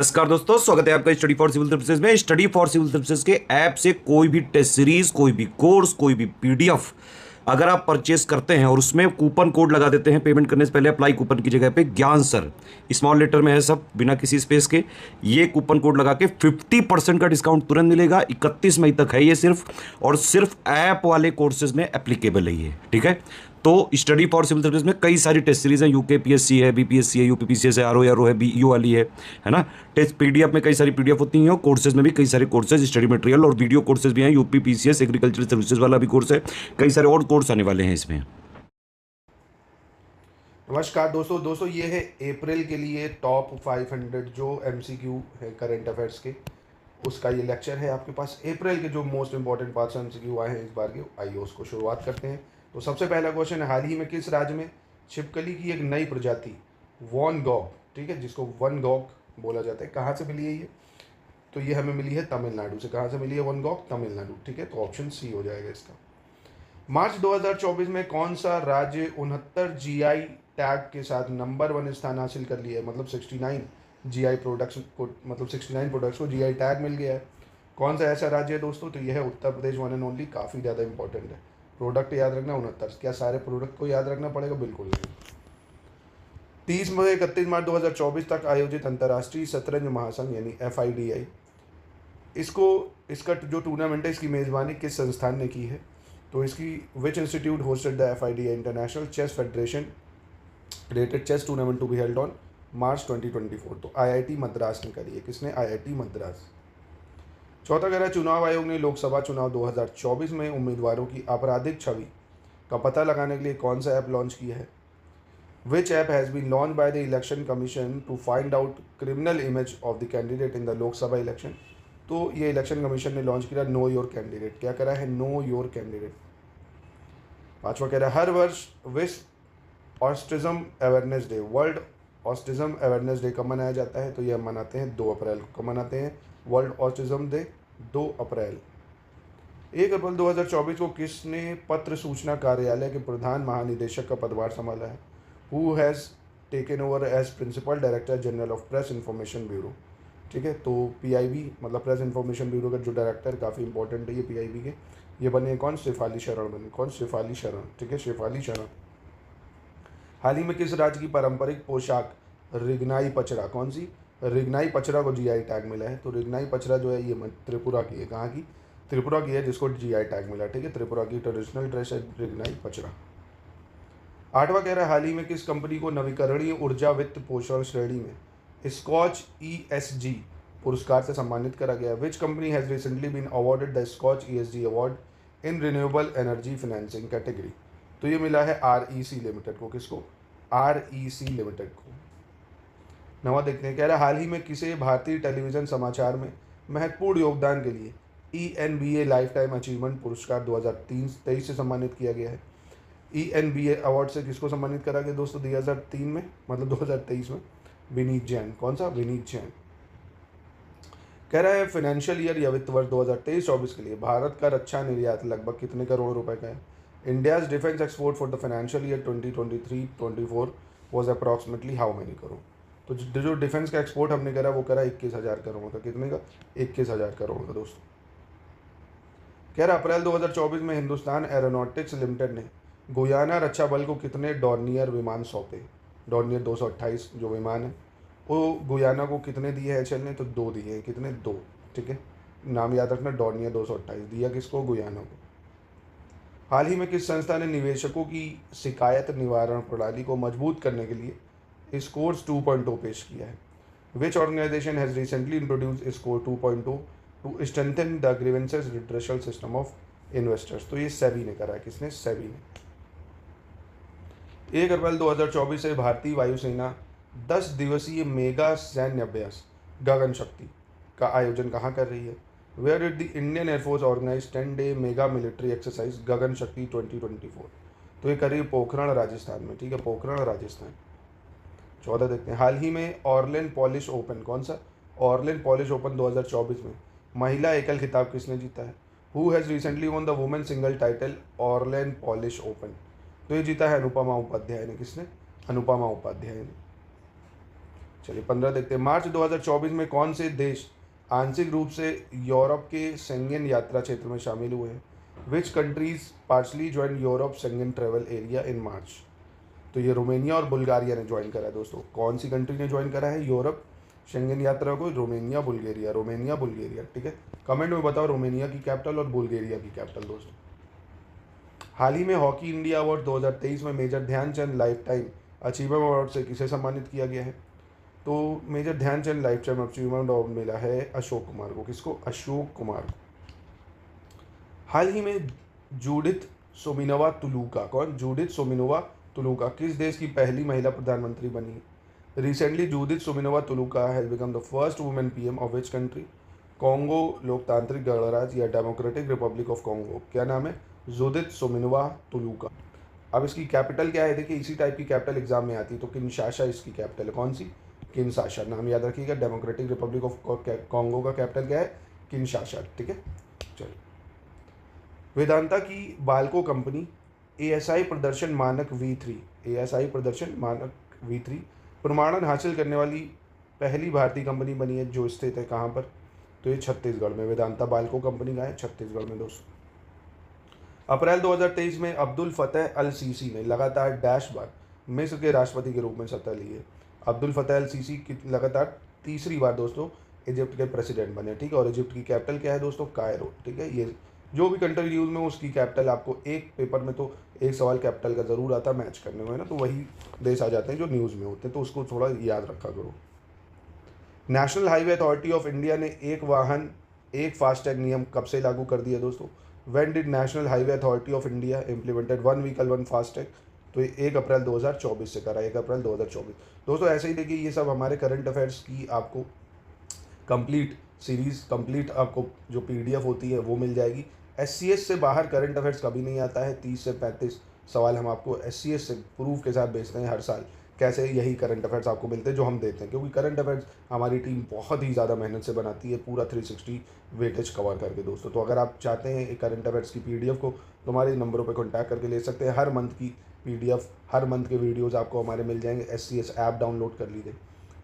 नमस्कार दोस्तों, स्वागत है आपका स्टडी फॉर सिविल सर्विसेज में। स्टडी फॉर सिविल सर्विसेज के ऐप से कोई भी टेस्ट सीरीज, कोई भी कोर्स, कोई भी पीडीएफ अगर आप परचेस करते हैं और उसमें कूपन कोड लगा देते हैं पेमेंट करने से पहले, अप्लाई कूपन की जगह पे ज्ञान सर स्मॉल लेटर में है, सब बिना किसी स्पेस के, ये कूपन कोड लगा के 50% का डिस्काउंट तुरंत मिलेगा। 31 मई तक है ये सिर्फ, और सिर्फ ऐप वाले कोर्सेज में एप्लीकेबल है ये, ठीक है। तो स्टडी फॉर सिविल सर्विस में कई सारी टेस्ट सीरीज हैं, यूकेपीएससी है, बीपीएससी है, यूपीपीसीएस है, आरओ है, बीईओ वाली है ना। टेस्ट पीडीएफ में कई सारी पीडीएफ होती हैं, और कोर्सेज में भी कई सारे कोर्सेज, स्टडी मटेरियल और वीडियो कोर्सेज भी हैं। यूपीपीसीएस एग्रीकल्चर सर्विसेज वाला भी कोर्स है, कई सारे और कोर्स आने वाले हैं इसमें। नमस्कार दोस्तों ये है अप्रैल के लिए टॉप 500 जो एमसीक्यू है करंट अफेयर्स के, उसका ये लेक्चर है आपके पास। अप्रैल के जो मोस्ट इंपॉर्टेंट 500 एमसीक्यू आए हैं इस बार के, आइए उसको शुरुआत करते हैं। तो सबसे पहला क्वेश्चन है, हाल ही में किस राज्य में छिपकली की एक नई प्रजाति वॉन गॉग, ठीक है, जिसको वन गॉग बोला जाता है, कहाँ से मिली है ये? तो ये हमें मिली है तमिलनाडु से। कहाँ से मिली है वन गॉग? तमिलनाडु, ठीक है। तो ऑप्शन सी हो जाएगा इसका। मार्च 2024 में कौन सा राज्य 69 जीआई टैग के साथ नंबर 1 स्थान हासिल कर लिया है? मतलब 69 जीआई प्रोडक्ट्स को, मतलब 69 प्रोडक्ट्स को जीआई टैग मिल गया है। कौन सा ऐसा राज्य है दोस्तों? तो यह है Uttar Pradesh, one and only. काफ़ी ज़्यादा इंपॉर्टेंट है। प्रोडक्ट याद रखना 69। क्या सारे प्रोडक्ट को याद रखना पड़ेगा? बिल्कुल नहीं। 30 से 31 मार्च 2024 तक आयोजित अंतर्राष्ट्रीय शतरंज महासंघ यानी FIDI, इसका जो टूर्नामेंट है, इसकी मेज़बानी किस संस्थान ने की है? तो इसकी which institute hosted the FIDI international chess federation created chess tournament to be held on March 2024? तो IIT मद्रास ने करी है। किसने? IIT मद्रास। चौथा कह रहा है, चुनाव आयोग ने लोकसभा चुनाव 2024 में उम्मीदवारों की आपराधिक छवि का पता लगाने के लिए कौन सा ऐप लॉन्च किया है? Which app has been launch by the election commission to find out criminal image of the candidate in the Lok Sabha election? तो ये इलेक्शन कमीशन ने लॉन्च किया नो योर कैंडिडेट। क्या करा है? Know your candidate. पांचवा कह रहा है, हर वर्ष विश्व autism awareness day, world autism awareness day कब मनाया जाता है? तो यह मनाते हैं 2 अप्रैल को। कब मनाते हैं वर्ल्ड ऑस्टिज्म डे? 2 अप्रैल। 1 अप्रैल 2024 को किसने पत्र सूचना कार्यालय के प्रधान महानिदेशक का पदभार संभाला है? Who has taken over as principal director general of press information bureau? ठीक है, तो PIB मतलब प्रेस इंफॉर्मेशन ब्यूरो का जो डायरेक्टर, काफ़ी इंपॉर्टेंट है ये PIB के, ये बने कौन? शेफाली शरण बने। कौन? शेफाली शरण, ठीक है, शेफाली शरण। हाल ही में किस राज्य की पारंपरिक पोशाक रिगनाई पचरा, कौन सी? रिगनाई पचरा को GI टैग मिला है। तो रिगनाई पचरा जो है ये त्रिपुरा की है। कहाँ की? त्रिपुरा की है, जिसको GI टैग मिला, ठीक है। त्रिपुरा की ट्रेडिशनल ड्रेस है रिगनाई पचरा। 8वां कह रहा है, हाल ही में किस कंपनी को नवीकरणीय ऊर्जा वित्त पोषण श्रेणी में स्कॉच ESG पुरस्कार से सम्मानित करा गया? Which company has recently been awarded the Skoch ESG award in renewable energy financing category? तो ये मिला है REC लिमिटेड को। किसको? REC लिमिटेड को। 9वां देखते हैं, कह रहा है, हाल ही में किसे भारतीय टेलीविज़न समाचार में महत्वपूर्ण योगदान के लिए ENBA लाइफ टाइम अचीवमेंट पुरस्कार 2023 से सम्मानित किया गया है? ENBA अवार्ड से किसको सम्मानित करा गया दोस्तों 2003 में, मतलब 2023 में? विनीत जैन। कौन सा? विनीत जैन। कह रहा है, फाइनेंशियल ईयर या वित्त वर्ष 2023-24 के लिए भारत का रक्षा निर्यात लगभग कितने करोड़ रुपए का है? India's defence export for the financial year 2023-24 was approximately how many crore? तो जो डिफेंस का एक्सपोर्ट हमने करा वो करा 21,000 करोड़ का। कितने का? 21,000 करोड़ का दोस्तों। कह रहा, अप्रैल 2024 में हिंदुस्तान एरोनॉटिक्स लिमिटेड ने गुयाना रक्षा बल को कितने डॉर्नियर विमान सौंपे? डॉर्नियर 228 जो विमान है वो गुयाना को कितने दिए हैं HAL ने? तो 2 दिए हैं। कितने? 2, ठीक है। नाम याद रखना, डॉर्नियर 228 दिया किसको? गुयाना को। हाल ही में किस संस्था ने निवेशकों की शिकायत निवारण प्रणाली को मजबूत करने के लिए स्कोर्स 2.0 पेश किया है? Which organisation has recently introduce score 2.0 to strengthen the grievances redressal system of investors? तो ये सेबी ने करा है। किसने? सेबी ने। 1 अप्रैल 2024 से भारतीय वायुसेना 10 दिवसीय मेगा सैन्य अभ्यास गगन शक्ति का आयोजन कहाँ कर रही है? Where did the Indian air force organise 10-day mega military exercise Gagan Shakti 2024? तो ये करी पोखरण राजस्थान में, ठीक है, पोखरण राजस्थान। 14 देखते हैं, हाल ही में ऑरलैंड पॉलिश ओपन, कौन सा? ऑरलैंड पॉलिश ओपन 2024 में महिला एकल खिताब किसने जीता है? Who has recently won the women single title Orleans polish open? तो ये जीता है अनुपमा उपाध्याय ने। किसने? अनुपमा उपाध्याय ने। चलिए 15 देखते हैं। मार्च 2024 में कौन से देश आंशिक रूप से यूरोप के शेंगेन यात्रा क्षेत्र में शामिल हुए हैं? Which countries partially join Europe Schengen travel area in March? तो ये रोमेनिया और बुल्गारिया ने ज्वाइन करा है दोस्तों। कौन सी कंट्री ने ज्वाइन करा है यूरोप शेंगेन यात्रा को? रोमेनिया बुल्गारिया, रोमेनिया बुल्गारिया, ठीक है। कमेंट में बताओ रोमेनिया की कैपिटल और बुल्गारिया की कैपिटल दोस्तों। हाल ही में हॉकी इंडिया अवार्ड 2023 में major Dhyan Chand life time achievement award से किसे सम्मानित किया गया है? तो major Dhyan Chand life time achievement award मिला है अशोक कुमार को। किसको? अशोक कुमार को। हाल ही में जूडिथ सोमिनोवा तुलुका, कौन? जूडिथ सोमिनोवा तुलुका किस देश की पहली महिला प्रधानमंत्री बनी है? Recently Judith Suminwa Tuluka has become the first women PM of which country? Congo लोकतांत्रिक गणराज्य या डेमोक्रेटिक रिपब्लिक ऑफ कॉन्गो? क्या नाम है? Judith Suminwa तुलुका। अब इसकी कैपिटल क्या है? देखिए इसी टाइप की कैपिटल एग्जाम में आती है, तो किनशासा इसकी कैपिटल है। कौन सी? किनशासा। नाम याद रखिएगा। डेमोक्रेटिक रिपब्लिक ऑफ कॉन्गो का कैपिटल क्या है? किनशासा, ठीक है। चलिए, वेदांता की बाल्को कंपनी एएसआई प्रदर्शन मानक V3, एएसआई प्रदर्शन मानक V3 प्रमाणन हासिल करने वाली पहली भारतीय कंपनी बनी है, जो स्थित है कहाँ पर? तो ये छत्तीसगढ़ में। वेदांता बाल्को कंपनी का है छत्तीसगढ़ में दोस्तों। अप्रैल 2023 में अब्दुल फतेह अल सीसी ने लगातार डैश बार मिस्र के राष्ट्रपति के रूप में सत्ता ली है। अब्दुल फतेह अल सीसी की लगातार तीसरी बार दोस्तों इजिप्ट के प्रेसिडेंट बने, ठीक है। और इजिप्ट की कैपिटल क्या है दोस्तों? कायरो, ठीक है। ये जो भी कंट्री यूज में उसकी कैपिटल आपको एक पेपर में तो एक सवाल कैपिटल का ज़रूर आता है मैच करने में, ना, तो वही देश आ जाते हैं जो न्यूज़ में होते हैं, तो उसको थोड़ा याद रखा करो। National highway authority of India ने एक वाहन एक फास्टैग नियम कब से लागू कर दिया दोस्तों? When did national highway authority of India implemented one vehicle one FASTag? तो ये 1 अप्रैल 2024 से करा, 1 अप्रैल 2024 दोस्तों। ऐसे ही देखिए ये सब हमारे करंट अफेयर्स की आपको कंप्लीट सीरीज़, कंप्लीट आपको जो PDF होती है वो मिल जाएगी। SCS से बाहर करंट अफेयर्स कभी नहीं आता है। 30 से 35 सवाल हम आपको SCS से प्रूफ के साथ भेजते हैं हर साल। कैसे? यही करंट अफेयर्स आपको मिलते हैं जो हम देते हैं, क्योंकि करंट अफेयर्स हमारी टीम बहुत ही ज़्यादा मेहनत से बनाती है, पूरा 360 वेटेज कवर करके दोस्तों। तो अगर आप चाहते हैं एक करंट अफेयर्स की PDF को, तो हमारे नंबरों पर कॉन्टैक्ट करके ले सकते हैं। हर मंथ की PDF, हर मंथ के वीडियोज़ आपको हमारे मिल जाएंगे। SCS ऐप डाउनलोड कर लीजिए।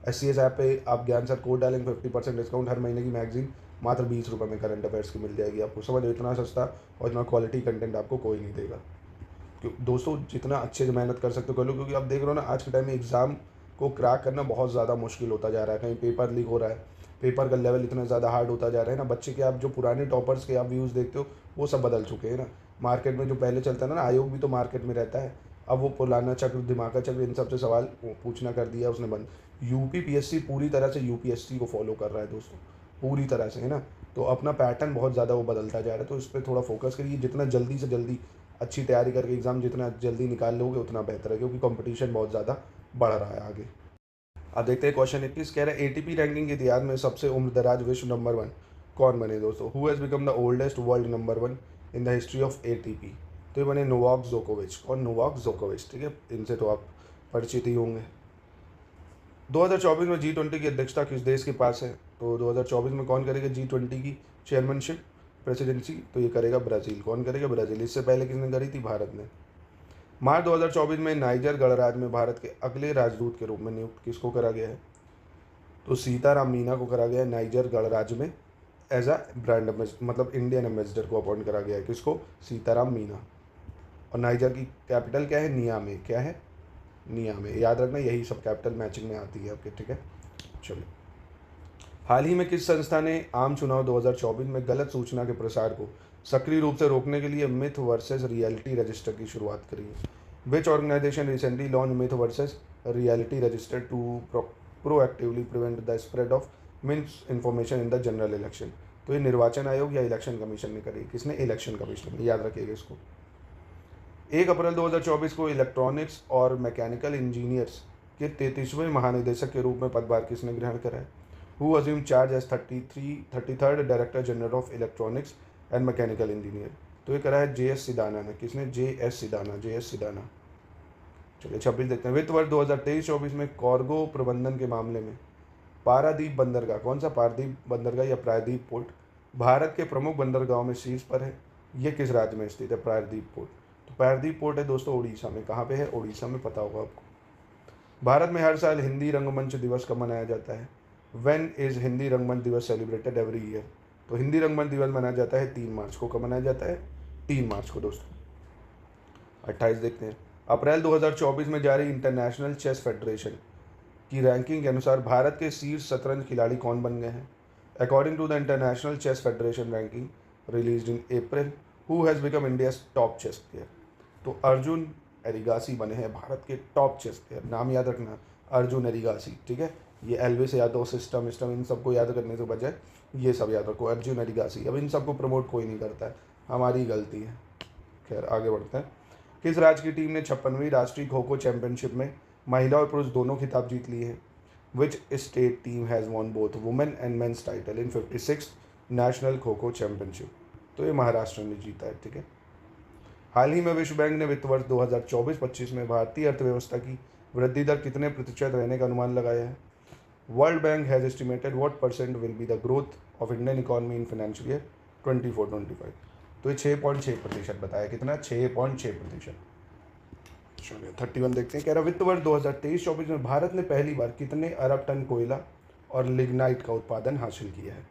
SCS ऐप पे आप ज्ञान सर कोड डालेंगे 50% डिस्काउंट। हर महीने की मैगजीन मात्र 20 रुपये में करंट अफेयर्स की मिल जाएगी आपको। समझ, इतना सस्ता और इतना क्वालिटी कंटेंट आपको कोई नहीं देगा। दोस्तों जितना अच्छे से मेहनत कर सकते हो कर लो, क्योंकि आप देख रहे हो ना आज के टाइम में एग्ज़ाम को क्रैक करना बहुत ज़्यादा मुश्किल होता जा रहा है। कहीं पेपर लीक हो रहा है, पेपर का लेवल इतना ज़्यादा हार्ड होता जा रहा है ना। बच्चे के आप जो पुराने टॉपर्स के आप व्यूज़ देखते हो वो सब बदल चुके हैं ना। मार्केट में जो पहले चलता था ना, आयोग भी तो मार्केट में रहता है, अब वो पुराना चक्र, दिमाग चक्र, इन सब से सवाल पूछना कर दिया उसने बंद। UPPSC पूरी तरह से UPSC को फॉलो कर रहा है दोस्तों, पूरी तरह से, है ना। तो अपना पैटर्न बहुत ज़्यादा वो बदलता जा रहा है, तो इस पर थोड़ा फोकस करिए। जितना जल्दी से जल्दी अच्छी तैयारी करके एग्ज़ाम जितना जल्दी निकाल लोगे उतना बेहतर है, क्योंकि कंपटीशन बहुत ज़्यादा बढ़ रहा है आगे। अब देखते हैं क्वेश्चन 21 कह रहा है ATP रैंकिंग के इतिहास में सबसे उम्रदराज विश्व नंबर 1 कौन बने दोस्तों? Who has become the oldest world number 1 in the history of ATP? तो ये बने नोवाक जोकोविच। कौन? नोवाक जोकोविच, ठीक है। इनसे तो आप परिचित ही होंगे। 2024 में G20 की अध्यक्षता किस देश के पास है? तो 2024 में कौन करेगा G20 की चेयरमैनशिप, प्रेसिडेंसी? तो ये करेगा ब्राज़ील। कौन करेगा? ब्राज़ील। इससे पहले किसने करी थी? भारत ने। मार्च 2024 में नाइजर गणराज्य में भारत के अगले राजदूत के रूप में नियुक्त किसको करा गया है? तो सीताराम मीना को करा गया है नाइजर गणराज्य में एज अ ब्रांड मतलब इंडियन एम्बेसडर को अपॉइंट करा गया है। किसको? सीताराम मीना। और नाइजर की कैपिटल क्या है? नियामे। क्या है? नियामे। याद रखना यही सब कैपिटल मैचिंग में आती है आपके, ठीक है। चलिए, हाल ही में किस संस्था ने आम चुनाव 2024 में गलत सूचना के प्रसार को सक्रिय रूप से रोकने के लिए मिथ वर्सेस रियलिटी रजिस्टर की शुरुआत करी है? Which organisation recently launch myth versus reality register to proactively prevent the spread of misinformation in the general election? तो ये निर्वाचन आयोग या इलेक्शन कमीशन ने करी? किसने? इलेक्शन कमीशन ने। याद रखिएगा इसको। 1 अप्रैल 2024 को इलेक्ट्रॉनिक्स और मैकेनिकल इंजीनियर्स के 33वें महानिदेशक के रूप में पदभार किसने ग्रहण करा है? Who assume charge as 33rd director general of electronics and mechanical engineer? तो ये करा है JS सिदाना ने। किसने? JS सिदाना। चलिए 26 देखते हैं। वित्त वर्ष 2023-24 में कार्गो प्रबंधन के मामले में पारादीप बंदरगाह, कौन सा? पारादीप बंदरगाह या प्रायद्वीप पोर्ट भारत के प्रमुख बंदरगाहों में शीर्ष पर है। ये किस राज्य में स्थित है? प्रायद्वीप पोर्ट। तो प्रायद्वीप पोर्ट है दोस्तों उड़ीसा में। कहाँ पे है? उड़ीसा में, पता होगा आपको। भारत में हर साल हिंदी रंगमंच दिवस कब मनाया जाता है? व्हेन इज हिंदी रंगमंच दिवस सेलिब्रेटेड एवरी ईयर? तो हिंदी रंगमंच दिवस मनाया जाता है 3 मार्च को। कब मनाया जाता है? 3 मार्च को दोस्तों। 28 देखते हैं। अप्रैल 2024 में जारी इंटरनेशनल चेस फेडरेशन की रैंकिंग के अनुसार भारत के शीर्ष शतरंज खिलाड़ी कौन बन गए हैं? According to the international chess federation ranking released in April, who has become India's top chess player? तो अर्जुन एरिगासी बने हैं भारत के टॉप चेस प्लेयर। नाम याद रखना, अर्जुन एरिगासी, ठीक है। ये एल्विस यादव, सिस्टम इन सबको याद करने से बजाय ये सब याद रखो, अर्जुन एरिगासी। अब इन सबको प्रमोट कोई नहीं करता है, हमारी गलती है। खैर आगे बढ़ते हैं। किस राज्य की टीम ने 56वीं राष्ट्रीय खो खो चैंपियनशिप में महिला और पुरुष दोनों खिताब जीत लिए हैं? Which state team has won both women and men's title in 56 national kho kho championship? तो ये महाराष्ट्र ने जीता है, ठीक है। हाल ही में विश्व बैंक ने वित्त वर्ष 2024-25 में भारतीय अर्थव्यवस्था की वृद्धि दर कितने प्रतिशत रहने का अनुमान लगाया है? World bank has estimated what percent will be the growth of Indian economy in financial year 24-25? तो ये 6.6% बताया। कितना? 6.6%। चलिए 31 देखते हैं। कह रहा वित्त वर्ष 2023-24 में भारत ने पहली बार कितने अरब टन कोयला और लिग्नाइट का उत्पादन हासिल किया है?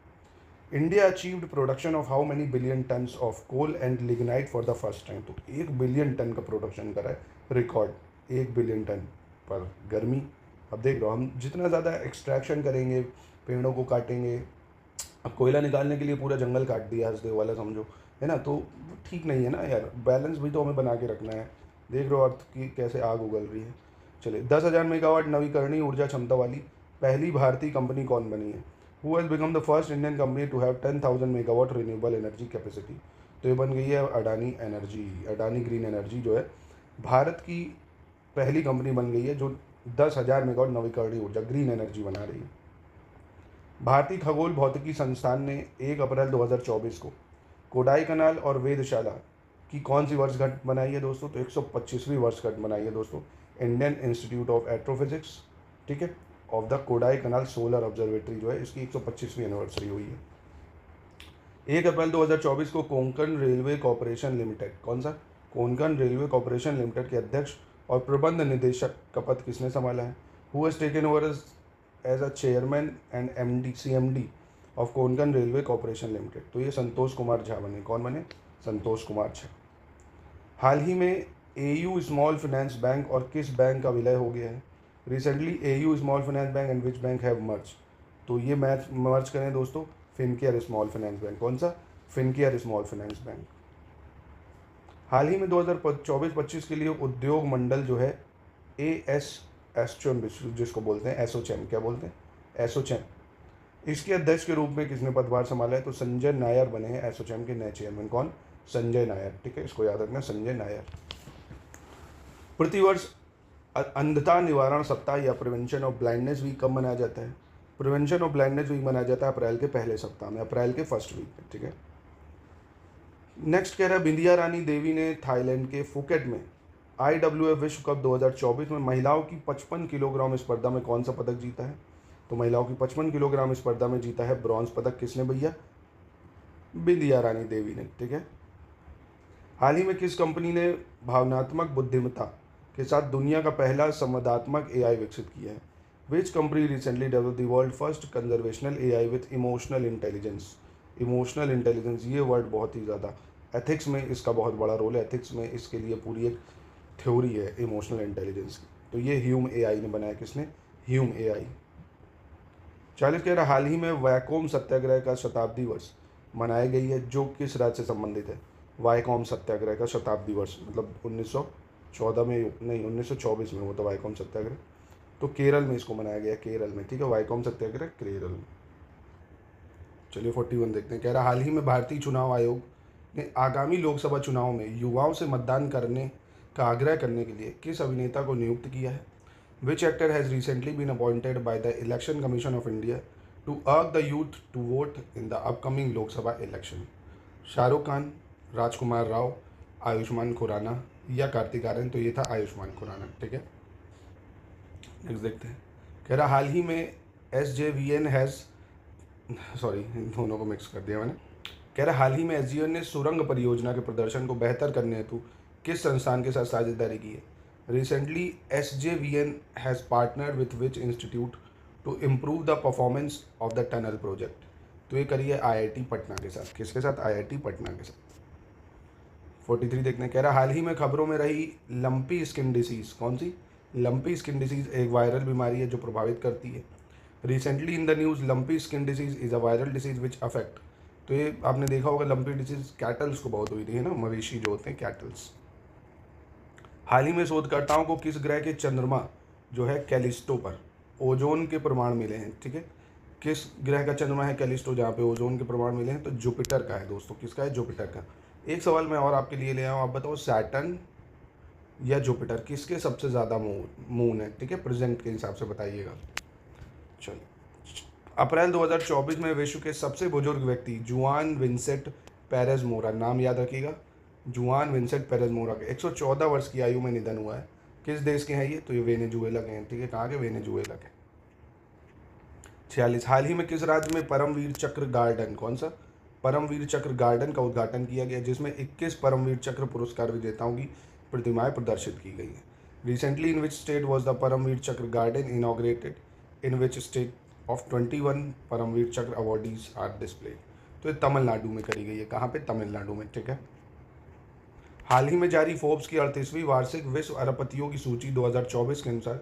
India achieved production of how many billion tons of coal and lignite for the first time? तो 1 बिलियन टन का प्रोडक्शन करा है, रिकॉर्ड 1 बिलियन टन। पर गर्मी, अब देख लो हम जितना ज़्यादा एक्सट्रैक्शन करेंगे, पेड़ों को काटेंगे, अब कोयला निकालने के लिए पूरा जंगल काट दिया हसदेव वाला, समझो, है ना। तो ठीक नहीं है ना यार, बैलेंस भी तो हमें बना के रखना है। देख लो अर्थ की कैसे आग उगल रही है। चलिए 10,000 मेगावाट नवीकरणीय ऊर्जा क्षमता वाली पहली भारतीय कंपनी कौन बनी है? Who has become the first Indian company to have 10,000 megawatt renewable energy capacity? तो ये बन गई है Adani energy. Adani green energy जो है भारत की पहली कंपनी बन गई है जो 10,000 मेगावाट नवीकरणीय ऊर्जा ग्रीन एनर्जी बना रही है। भारतीय खगोल भौतिकी संस्थान ने 1 अप्रैल 2024 को कोडाई कनाल और वेधशाला की कौन सी वर्षगांठ बनाई है दोस्तों? तो 125वीं वर्षगांठ बनाई है दोस्तों। इंडियन इंस्टीट्यूट ऑफ एस्ट्रोफिजिक्स, ठीक है, of the Kodaikanal solar observatory जो है इसकी 125वीं एनिवर्सरी हुई है। 1 अप्रैल 2024 को कोंकण रेलवे कॉरपोरेशन लिमिटेड, कौन सा? कोंकण रेलवे कॉरपोरेशन लिमिटेड के अध्यक्ष और प्रबंध निदेशक का पद किसने संभाला है? Who has taken over as a chairman and CMD of Konkan railway corporation limited? तो ये संतोष कुमार झा बने। कौन बने? संतोष कुमार झा। हाल ही में AU स्मॉल फाइनेंस बैंक और किस बैंक का विलय हो गया है? Recently AU small finance bank and which bank have merge? तो ये मर्ज करें दोस्तों, फिनकेयर स्मॉल फाइनेंस बैंक। कौन सा? Fincare small finance bank. हाल ही में 2024-25 के लिए उद्योग मंडल जो है एसोचैम, जिसको बोलते हैं एसोचैम, क्या बोलते हैं? एसोचैम, इसके अध्यक्ष के रूप में किसने पदभार संभाला है? तो संजय नायर बने हैं एसोचैम के नए चेयरमैन। कौन? संजय नायर, ठीक है, इसको याद रखना, संजय नायर। प्रतिवर्ष अंधता निवारण सप्ताह या प्रिवेंशन ऑफ ब्लाइंडनेस वीक कब मनाया जाता है? प्रिवेंशन ऑफ ब्लाइंडनेस वीक मनाया जाता है अप्रैल के पहले सप्ताह में, अप्रैल के फर्स्ट वीक में, ठीक है। नेक्स्ट कह रहा है बिंदिया रानी देवी ने थाईलैंड के फुकेट में IWF विश्व कप 2024 में महिलाओं की 55 किलोग्राम स्पर्धा में कौन सा पदक जीता है? तो महिलाओं की 55 किलोग्राम स्पर्धा में जीता है ब्रॉन्ज पदक। किसने भैया? बिंदिया रानी देवी ने, ठीक है। हाल ही में किस कंपनी ने भावनात्मक बुद्धिमत्ता के साथ दुनिया का पहला संवादात्मक AI विकसित किया है? Which company recently develop the world first conversational AI with emotional intelligence? Emotional intelligence, ये वर्ड बहुत ही ज़्यादा एथिक्स में इसका बहुत बड़ा रोल है। एथिक्स में इसके लिए पूरी एक थ्योरी है इमोशनल इंटेलिजेंस की। तो ये ह्यूम AI ने बनाया। किसने? Hume AI। 40 कह रहा हाल ही में वैकोम सत्याग्रह का शताब्दी वर्ष मनाई गई है, जो किस राज्य से संबंधित है? वाइकॉम सत्याग्रह का शताब्दी वर्ष, मतलब 1914 में नहीं 1924 में हुआ था वाइकॉम सत्याग्रह। तो केरल में इसको मनाया गया, केरल में, ठीक है, वाइकॉम सत्याग्रह केरल में। चलिए 41 देखते हैं। कह रहा हाल ही में भारतीय चुनाव आयोग ने आगामी लोकसभा चुनाव में युवाओं से मतदान करने का आग्रह करने के लिए किस अभिनेता को नियुक्त किया है? Which actor has recently been appointed by the election commission of India to urge the youth to vote in the upcoming Lok Sabha election? Shahrukh Khan, Rajkummar Rao, Ayushmann Khurrana या कार्तिक आर्यन? तो ये था आयुष्मान खुराना, ठीक है। नेक्स्ट देखते हैं। कह रहा हाल ही में SJVN हैज़, सॉरी इन दोनों को मिक्स कर दिया मैंने। कह रहा हाल ही में SJVN ने सुरंग परियोजना के प्रदर्शन को बेहतर करने हेतु किस संस्थान के साथ साझेदारी की है? Recently, SJVN has partnered with which institute to improve the performance of the tunnel project? तो ये करी है IIT पटना के साथ। किसके साथ? IIT पटना के साथ। 43 देखने कह रहा हाल ही में खबरों में रही लंपी स्किन डिसीज। कौन सी? लंपी स्किन डिसीज एक वायरल बीमारी है जो प्रभावित करती है। Recently in the news lumpy skin disease is a viral disease which affect. तो ये आपने देखा होगा लंपी डिसीज कैटल्स को बहुत हुई थी, है ना, मवेशी जो होते हैं कैटल्स। हाल ही में शोधकर्ताओं को किस ग्रह के चंद्रमा जो है कैलिस्टो पर ओजोन के प्रमाण मिले हैं? ठीक है, किस ग्रह का चंद्रमा है कैलिस्टो जहाँ पे ओजोन के प्रमाण मिले हैं? तो जुपिटर का है दोस्तों। किसका है? जुपिटर का। एक सवाल मैं और आपके लिए ले आया हूँ, आप बताओ सैटर्न या जुपिटर किसके सबसे ज़्यादा मून है? ठीक है, प्रेजेंट के हिसाब से बताइएगा। चलिए, अप्रैल 2024 में विश्व के सबसे बुजुर्ग व्यक्ति जुआन विंसेंट पेरेज मोरा, नाम याद रखिएगा, जुआन विंसेंट पेरेज मोरा के 114 वर्ष की आयु में निधन हुआ है। किस देश के हैं ये? तो ये वेनेजुएला के हैं। ठीक है, कहाँ के? वेनेजुएला के। 46 हाल ही में किस राज्य में परमवीर चक्र गार्डन, कौन सा? परमवीर चक्र गार्डन का उद्घाटन किया गया जिसमें 21 परमवीर चक्र पुरस्कार विजेताओं की प्रतिमाएं प्रदर्शित की गई हैं? Recently in which state was the Param Vir Chakra garden inaugurated? In which state of 21 Param Vir Chakra awardees are displayed? तो ये तमिलनाडु में करी गई है। कहाँ पे? तमिलनाडु में। ठीक है, हाल ही में जारी फोर्ब्स की 38वीं वार्षिक विश्व अरबपतियों की सूची 2024 के अनुसार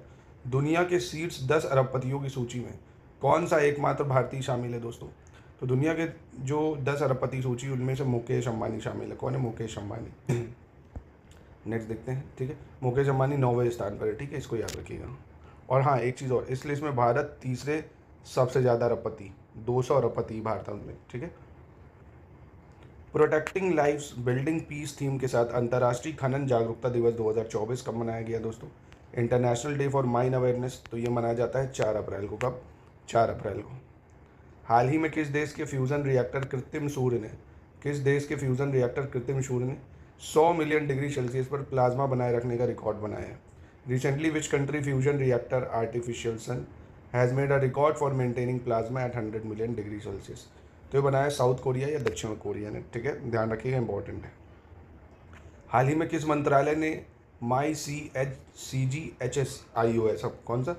दुनिया के शीर्ष 10 अरबपतियों की सूची में कौन सा एकमात्र भारतीय शामिल है दोस्तों? तो दुनिया के जो 10 अरबपति सूची उनमें से मुकेश अंबानी शामिल है। कौन है? मुकेश अंबानी। नेक्स्ट देखते हैं। ठीक है, मुकेश अंबानी 9वें स्थान पर है। ठीक है, इसको याद रखिएगा। और हाँ, एक चीज़ और, इस लिस्ट में भारत तीसरे सबसे ज़्यादा अरबपति, 200 अरबपति भारत में। ठीक है, protecting lives building peace theme के साथ अंतर्राष्ट्रीय खनन जागरूकता दिवस 2024 कब मनाया गया दोस्तों? International day for mine awareness. तो ये मनाया जाता है 4 अप्रैल को। कब? 4 अप्रैल को। हाल ही में किस देश के फ्यूज़न रिएक्टर कृत्रिम सूर्य ने 100 मिलियन डिग्री सेल्सियस पर प्लाज्मा बनाए रखने का रिकॉर्ड बनाया है? Recently which country fusion reactor artificial sun has made a record for maintaining plasma at 100 million degree Celsius? तो ये बनाया साउथ कोरिया या दक्षिण कोरिया ने। ठीक है, ध्यान रखिएगा, इंपॉर्टेंट है। हाल ही में किस मंत्रालय ने MyCGHSIOS, अब कौन सा?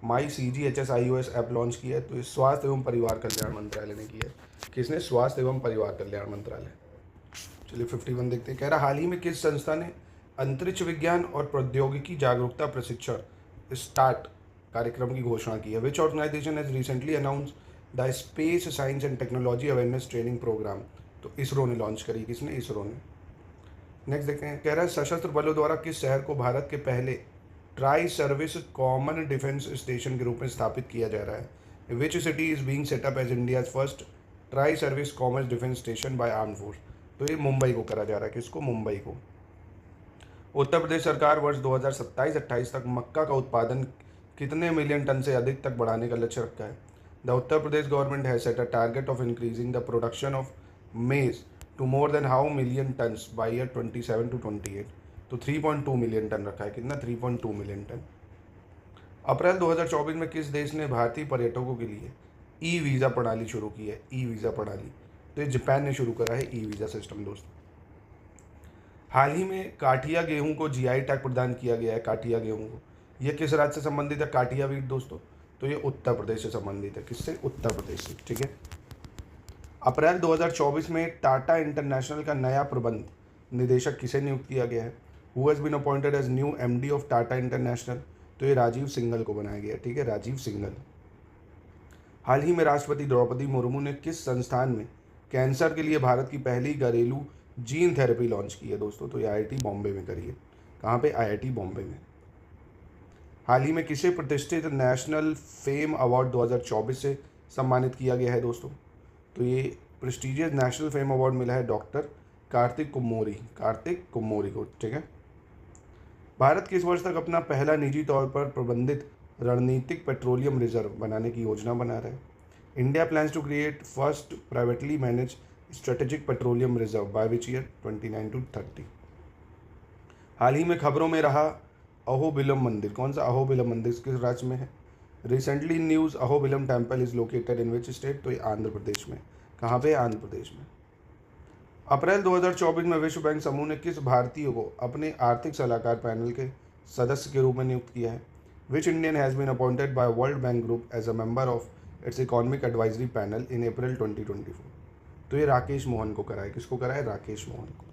MyCGHSIOS ऐप लॉन्च किया है? तो ये स्वास्थ्य एवं परिवार कल्याण मंत्रालय ने किया है। किसने? स्वास्थ्य एवं परिवार कल्याण मंत्रालय। चलिए 51 देखते हैं। कह रहा हाल ही में किस संस्था ने अंतरिक्ष विज्ञान और प्रौद्योगिकी जागरूकता प्रशिक्षण स्टार्ट कार्यक्रम की घोषणा की है? Which organisation has recently announce the space science and technology awareness training programme? तो इसरो ने लॉन्च करी। किसने? इसरो ने। नेक्स्ट देखते हैं। कह रहा है सशस्त्र बलों द्वारा किस शहर को भारत के पहले tri service common defence station के रूप में स्थापित किया जा रहा है? Which city is being set up as India's first tri service common defence station by arm force? तो ये मुंबई को करा जा रहा है। किसको? मुंबई को। उत्तर प्रदेश सरकार वर्ष 2027-28 तक मक्का का उत्पादन कितने मिलियन टन से अधिक तक बढ़ाने का लक्ष्य रखा है? The Uttar Pradesh government has set a target of increasing the production of maize to more than how million tons by year 27 to 28? तो 3.2 मिलियन टन रखा है। कितना? 3.2 मिलियन टन। अप्रैल 2024 में किस देश ने भारतीय पर्यटकों के लिए ई वीज़ा प्रणाली शुरू की है? ई वीज़ा प्रणाली, तो ये जापान ने शुरू करा है ई वीज़ा सिस्टम दोस्तों। हाल ही में काठिया गेहूं को जीआई टैग प्रदान किया गया है। काठिया गेहूं को, ये किस राज्य से संबंधित है? काठिया वीट दोस्तों, तो ये उत्तर प्रदेश से संबंधित है। किससे? उत्तर प्रदेश से। ठीक है, अप्रैल 2024 में टाटा इंटरनेशनल का नया प्रबंध निदेशक किसे नियुक्त किया गया है? Who has been appointed as new MD of Tata international? तो ये राजीव सिंघल को बनाया गया। ठीक है, राजीव सिंघल। हाल ही में राष्ट्रपति द्रौपदी मुर्मू ने किस संस्थान में कैंसर के लिए भारत की पहली घरेलू जीन थेरेपी लॉन्च की है दोस्तों? तो ये IIT बॉम्बे में करी है। कहाँ पे? IIT बॉम्बे में। हाल ही में किसे प्रतिष्ठित नेशनल फेम अवार्ड 2024 से सम्मानित किया गया है दोस्तों? तो ये प्रेस्टिजियस नेशनल फेम अवार्ड मिला है डॉक्टर कार्तिक कुम्मोरी को। ठीक है, भारत किस वर्ष तक अपना पहला निजी तौर पर प्रबंधित रणनीतिक पेट्रोलियम रिजर्व बनाने की योजना बना रहा है? India plans to create first privately manage strategic petroleum reserve by which year 29 to 30? हाल ही में खबरों में रहा अहोबिलम मंदिर। कौन सा? अहोबिलम मंदिर किस राज्य में है? Recently news Ahobilam temple is located in which state? तो ये आंध्र प्रदेश में। कहाँ पे? आंध्र प्रदेश में। अप्रैल 2024 में विश्व बैंक समूह ने किस भारतीय को अपने आर्थिक सलाहकार पैनल के सदस्य के रूप में नियुक्त किया है? Which Indian has been appointed by world bank group as a member of its economic advisory panel in April 2024? तो ये राकेश मोहन को करा है। किसको करा है? राकेश मोहन को।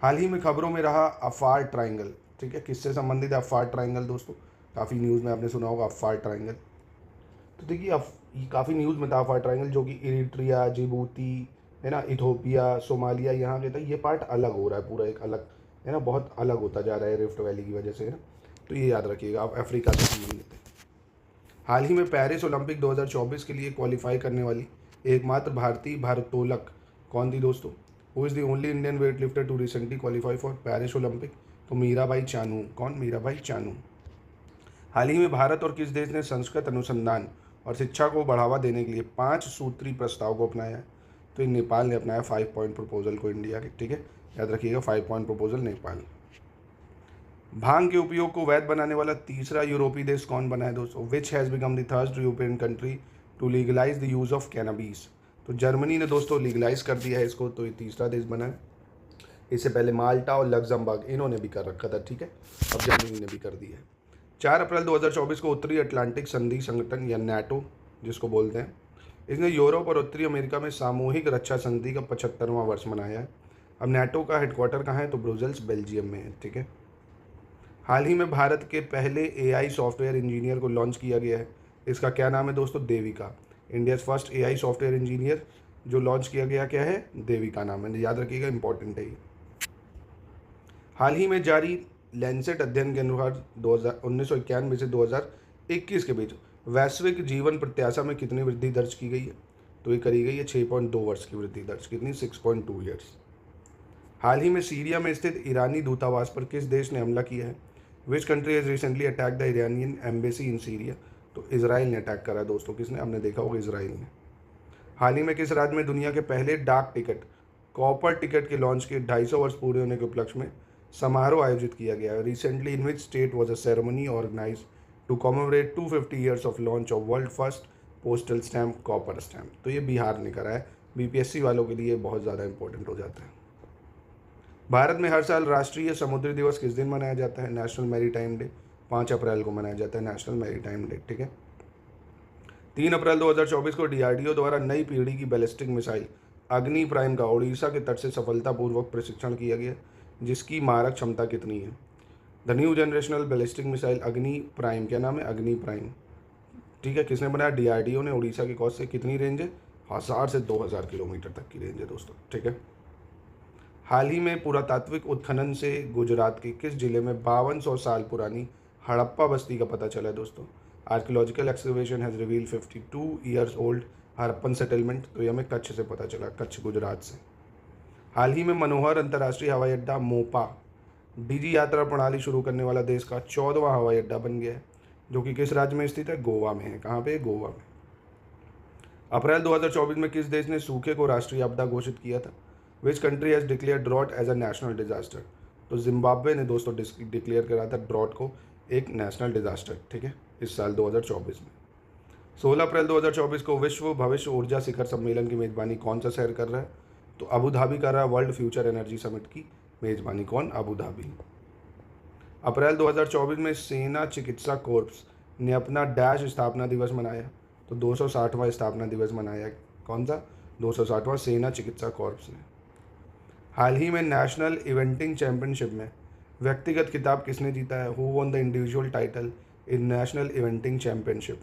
हाल ही में खबरों में रहा अफार ट्राइंगल, ठीक है, किससे संबंधित है अफार ट्राइंगल दोस्तों? काफ़ी न्यूज़ में आपने सुना होगा अफार ट्राइंगल। तो देखिए ये काफ़ी न्यूज़ में था अफार ट्राइंगल, जो कि इरिट्रिया, जिबूती, है ना, इथोपिया, सोमालिया, यहाँ के था। ये पार्ट अलग हो रहा है पूरा, एक अलग, है ना, बहुत अलग होता जा रहा है रिफ्ट वैली की वजह से, है ना। तो ये याद रखिएगा, आप अफ्रीका से संबंधित है। हाल ही में पेरिस ओलंपिक 2024 के लिए क्वालिफाई करने वाली एकमात्र भारतीय भारोत्तोलक कौन थी दोस्तों? Who is the only Indian weight lifter to recently qualify for Paris Olympic? तो मीराबाई चानू। कौन? मीराबाई चानू। हाल ही में भारत और किस देश ने संस्कृत अनुसंधान और शिक्षा को बढ़ावा देने के लिए 5 सूत्री प्रस्ताव को अपनाया है? तो नेपाल ने अपनाया 5 पॉइंट प्रपोजल को इंडिया के, ठीक है, याद रखिएगा 5 पॉइंट प्रपोजल नेपाल। भांग के उपयोग को वैध बनाने वाला तीसरा यूरोपीय देश कौन बना है दोस्तों? Which has become the third European country to legalise the use of cannabis? तो जर्मनी ने दोस्तों लीगलाइज कर दिया है इसको, तो ये तीसरा देश बना है। इससे पहले माल्टा और लग्जमबर्ग इन्होंने भी कर रखा था, ठीक है, अब जर्मनी ने भी कर दिया है। 4 अप्रैल 2024 को उत्तरी अटलांटिक संधि संगठन या नाटो जिसको बोलते हैं, इसने यूरोप और उत्तरी अमेरिका में सामूहिक रक्षा संधि का 75वां वर्ष मनाया है। अब नाटो का हेडक्वार्टर कहाँ है? तो ब्रुसेल्स बेल्जियम में है, ठीक है। हाल ही में भारत के पहले एआई सॉफ्टवेयर इंजीनियर को लॉन्च किया गया है। इसका क्या नाम है दोस्तों? Devika. India's first AI software engineer जो लॉन्च किया गया क्या है? देविका नाम है, याद रखिएगा, इंपॉर्टेंट है ये। हाल ही में जारी लैंसेट अध्ययन के अनुसार 1991 से 2021 के बीच वैश्विक जीवन प्रत्याशा में कितनी वृद्धि दर्ज की गई है? तो ये करी गई है 6.2 वर्ष की वृद्धि दर्ज। कितनी? 6.2 ईयर्स। हाल ही में सीरिया में स्थित ईरानी दूतावास पर किस देश ने हमला किया है? Which country has recently attack the Iranian embassy in Syria? तो इसराइल ने अटैक करा दोस्तों। किसने? हमने देखा होगा, इसराइल ने। हाल ही में किस राज्य में दुनिया के पहले डाक टिकट कॉपर टिकट के लॉन्च के 250 वर्ष पूरे होने के उपलक्ष्य में समारोह आयोजित किया गया है? Recently in which state was a ceremony organise to commemorate 250 years of launch of world first postal stamp copper stamp? तो ये बिहार ने करा है। बीपीएससी वालों के लिए बहुत ज़्यादा इंपॉर्टेंट हो जाता है। भारत में हर साल राष्ट्रीय समुद्री दिवस किस दिन मनाया जाता है? National maritime day. 5 अप्रैल को मनाया जाता है नेशनल मैरीटाइम डे, ठीक है। 3 अप्रैल 2024 को डीआरडीओ द्वारा नई पीढ़ी की बैलिस्टिक मिसाइल अग्नि प्राइम का उड़ीसा के तट से सफलतापूर्वक प्रशिक्षण किया गया, जिसकी मारक क्षमता कितनी है? The new generational ballistic missile अग्नि प्राइम, क्या नाम है? अग्नि प्राइम, ठीक है। किसने बनाया? डीआरडीओ ने। उड़ीसा की कॉस्ट से कितनी रेंज है? 1000 से 2000 किलोमीटर तक की रेंज है दोस्तों, ठीक है। हाल ही में पुरातात्विक उत्खनन से गुजरात के किस जिले में 5200 साल पुरानी हड़प्पा बस्ती का पता चला है दोस्तों? Archaeological excavation has reveal 52 years old Harappan settlement. तो ये हमें कच्छ से पता चला, कच्छ गुजरात से। हाल ही में मनोहर अंतर्राष्ट्रीय हवाई अड्डा मोपा डिजी यात्रा प्रणाली शुरू करने वाला देश का 14वां हवाई अड्डा बन गया है, जो कि किस राज्य में स्थित है? गोवा में है। कहाँ पे? गोवा में। अप्रैल 2024 में किस देश ने सूखे को राष्ट्रीय आपदा घोषित किया था? Which country has declare drought as a national disaster? तो जिम्बाब्वे ने दोस्तों डिक्लेयर करा था ड्रॉट को एक नेशनल डिजास्टर, ठीक है, इस साल 2024 में। 16 अप्रैल 2024 को विश्व भविष्य ऊर्जा शिखर सम्मेलन की मेज़बानी कौन सा शहर कर रहा है? तो अबू धाबी कर रहा है। वर्ल्ड फ्यूचर एनर्जी समिट की मेज़बानी कौन? Abu Dhabi. अप्रैल 2024 में सेना चिकित्सा कोर्प्स ने अपना डैश स्थापना दिवस मनाया, तो 260वां स्थापना दिवस मनाया। कौन सा? 260वां सेना चिकित्सा कोर्प्स ने। हाल ही में नेशनल इवेंटिंग चैंपियनशिप में व्यक्तिगत खिताब किसने जीता है? Who won the individual title in national eventing championship?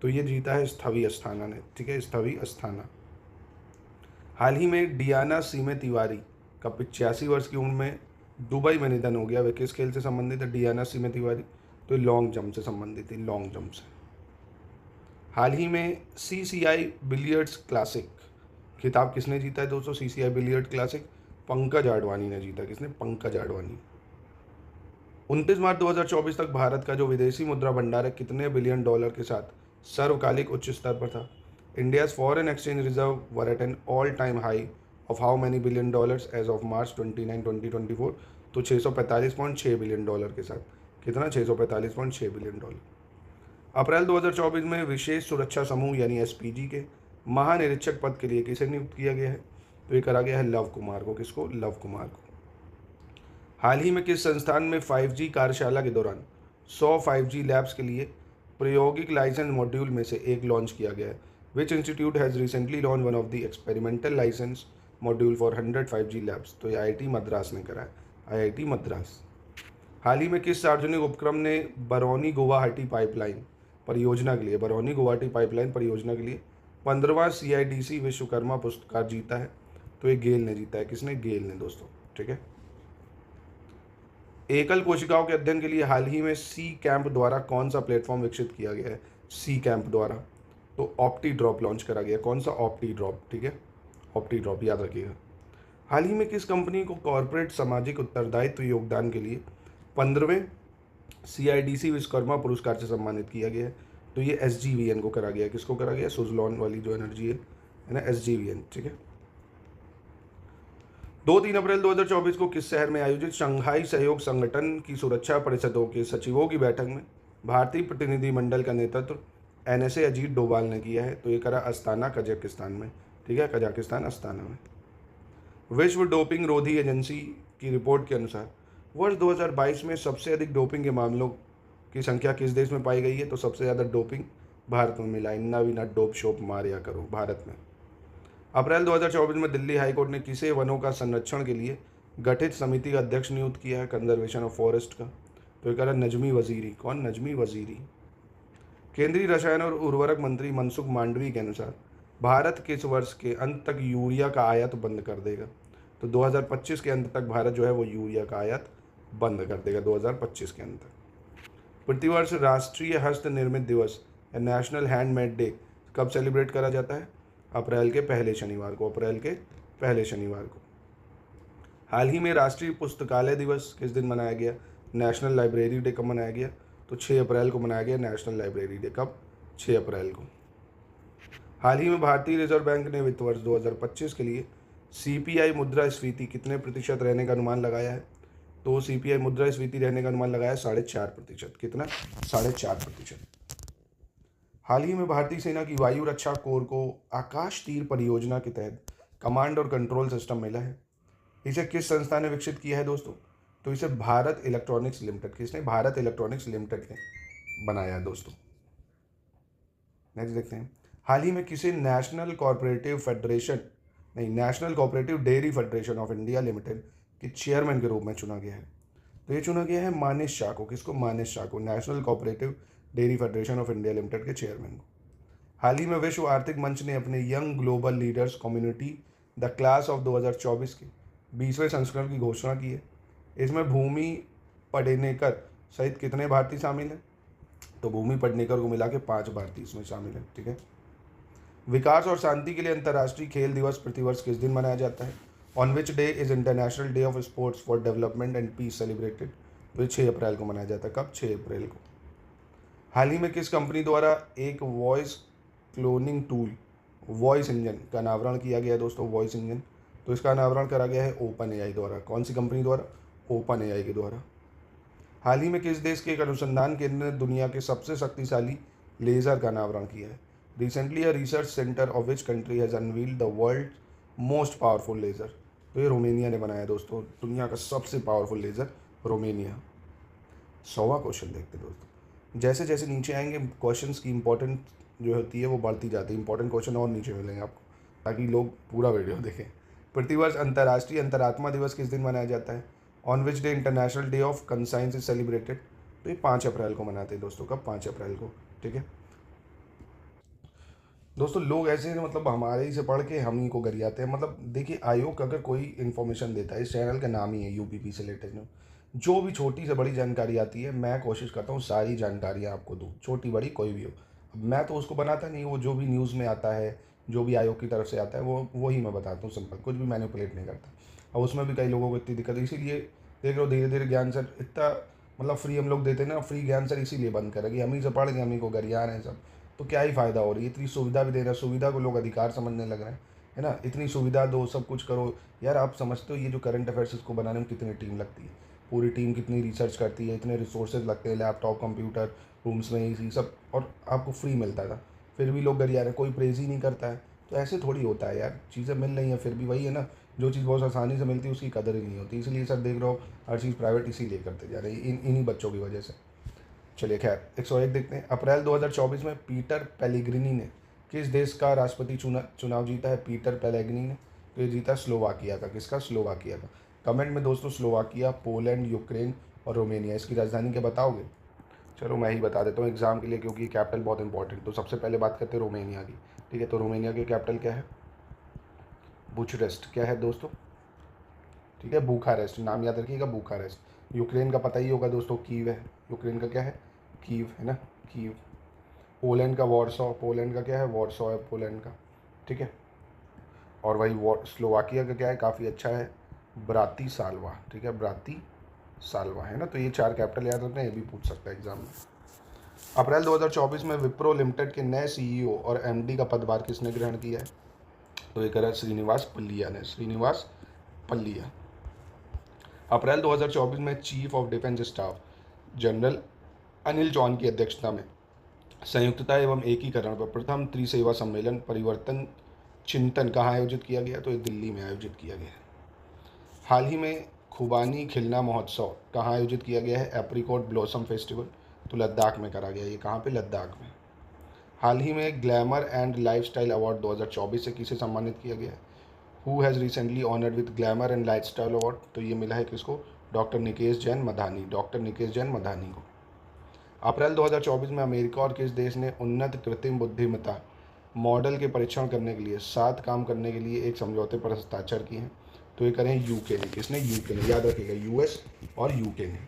तो ये जीता है स्थवी अस्थाना ने, ठीक है, स्थवी अस्थाना। हाल ही में डियाना सीमे तिवारी का 85 वर्ष की उम्र में दुबई में निधन हो गया। वे किस खेल से संबंधित है? डियाना सीमे तिवारी तो लॉन्ग जंप से संबंधित थी, लॉन्ग जंप से। हाल ही में CCI बिलियर्ड्स क्लासिक खिताब किसने जीता है दोस्तों? CCI billiard classic Pankaj Advani ने जीता। किसने? पंकज आडवाणी। 29 मार्च 2024 तक भारत का जो विदेशी मुद्रा भंडार है कितने बिलियन डॉलर के साथ सर्वकालिक उच्च स्तर पर था? India's foreign exchange reserve were at an all time high of how many billion dollars as of March 29, 2024? तो 645.6 बिलियन डॉलर के साथ। कितना? 645.6 बिलियन डॉलर। अप्रैल 2024 में विशेष सुरक्षा समूह यानी SPG के महानिरीक्षक पद के लिए किसे नियुक्त किया गया है? तो ये करा गया है लव कुमार को। किसको? लव कुमार को। हाल ही में किस संस्थान में 5G कार्यशाला के दौरान 100 5G लैब्स के लिए प्रायोगिक लाइसेंस मॉड्यूल में से एक लॉन्च किया गया है? Which institute has recently launch one of the experimental licence module for 100 5G labs? तो ये IIT मद्रास ने करा है, IIT मद्रास। हाल ही में किस सार्वजनिक उपक्रम ने बरौनी गुवाहाटी पाइपलाइन परियोजना के लिए 15वां CIDC विश्वकर्मा पुरस्कार जीता है? तो ये गेल ने जीता है। किसने? गेल ने दोस्तों। ठीक है। एकल कोशिकाओं के अध्ययन के लिए हाल ही में सी कैंप द्वारा कौन सा प्लेटफॉर्म विकसित किया गया है? सी कैंप द्वारा तो ऑप्टी ड्रॉप लॉन्च करा गया। कौन सा? ऑप्टी ड्रॉप। ठीक है, ऑप्टी ड्रॉप याद रखिएगा। हाल ही में किस कंपनी को कॉर्पोरेट सामाजिक उत्तरदायित्व योगदान के लिए 15वें CIDC विश्वकर्मा पुरस्कार से सम्मानित किया गया है? तो ये SGVN को करा गया। किसको करा गया? सुजलॉन वाली जो एनर्जी है ना, SGVN। ठीक है। 2-3 अप्रैल 2024 को किस शहर में आयोजित शंघाई सहयोग संगठन की सुरक्षा परिषदों के सचिवों की बैठक में भारतीय प्रतिनिधिमंडल का नेतृत्व NSA अजीत डोभाल ने किया है? तो ये करा अस्ताना, कजाकिस्तान में। ठीक है, कजाकिस्तान, अस्ताना में। विश्व डोपिंग रोधी एजेंसी की रिपोर्ट के अनुसार वर्ष 2022 में सबसे अधिक डोपिंग के मामलों की संख्या किस देश में पाई गई है? तो सबसे ज़्यादा डोपिंग भारत में मिला। इन्ना भी ना डोप शोप मारिया करो, भारत में। अप्रैल 2024 में दिल्ली हाईकोर्ट ने किसे वनों का संरक्षण के लिए गठित समिति का अध्यक्ष नियुक्त किया है? कंजर्वेशन ऑफ फॉरेस्ट का। तो ये कह रहा नजमी वजीरी। कौन? नजमी वजीरी। केंद्रीय रसायन और उर्वरक मंत्री मनसुख मांडवी के अनुसार भारत किस वर्ष के अंत तक यूरिया का आयात बंद कर देगा? तो 2025 के अंत तक भारत जो है वो यूरिया का आयात बंद कर देगा, 2025 के अंत तक। प्रतिवर्ष राष्ट्रीय हस्त निर्मित दिवस या नेशनल हैंडमेड डे कब सेलिब्रेट करा जाता है? अप्रैल के पहले शनिवार को। अप्रैल के पहले शनिवार को। हाल ही में राष्ट्रीय पुस्तकालय दिवस किस दिन मनाया गया? नेशनल लाइब्रेरी डे कब मनाया गया? तो 6 अप्रैल को मनाया गया नेशनल लाइब्रेरी डे। कब? 6 अप्रैल को। हाल ही में भारतीय रिजर्व बैंक ने वित्त वर्ष 2025 के लिए CPI मुद्रास्फीति कितने प्रतिशत रहने का अनुमान लगाया है? तो CPI मुद्रास्फीति रहने का अनुमान लगाया 4.5%। कितना? 4.5%। हाल ही में भारतीय सेना की वायु रक्षा कोर को आकाश तीर परियोजना के तहत कमांड और कंट्रोल सिस्टम मिला है। इसे किस संस्था ने विकसित किया है दोस्तों? तो इसे भारत इलेक्ट्रॉनिक्स लिमिटेड। किसने? भारत इलेक्ट्रॉनिक्स लिमिटेड ने बनाया है दोस्तों। नेक्स्ट देखते हैं। हाल ही में किसे national cooperative dairy federation of India limited के चेयरमैन के रूप में चुना गया है? तो ये चुना गया है मानेश शाह को। किसको? मानेश शाह को, national cooperative dairy federation of India limited के चेयरमैन को। हाल ही में विश्व आर्थिक मंच ने अपने young global leaders community the class of 2024 के 20वें संस्करण की घोषणा की है। इसमें भूमि पेडनेकर सहित कितने भारतीय शामिल हैं? तो भूमि पेडनेकर को मिला के 5 भारतीय इसमें शामिल हैं। ठीक है। विकास और शांति के लिए अंतर्राष्ट्रीय खेल दिवस प्रतिवर्ष किस दिन मनाया जाता है? On which day is international day of sports for development and peace celebrated? तो ये 6 अप्रैल को मनाया जाता है। कब? 6 अप्रैल को। हाल ही में किस कंपनी द्वारा एक voice cloning tool voice engine का अनावरण किया गया है दोस्तों? Voice engine. तो इसका अनावरण करा गया है OpenAI द्वारा। कौन सी कंपनी द्वारा? OpenAI के द्वारा। हाल ही में किस देश के एक अनुसंधान केंद्र ने दुनिया के सबसे शक्तिशाली लेज़र का अनावरण किया है? Recently a research centre of which country has unveiled the world most powerful laser? तो ये रोमेनिया ने बनाया दोस्तों। दुनिया का सबसे पावरफुल लेज़र रोमेनिया। 100वां क्वेश्चन देखते दोस्तों। जैसे जैसे नीचे आएंगे क्वेश्चंस की इंपॉर्टेंट जो होती है वो बढ़ती जाती है। इंपॉर्टेंट क्वेश्चन और नीचे मिलेंगे आपको, ताकि लोग पूरा वीडियो देखें। प्रतिवर्ष अंतर्राष्ट्रीय अंतरात्मा दिवस किस दिन मनाया जाता है? On which day international day of conscience is celebrated? तो ये 5 अप्रैल को मनाते हैं दोस्तों। कब? 5 अप्रैल को। ठीक है दोस्तों। लोग ऐसे मतलब हमारे ही से पढ़ के हम ही को गरियाते हैं। मतलब देखिए, आयोग अगर कोई इन्फॉर्मेशन देता है, इस चैनल का नाम ही है UPP से लेटेस्ट न्यूज़, जो भी छोटी से बड़ी जानकारी आती है मैं कोशिश करता हूँ सारी जानकारियाँ आपको दूँ, छोटी बड़ी कोई भी हो। अब मैं तो उसको बनाता नहीं, वो जो भी न्यूज़ में आता है, जो भी आयोग की तरफ से आता है वो ही मैं बताता हूँ। सिंपल, कुछ भी मैनिपुलेट नहीं करता। और उसमें भी कई लोगों को इतनी दिक्कत है, इसीलिए देख लो धीरे धीरे ज्ञान सर इतना मतलब फ्री हम लोग देते हैं ना, फ्री ज्ञान सर इसीलिए बंद करेंगे। हम ही से पढ़ के हम ही को गरिया रहे हैं सब, तो क्या ही फ़ायदा हो रही है। इतनी सुविधा भी दे रहे हैं, सुविधा को लोग अधिकार समझने लग रहे हैं, है ना। इतनी सुविधा दो, सब कुछ करो यार। आप समझते हो ये जो करंट अफेयर्स इसको बनाने में कितनी टीम लगती है? पूरी टीम कितनी रिसर्च करती है, इतने रिसोर्सेज लगते हैं, लैपटॉप, कंप्यूटर, रूम्स में, इसी सब, और आपको फ्री मिलता था। फिर भी लोग गरिया रहे हैं, कोई प्रेज ही नहीं करता है। तो ऐसे थोड़ी होता है यार, चीज़ें मिल रही हैं फिर भी वही है ना, जो चीज़ बहुत आसानी से मिलती है उसकी कदर ही नहीं होती। इसलिए सर देख रहे हो हर चीज़ प्राइवेट इसीलिए करते जा रहे हैं, इन्हीं बच्चों की वजह से। चलिए खैर 101 देखते हैं। अप्रैल 2024 में पीटर पेलेग्रिनी ने किस देश का राष्ट्रपति चुनाव जीता है? पीटर पेलेग्रिनी ने तो ये जीता स्लोवाकिया का। किसका? स्लोवाकिया का। कमेंट में दोस्तों स्लोवाकिया, पोलैंड, यूक्रेन और रोमेनिया, इसकी राजधानी क्या बताओगे? चलो मैं ही बता देता हूँ एग्जाम के लिए, क्योंकि कैपिटल बहुत इंपॉर्टेंट। तो सबसे पहले बात करते हैं रोमेनिया की। ठीक है, तो रोमेनिया की कैपिटल क्या है? बुचारेस्ट। क्या है दोस्तों? ठीक है, बुखारेस्ट, नाम याद रखिएगा, बुखारेस्ट। यूक्रेन का पता ही होगा दोस्तों, कीव है। यूक्रेन का क्या है? कीव है ना, कीव। पोलैंड का वॉर्सो, पोलैंड का क्या है? वॉर्सो है पोलैंड का। ठीक है, और वही स्लोवाकिया का क्या है? काफ़ी अच्छा है, ब्रातिस्लावा। ठीक है, ब्रातिस्लावा है ना। तो ये 4 कैपिटल याद रखना है, ये भी पूछ सकता है एग्जाम में। अप्रैल 2024 में विप्रो लिमिटेड के नए सीईओ और एमडी का पदभार किसने ग्रहण किया है? तो ये करा श्रीनिवास पल्लिया ने, श्रीनिवास पल्लिया। अप्रैल 2024 में chief of defence staff general Anil John की अध्यक्षता में संयुक्तता एवं एकीकरण पर प्रथम त्रिसेवा सम्मेलन परिवर्तन चिंतन कहाँ आयोजित किया गया? तो ये दिल्ली में आयोजित किया गया है। हाल ही में खुबानी खिलना महोत्सव कहाँ आयोजित किया गया है? एप्रिकॉट ब्लॉसम फेस्टिवल, तो लद्दाख में करा गया। ये कहाँ पे? लद्दाख में। हाल ही में ग्लैमर एंड लाइफस्टाइल अवार्ड 2024 से किसे सम्मानित किया गया है? Who has recently honoured with glamour and lifestyle award? तो ये मिला है किसको? डॉक्टर निकेश जैन मधानी, डॉक्टर निकेश जैन मधानी को। अप्रैल 2024 में अमेरिका और किस देश ने उन्नत कृत्रिम बुद्धिमत्ता मॉडल के परीक्षण करने के लिए साथ काम करने के लिए एक समझौते पर हस्ताक्षर किए हैं? तो ये करें यूके ने। किसने? यूके ने, याद रखिएगा, यूएस और यूके ने।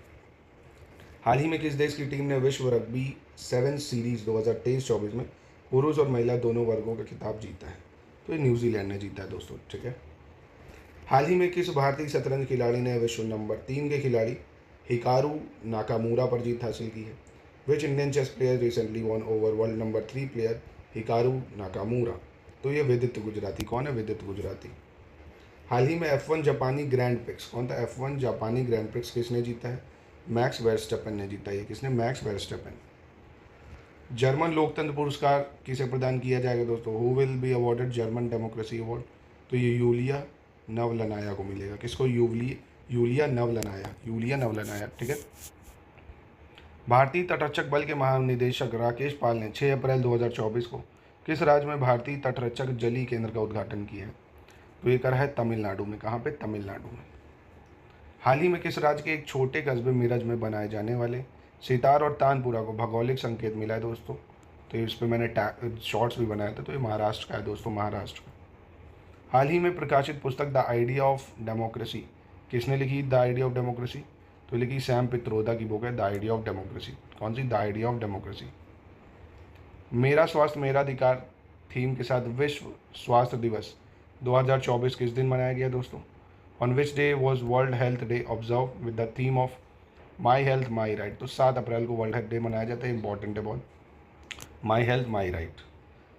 हाल ही में किस देश की टीम ने विश्व रग्बी 7 सीरीज 2023-24 में पुरुष और महिला दोनों वर्गों का खिताब जीता है? तो ये न्यूजीलैंड ने जीता है दोस्तों। ठीक है, हाल ही में किस भारतीय शतरंज खिलाड़ी ने विश्व नंबर 3 के खिलाड़ी हिकारू नाकामूरा पर जीत हासिल की है? Which Indian chess player recently won over world number 3 player Hikaru Nakamura? तो ये विदित गुजराती। कौन है? विदित गुजराती। हाल ही में F1 जापानी ग्रैंड प्रिक्स, कौन था? F1 जापानी ग्रैंड प्रिक्स किसने जीता है? मैक्स वर्स्टेपन ने जीता है। किसने? Max Verstappen. जर्मन लोकतंत्र पुरस्कार किसे प्रदान किया जाएगा दोस्तों? Who will be awarded German democracy award? तो ये यूलिया नवलनाया को मिलेगा। किसको? Yulia Navalnaya, Yulia Navalnaya. ठीक है, भारतीय तटरक्षक बल के महानिदेशक राकेश पाल ने 6 अप्रैल 2024 को किस राज्य में भारतीय तटरक्षक जली केंद्र का उद्घाटन किया है? तो ये करा है तमिलनाडु में। कहाँ पे? तमिलनाडु में। हाल ही में किस राज्य के एक छोटे कस्बे मिरज में बनाए जाने वाले सितार और तानपुरा को भौगोलिक संकेत मिला है दोस्तों? तो इस पर मैंने शॉर्ट्स भी बनाया था। तो ये महाराष्ट्र का है दोस्तों, महाराष्ट्र का। हाल ही में प्रकाशित पुस्तक द आइडिया ऑफ डेमोक्रेसी किसने लिखी? द आइडिया ऑफ डेमोक्रेसी तो लिखी सैम पित्रोदा की बुक है द आइडिया ऑफ डेमोक्रेसी। कौन सी? The idea of democracy. मेरा स्वास्थ्य मेरा अधिकार थीम के साथ विश्व स्वास्थ्य दिवस 2024 किस दिन मनाया गया दोस्तों? On which day was world health day observe with the theme of my health my right? तो 7 अप्रैल को वर्ल्ड हेल्थ डे मनाया जाता है, इंपॉर्टेंट है बहुत, माई हेल्थ माई राइट।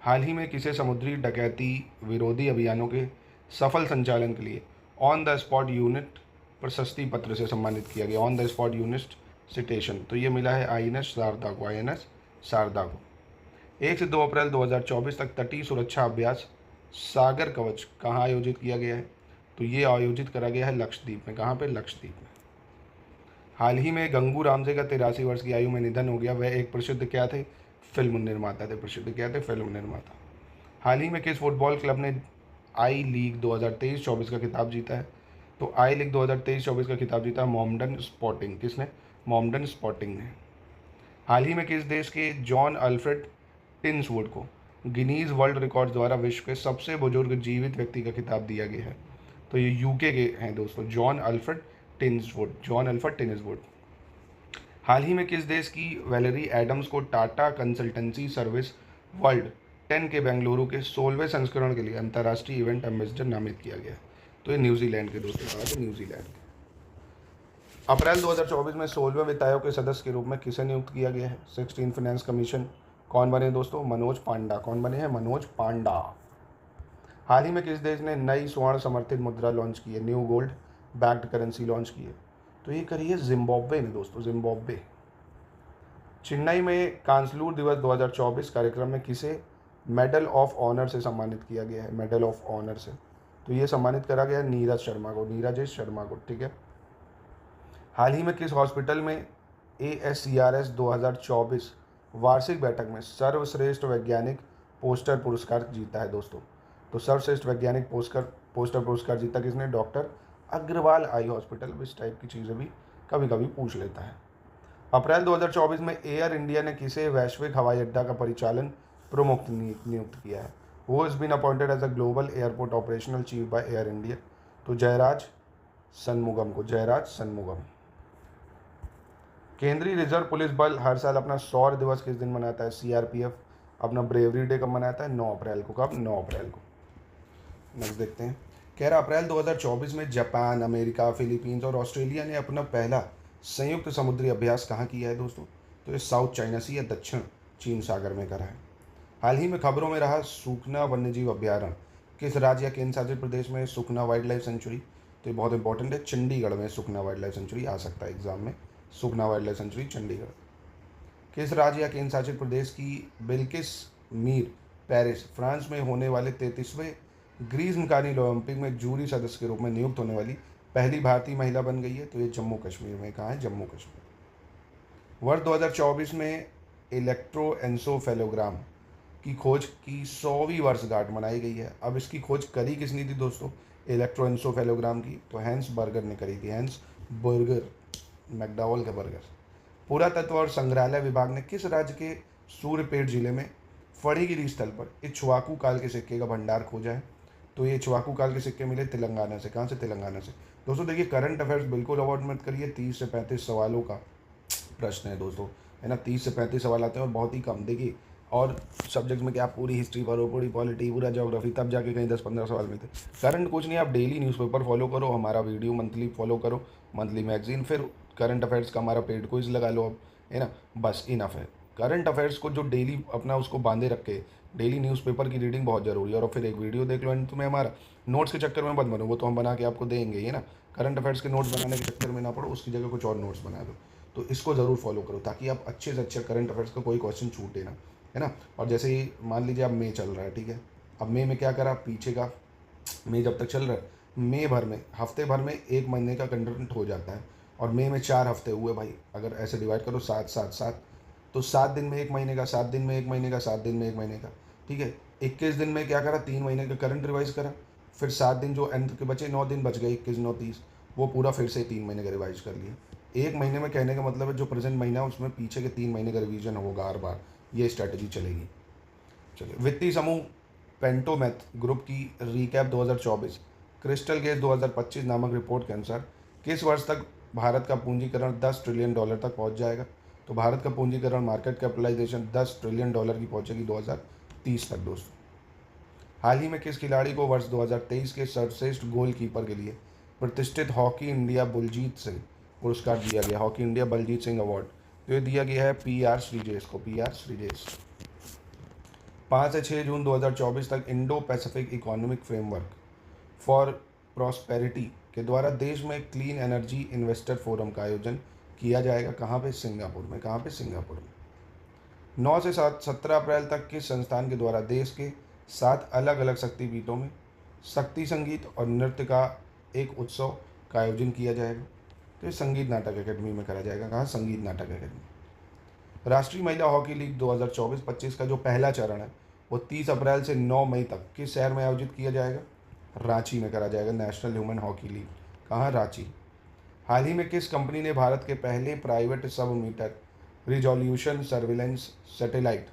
हाल ही में किसे समुद्री डकैती विरोधी अभियानों के सफल संचालन के लिए ऑन द स्पॉट यूनिट प्रशस्ति पत्र से सम्मानित किया गया? On the spot unit citation, तो ये मिला है INS शारदा को, INS शारदा को। 1 से 2 अप्रैल 2024 तक तटीय सुरक्षा अभ्यास सागर कवच कहाँ आयोजित किया गया है? तो ये आयोजित करा गया है लक्षद्वीप में। कहाँ पे? लक्षद्वीप में। हाल ही में गंगू रामजे का 83 वर्ष की आयु में निधन हो गया। वह एक प्रसिद्ध क्या थे? फिल्म निर्माता थे। प्रसिद्ध क्या थे? फिल्म निर्माता। हाल ही में किस फुटबॉल क्लब ने आई लीग 2023-24 का खिताब जीता है? तो आई लीग 2023-24 का खिताब जीता मोहम्मडन स्पोर्टिंग। किसने? मोहम्मडन स्पोर्टिंग ने। हाल ही में किस देश के जॉन अल्फ्रेड टिन्सवुड को गिनीज वर्ल्ड रिकॉर्ड द्वारा विश्व के सबसे बुजुर्ग जीवित व्यक्ति का खिताब दिया गया है? तो ये यूके के हैं दोस्तों, जॉन अल्फ्रेड टिन्सवुड, जॉन अल्फ्रेड टिन्सवुड। हाल ही में किस देश की वैलेरी एडम्स को टाटा कंसल्टेंसी सर्विस वर्ल्ड 10 के बेंगलुरु के 16वें संस्करण के लिए अंतर्राष्ट्रीय इवेंट एम्बेसडर नामित किया गया? तो ये न्यूजीलैंड के दोस्तों, कहा तो न्यूजीलैंड के। अप्रैल 2024 में 16वें वित्त आयोग के सदस्य के रूप में किसे नियुक्त किया गया है? 16 फाइनेंस कमीशन। कौन बने दोस्तों? मनोज पांडा। कौन बने हैं? मनोज पांडा। हाल ही में किस देश ने नई स्वर्ण समर्थित मुद्रा लॉन्च की है? New gold backed currency launch की है? तो ये करी है जिम्बाब्वे ने दोस्तों, जिम्बाब्वे। चेन्नई में कांसलूर दिवस 2024 कार्यक्रम में किसे मेडल ऑफ ऑनर से सम्मानित किया गया है, मेडल ऑफ ऑनर से। तो ये सम्मानित करा गया नीरज शर्मा को, नीरजेश शर्मा को, ठीक है। हाल ही में किस हॉस्पिटल में ASCRS 2024 वार्षिक बैठक में सर्वश्रेष्ठ वैज्ञानिक पोस्टर पुरस्कार जीता है दोस्तों? तो सर्वश्रेष्ठ वैज्ञानिक पोस्टर पुरस्कार जीता किसने? Doctor Agarwal eye hospital. इस टाइप की चीज़ें भी कभी कभी पूछ लेता है। अप्रैल 2024 में एयर इंडिया ने किसे वैश्विक हवाई अड्डा का परिचालन प्रमुख नियुक्त किया है? Who is been appointed as a global airport operational chief by Air India. तो जयराज सनमुगम को, जयराज सनमुगम। केंद्रीय रिजर्व पुलिस बल हर साल अपना शौर्य दिवस किस दिन मनाता है? CRPF अपना ब्रेवरी डे कब मनाता है? 9 अप्रैल को। कब? 9 अप्रैल को। नेक्स्ट देखते हैं। कह रहा अप्रैल 2024 में जापान, अमेरिका, फिलीपींस और ऑस्ट्रेलिया ने अपना पहला संयुक्त समुद्री अभ्यास कहाँ किया है दोस्तों? तो ये साउथ चाइना सी या दक्षिण चीन सागर में करा है। हाल ही में खबरों में रहा सुखना वन्यजीव अभ्यारण्य किस राज्य या केंद्र शासित प्रदेश में? सुखना वाइल्ड लाइफ सेंचुरी। तो ये बहुत इंपॉर्टेंट है, चंडीगढ़ में सुखना वाइल्ड लाइफ सेंचुरी आ सकता है एग्जाम में। सुखना वाइल्ड लाइफ सेंचुरी चंडीगढ़। किस राज्य या केंद्र शासित प्रदेश की बिल्किस मीर पेरिस फ्रांस में होने वाले 33वें ग्रीष्मकालीन ओलंपिक में जूरी सदस्य के रूप में नियुक्त होने वाली पहली भारतीय महिला बन गई है? तो ये जम्मू कश्मीर में। कहाँ है? जम्मू कश्मीर। वर्ष 2024 में इलेक्ट्रोएन्सेफेलोग्राम की खोज की 100वीं वर्षगांठ मनाई गई है। अब इसकी खोज करी किसने थी दोस्तों? इलेक्ट्रोएन्सेफेलोग्राम की तो हैंस बर्गर ने करी थी, हैंस बर्गर, मैकडॉवेल का बर्गर। पुरातत्व और संग्रहालय विभाग ने किस राज्य के सूर्यपेट जिले में फड़ीगिरी स्थल पर इक्ष्वाकु काल के सिक्के का भंडार खोजा है? तो ये इक्ष्वाकु काल के सिक्के मिले तेलंगाना से। कहाँ से? तेलंगाना से। दोस्तों देखिए, करंट अफेयर्स बिल्कुल अवॉइड मत करिए, 30 से 35 सवालों का प्रश्न है दोस्तों, है ना। 30 से 35 सवाल आते हैं और बहुत ही कम। देखिए, और सब्जेक्ट में क्या आप पूरी हिस्ट्री पढ़ो, पूरी पॉलिटी, पूरा ज्योग्राफी, तब जाके कहीं 10-15 सवाल मिलते। करंट कुछ नहीं, आप डेली न्यूज़पेपर फॉलो करो, हमारा वीडियो मंथली फॉलो करो, मंथली मैगजीन, फिर करंट अफेयर्स का हमारा पेड क्विज लगा लो अब, है ना। बस इनफ है। करंट अफेयर्स को जो डेली अपना उसको बांधे रखे, डेली न्यूज़पेपर की रीडिंग बहुत ज़रूरी है। और फिर एक वीडियो देख लो एंड तुम्हें हमारा नोट्स के चक्कर में मत बनो, वो तो हम बना के आपको देंगे, है ना। करंट अफेयर्स के नोट्स बनाने के चक्कर में ना पड़ो, उसकी जगह कुछ और नोट्स बना दो। तो इसको ज़रूर फॉलो करो ताकि आप अच्छे से अच्छे करंट अफेयर्स का कोई क्वेश्चन छूटे ना, है ना। और जैसे ही मान लीजिए अब मई चल रहा है, ठीक है, अब मई में क्या करा, पीछे का मई जब तक चल रहा है, मई भर में हफ्ते भर में 1 महीने का कंटेंट हो जाता है। और मई में 4 हफ्ते हुए भाई, अगर ऐसे डिवाइड करो 7-7-7, तो 7 दिन में 1 महीने का, 7 दिन में 1 महीने का, 7 दिन में 1 महीने का, ठीक है। 21 दिन में क्या करा, 3 महीने का करंट रिवाइज करा। फिर 7 दिन जो एंड के बचे, 9 दिन बच गए, 21, 9, 30, वो पूरा फिर से 3 महीने का रिवाइज कर लिया। 1 महीने में कहने का मतलब है जो प्रेजेंट महीना है उसमें पीछे के 3 महीने का रिवीजन होगा हर बार, ये स्ट्रैटेजी चलेगी। चलिए, वित्तीय समूह पेंटोमेथ ग्रुप की रिकैप 2024 क्रिस्टल गेज 2025 नामक रिपोर्ट के अनुसार किस वर्ष तक भारत का पूंजीकरण $10 ट्रिलियन तक पहुंच जाएगा? तो भारत का पूंजीकरण, मार्केट कैपिटलाइजेशन $10 ट्रिलियन की पहुंचेगी 2030 तक दोस्तों। हाल ही में किस खिलाड़ी को वर्ष 2023 के सर्वश्रेष्ठ गोलकीपर के लिए प्रतिष्ठित हॉकी इंडिया बलजीत सिंह पुरस्कार दिया गया? Hockey India Baljit Singh award, तो ये दिया गया है PR श्रीजेश को, PR श्रीजेश। 5 से 6 जून 2024 तक Indo Pacific economic framework for prosperity के द्वारा देश में क्लीन एनर्जी इन्वेस्टर फोरम का आयोजन किया जाएगा। कहाँ पे? सिंगापुर में। कहाँ पे? सिंगापुर में। 9 से 17 अप्रैल तक किस संस्थान के द्वारा देश के 7 अलग अलग शक्तिपीठों में शक्ति संगीत और नृत्य का एक उत्सव का आयोजन किया जाएगा? तो ये संगीत नाटक अकेडमी में करा जाएगा। कहाँ? संगीत नाटक अकेडमी। राष्ट्रीय महिला हॉकी लीग 2024-25 का जो पहला चरण है वो 30 अप्रैल से 9 मई तक किस शहर में आयोजित किया जाएगा? रांची में करा जाएगा, नेशनल ह्यूमन हॉकी लीग। कहाँ? रांची। हाल ही में किस कंपनी ने भारत के पहले private sub metre resolution surveillance satellite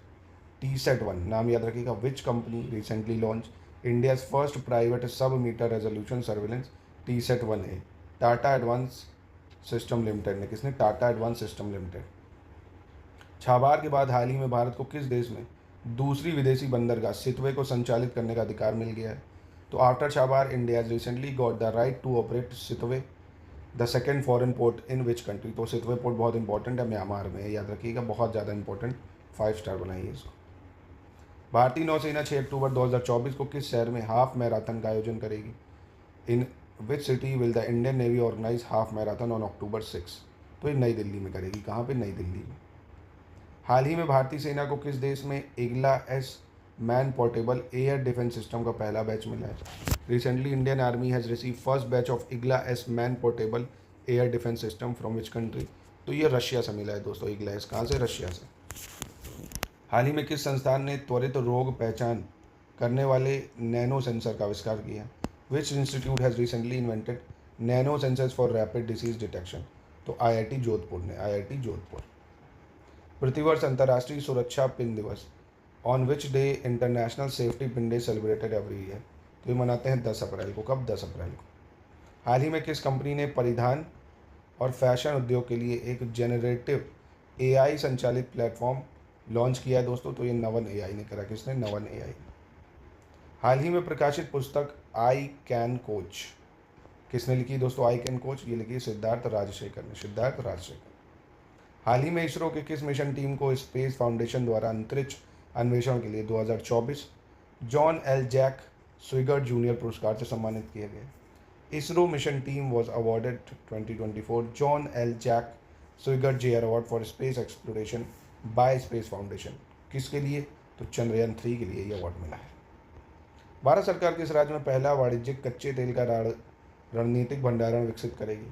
TSAT-1, नाम याद रखिएगा, which company recently launch India's first private sub metre resolution surveillance TSAT-1A? Tata advance system limited ने। किसने? Tata advance system limited. Chabahar के बाद हाल ही में भारत को किस देश में दूसरी विदेशी बंदरगाह सितवे को संचालित करने का अधिकार मिल गया है? तो after Chabahar India has recently got the right to operate Sittwe the second foreign port in which country? तो सितवे पोर्ट बहुत इंपॉर्टेंट है, म्यांमार में, याद रखिएगा, बहुत ज़्यादा इंपॉर्टेंट, 5 स्टार बनाइए इसको। भारतीय नौसेना 6 अक्टूबर 2024 को किस शहर में हाफ मैराथन का आयोजन करेगी? In which city will the Indian navy organise half marathon on October 6? तो ये नई दिल्ली में करेगी। कहाँ पे? नई दिल्ली में। हाल ही में भारतीय सेना को किस देश में Igla man portable air defence system का पहला बैच मिला है। Recently Indian army has receive first batch of Igla S man portable air defence system from which country? तो ये रशिया से मिला है दोस्तों। इग्ला एस कहाँ से? रशिया से। हाल ही में किस संस्थान ने त्वरित रोग पहचान करने वाले नैनो सेंसर का आविष्कार किया? विच institute has recently invented nano sensors for rapid disease detection? तो IIT जोधपुर ने, IIT जोधपुर। प्रतिवर्ष अंतर्राष्ट्रीय सुरक्षा पिन दिवस on which day international safety pin day celebrated every year? तो ये मनाते हैं 10 अप्रैल को। कब? 10 अप्रैल को। हाल ही में किस कंपनी ने परिधान और फैशन उद्योग के लिए एक जेनरेटिव AI संचालित प्लेटफॉर्म लॉन्च किया है दोस्तों? तो ये नवन AI ने करा। किसने? नवन AI। हाल ही में प्रकाशित पुस्तक आई कैन कोच किसने लिखी दोस्तों? आई कैन कोच ये लिखी सिद्धार्थ राजशेखर ने, सिद्धार्थ राजशेखर। हाल ही में इसरो के किस मिशन टीम को स्पेस फाउंडेशन द्वारा अंतरिक्ष अन्वेषण के लिए 2024 John L Jack Swigert junior पुरस्कार से सम्मानित किया गया? ISRO mission team was awarded 2024 John L Jack Swigert JR award for space exploration by space foundation. किसके लिए? तो चंद्रयान 3 के लिए ये अवार्ड मिला है। भारत सरकार किस राज्य में पहला वाणिज्यिक कच्चे तेल का रणनीतिक भंडारण विकसित करेगी?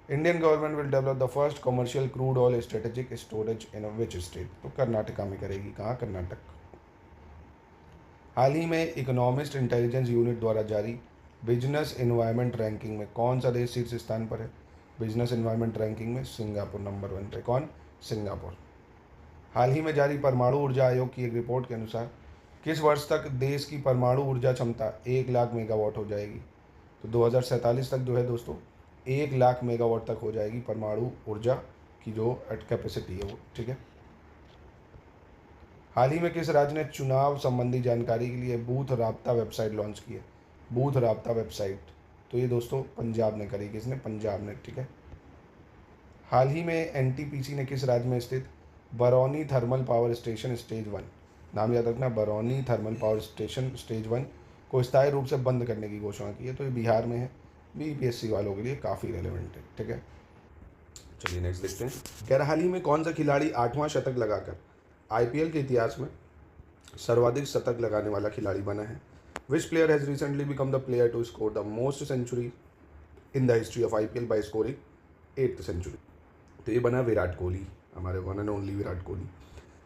Indian government will develop the first commercial crude oil strategic storage in which state? तो कर्नाटका में करेगी। कहाँ? कर्नाटक। हाल ही में इकोनॉमिस्ट इंटेलिजेंस यूनिट द्वारा जारी बिजनेस एनवायरनमेंट रैंकिंग में कौन सा देश शीर्ष स्थान पर है? बिजनेस एनवायरनमेंट रैंकिंग में सिंगापुर नंबर 1 पे। कौन? सिंगापुर। हाल ही में जारी परमाणु ऊर्जा आयोग की एक रिपोर्ट के अनुसार किस वर्ष तक देश की परमाणु ऊर्जा क्षमता 1 लाख मेगावाट हो जाएगी? तो 2047 तक जो है दोस्तों 1 लाख मेगावाट तक हो जाएगी परमाणु ऊर्जा की जो कैपेसिटी है वो। ठीक है। हाल ही में किस राज्य ने चुनाव संबंधी जानकारी के लिए बूथ राब्ता वेबसाइट लॉन्च की है? बूथ राब्ता वेबसाइट तो ये दोस्तों पंजाब ने करी। किसने? पंजाब ने। ठीक है। हाल ही में NTPC ने किस राज्य में स्थित Barauni thermal power station stage 1, नाम याद रखना, Barauni thermal power station stage 1 को स्थायी रूप से बंद करने की घोषणा की है? तो ये बिहार में है। BPSC वालों के लिए काफ़ी रेलेवेंट है। ठीक है। चलिए नेक्स्ट देखते हैं। कह रहा हाल ही में कौन सा खिलाड़ी 8वां शतक लगाकर IPL के इतिहास में सर्वाधिक शतक लगाने वाला खिलाड़ी बना है? Which player has recently become the player to score the most century in the history of IPL by scoring 8th century? तो ये बना विराट कोहली, हमारे one and only Virat Kohli.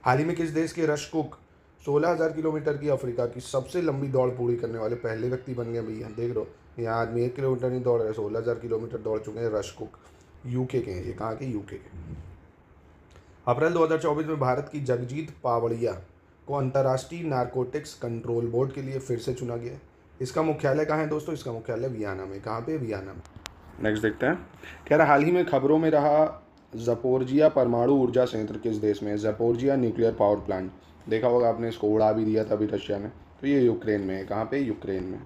हाल ही में किस देश के रश कुक 16,000 किलोमीटर की अफ्रीका की सबसे लंबी दौड़ पूरी करने वाले पहले व्यक्ति बन गए? भैया देख लो, यहाँ आदमी 1 किलोमीटर नहीं दौड़ रहे, 16,000 किलोमीटर दौड़ चुके हैं। रश कुक UK के हैं। ये कहाँ के? UK के। अप्रैल 2024 में भारत की जगजीत पावड़िया को अंतर्राष्ट्रीय नारकोटिक्स कंट्रोल बोर्ड के लिए फिर से चुना गया। इसका मुख्यालय कहाँ है दोस्तों? इसका मुख्यालय वियना में। कहाँ पे? वियना में। नेक्स्ट देखते हैं। कह रहा हाल ही में खबरों में रहा ज़पोरजिया परमाणु ऊर्जा संयंत्र किस देश में है? ज़पोरजिया न्यूक्लियर पावर प्लांट, देखा होगा आपने, इसको उड़ा भी दिया था अभी रशिया ने। तो ये यूक्रेन में है। कहाँ पे? यूक्रेन में।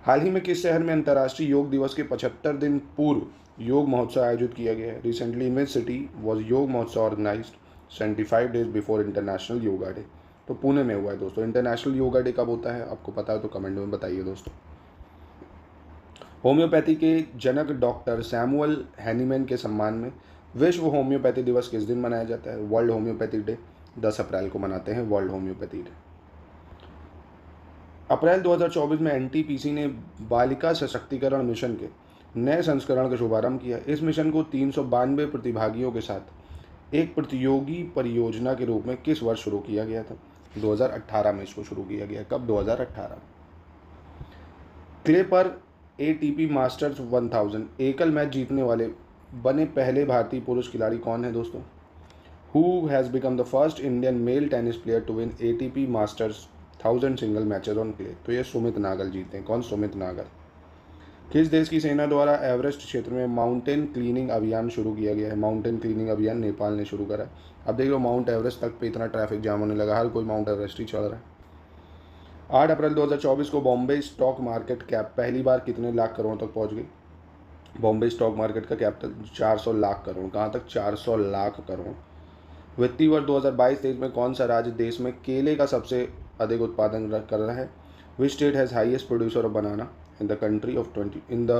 हाल ही में किस शहर में अंतर्राष्ट्रीय योग दिवस के 75 दिन पूर्व योग महोत्सव आयोजित किया गया है? Recently in which city was Yog Mahotsav organized 75 days before international yoga day? तो पुणे में हुआ है दोस्तों। इंटरनेशनल योगा डे कब होता है? आपको पता है तो कमेंट में बताइए दोस्तों। होम्योपैथी के जनक डॉक्टर सैमुअल हैनीमैन के सम्मान में विश्व होम्योपैथी दिवस किस दिन मनाया जाता है? वर्ल्ड होम्योपैथी डे 10 अप्रैल को मनाते हैं, वर्ल्ड होम्योपैथी डे। अप्रैल 2024 में NTPC ने बालिका सशक्तिकरण मिशन के नए संस्करण का शुभारंभ किया। इस मिशन को 392 प्रतिभागियों के साथ एक प्रतियोगी परियोजना के रूप में किस वर्ष शुरू किया गया था? 2018 में इसको शुरू किया गया। कब? 2018। क्ले पर ATP मास्टर्स 1000 एकल मैच जीतने वाले बने पहले भारतीय पुरुष खिलाड़ी कौन है दोस्तों? Who has become the first Indian male tennis player to win ATP masters 1000 single matches on clay? तो ये सुमित नागल जीते हैं। कौन? सुमित नागल। किस देश की सेना द्वारा एवरेस्ट क्षेत्र में माउंटेन क्लीनिंग अभियान शुरू किया गया है? माउंटेन क्लीनिंग अभियान नेपाल ने शुरू करा है। अब देख लो माउंट एवरेस्ट तक पे इतना ट्रैफिक जाम होने लगा, हर कोई माउंट एवरेस्ट ही चढ़ रहा है। 8 अप्रैल 2024 को बॉम्बे स्टॉक मार्केट कैप पहली बार कितने लाख करोड़ तक पहुंच गई? बॉम्बे स्टॉक मार्केट का कैपिटल 400 लाख करोड़। कहाँ तक? 400 लाख करोड़। वित्तीय वर्ष 2022-23 में कौन सा राज्य देश में केले का सबसे अधिक उत्पादन कर रहा है? Which state has highest producer of banana in the country of in the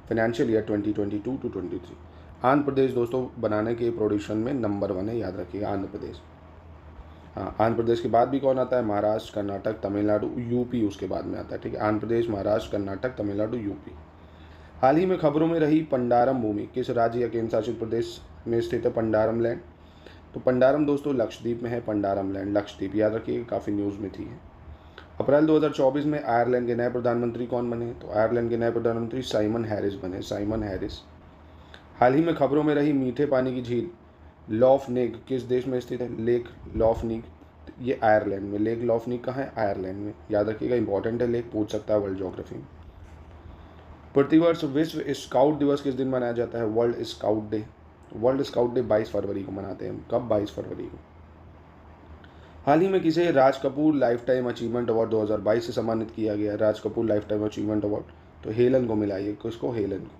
financial year 2022-23? Andhra Pradesh दोस्तों बनाने के प्रोड्यूशन में नंबर 1 है, याद रखिएगा आंध्र प्रदेश। हाँ, आंध्र प्रदेश के बाद भी कौन आता है? महाराष्ट्र, कर्नाटक, तमिलनाडु, यूपी उसके बाद में आता है। ठीक है, आंध्र प्रदेश, महाराष्ट्र, कर्नाटक, तमिलनाडु, यूपी। हाल ही में खबरों में रही पंडारम भूमि किस राज्य या केंद्र शासित प्रदेश में स्थित है? पंडारम लैंड। तो पंडारम दोस्तों लक्षद्वीप में है। पंडारम लैंड लक्षद्वीप, याद रखिए, काफ़ी न्यूज़ में थी। अप्रैल 2024 में आयरलैंड के नए प्रधानमंत्री कौन बने? तो आयरलैंड के नए प्रधानमंत्री साइमन हैरिस बने। Simon Harris. हाल ही में खबरों में रही मीठे पानी की झील लॉफ नेक किस देश में स्थित है? लेक लॉफ नीक, ये आयरलैंड में। लेक लॉफ नीक कहाँ है? आयरलैंड में, याद रखिएगा, इंपॉर्टेंट है, लेक पूछ सकता है वर्ल्ड ज्योग्राफी में। प्रतिवर्ष विश्व स्काउट दिवस किस दिन मनाया जाता है? World scout day. World scout day 22 फरवरी को मनाते हैं। कब? 22 फरवरी को। हाल ही में किसे Raj Kapoor life time achievement award 2022 से सम्मानित किया गया? Raj Kapoor life time achievement award, तो हेलन को मिला ये। किसको? हेलन को।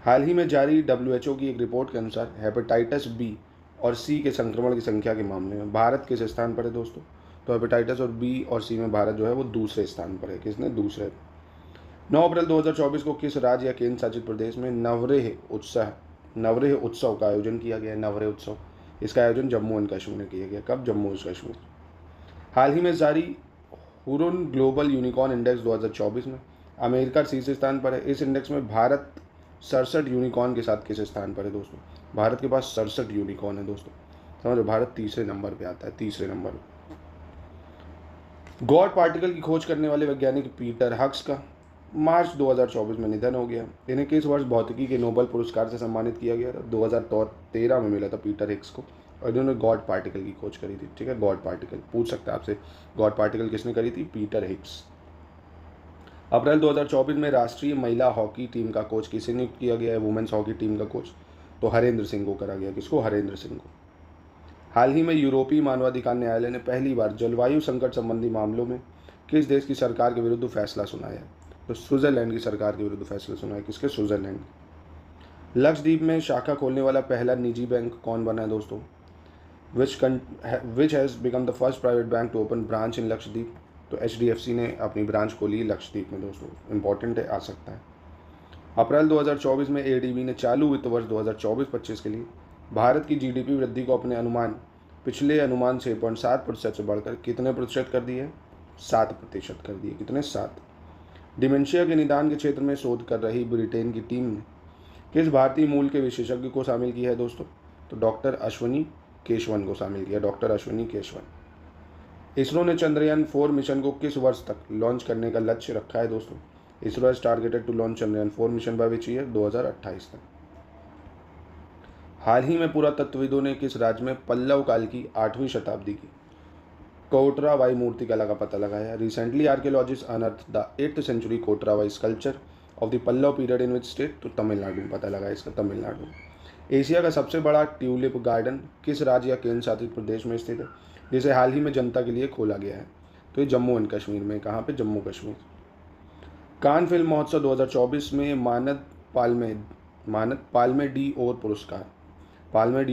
हाल ही में जारी WHO की एक रिपोर्ट के अनुसार हेपेटाइटिस बी और सी के संक्रमण की संख्या के मामले में भारत किस स्थान पर है दोस्तों? तो हेपेटाइटिस और बी और सी में भारत जो है वो दूसरे स्थान पर है। किसने? दूसरे। 9 अप्रैल 2024 को किस राज्य या केंद्र शासित प्रदेश में नवरेह उत्सव का आयोजन किया गया? नवरेह उत्सव, इसका आयोजन जम्मू एंड कश्मीर में किया गया। कब? जम्मू एंड कश्मीर। हाल ही में जारी हुरुन ग्लोबल यूनिकॉर्न इंडेक्स 2024 में अमेरिका शीर्ष स्थान पर है। इस इंडेक्स में भारत 67 यूनिकॉर्न के साथ किस स्थान पर है दोस्तों? भारत के पास 67 यूनिकॉर्न है दोस्तों। समझो, भारत तीसरे नंबर पे आता है, तीसरे नंबर पे। गॉड पार्टिकल की खोज करने वाले वैज्ञानिक पीटर हक्स का मार्च 2024 में निधन हो गया। इन्हें किस वर्ष भौतिकी के नोबेल पुरस्कार से सम्मानित किया गया था? 2013 में मिला था पीटर हिक्स को, और इन्होंने गॉड पार्टिकल की खोज करी थी। ठीक है, गॉड पार्टिकल पूछ सकता है आपसे, गॉड पार्टिकल किसने करी थी? Peter Hicks. अप्रैल 2024 में राष्ट्रीय महिला हॉकी टीम का कोच किसे नियुक्त किया गया है? वुमेन्स हॉकी टीम का कोच, तो हरेंद्र सिंह को करा गया। किसको? हरेंद्र सिंह को। हाल ही में यूरोपीय मानवाधिकार न्यायालय ने पहली बार जलवायु संकट संबंधी मामलों में किस देश की सरकार के विरुद्ध फैसला सुनाया? तो स्विट्जरलैंड की सरकार के विरुद्ध फैसला सुनाया। किसके? स्विट्जरलैंड। लक्षद्वीप में शाखा खोलने वाला पहला निजी बैंक कौन बना है दोस्तों? Which has become the first private bank to open branch in Lakshadweep? तो HDFC ने अपनी ब्रांच खोली लक्षद्वीप में दोस्तों। इंपॉर्टेंट है, आ सकता है। अप्रैल 2024 में ADB ने चालू वित्त वर्ष 2024-25 के लिए भारत की GDP वृद्धि को अपने पिछले अनुमान 6.7% से बढ़कर कितने प्रतिशत कर दिए? 7% कर दिए। कितने? 7। डिमेंशिया के निदान के क्षेत्र में शोध कर रही ब्रिटेन की टीम ने किस भारतीय मूल के विशेषज्ञ को शामिल किया है दोस्तों? तो डॉक्टर अश्वनी केशवन को शामिल किया। डॉक्टर अश्वनी केशवन। इसरो ने चंद्रयान 4 मिशन को किस वर्ष तक लॉन्च करने का लक्ष्य रखा है दोस्तों? ISRO has targeted to launch Chandrayaan 4 mission by which year? 2028 तक। हाल ही में पुरातत्वविदों ने किस राज्य में पल्लव काल की 8वीं शताब्दी की कोटरावाई मूर्ति कला का पता लगाया? Recently archaeologist unearth the 8th century Kotravai sculpture of the Pallava period in which state? तो तमिलनाडु में पता लगा इसका, तमिलनाडु। एशिया का सबसे बड़ा ट्यूलिप गार्डन किस राज्य या केंद्र शासित प्रदेश में स्थित है, जिसे हाल ही में जनता के लिए खोला गया है? तो ये जम्मू एंड कश्मीर में। कहाँ पे? जम्मू कश्मीर। कान फिल्म महोत्सव 2024 में मानद पाल्मे डी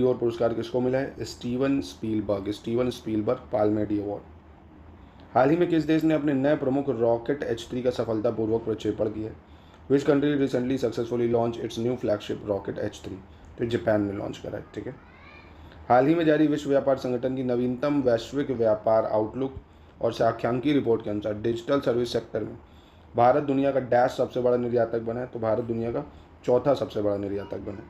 ओर पुरस्कार किसको मिला है? Steven Spielberg Palme D award. हाल ही में किस देश ने अपने नए प्रमुख रॉकेट H3 का सफलतापूर्वक प्रक्षेपण किया? विच country recently successfully launch its new flagship rocket H3? तो जापान में लॉन्च करा है। ठीक है। हाल ही में जारी विश्व व्यापार संगठन की नवीनतम वैश्विक व्यापार आउटलुक और सांख्यिकी रिपोर्ट के अनुसार डिजिटल सर्विस सेक्टर में भारत दुनिया का डैश सबसे बड़ा निर्यातक बना है। तो भारत दुनिया का चौथा सबसे बड़ा निर्यातक बना।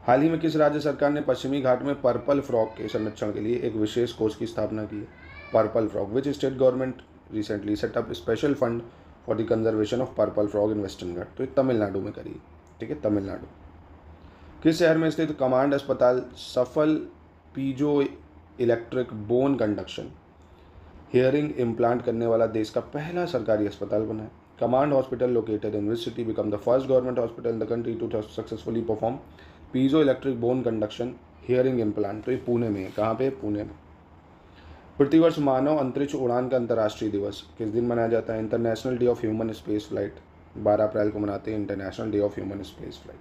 हाल ही में किस राज्य सरकार ने पश्चिमी घाट में पर्पल फ्रॉग के संरक्षण के लिए एक विशेष कोष की स्थापना की है? Purple frog. Which state government recently set up special fund for the conservation of purple frog in western Ghat? तो ये तमिलनाडु में करी। ठीक है, तमिलनाडु। किस शहर में स्थित कमांड अस्पताल सफल piezo electric bone conduction hearing implant करने वाला देश का पहला सरकारी अस्पताल बना है? Command hospital located in which city become the first government hospital in the country to successfully perform piezo electric bone conduction hearing implant? तो ये पुणे में है। कहाँ पे? पुणे में। प्रतिवर्ष मानव अंतरिक्ष उड़ान का अंतर्राष्ट्रीय दिवस किस दिन मनाया जाता है? International day of human space flight 12 अप्रैल को मनाते हैं। International day of human space flight.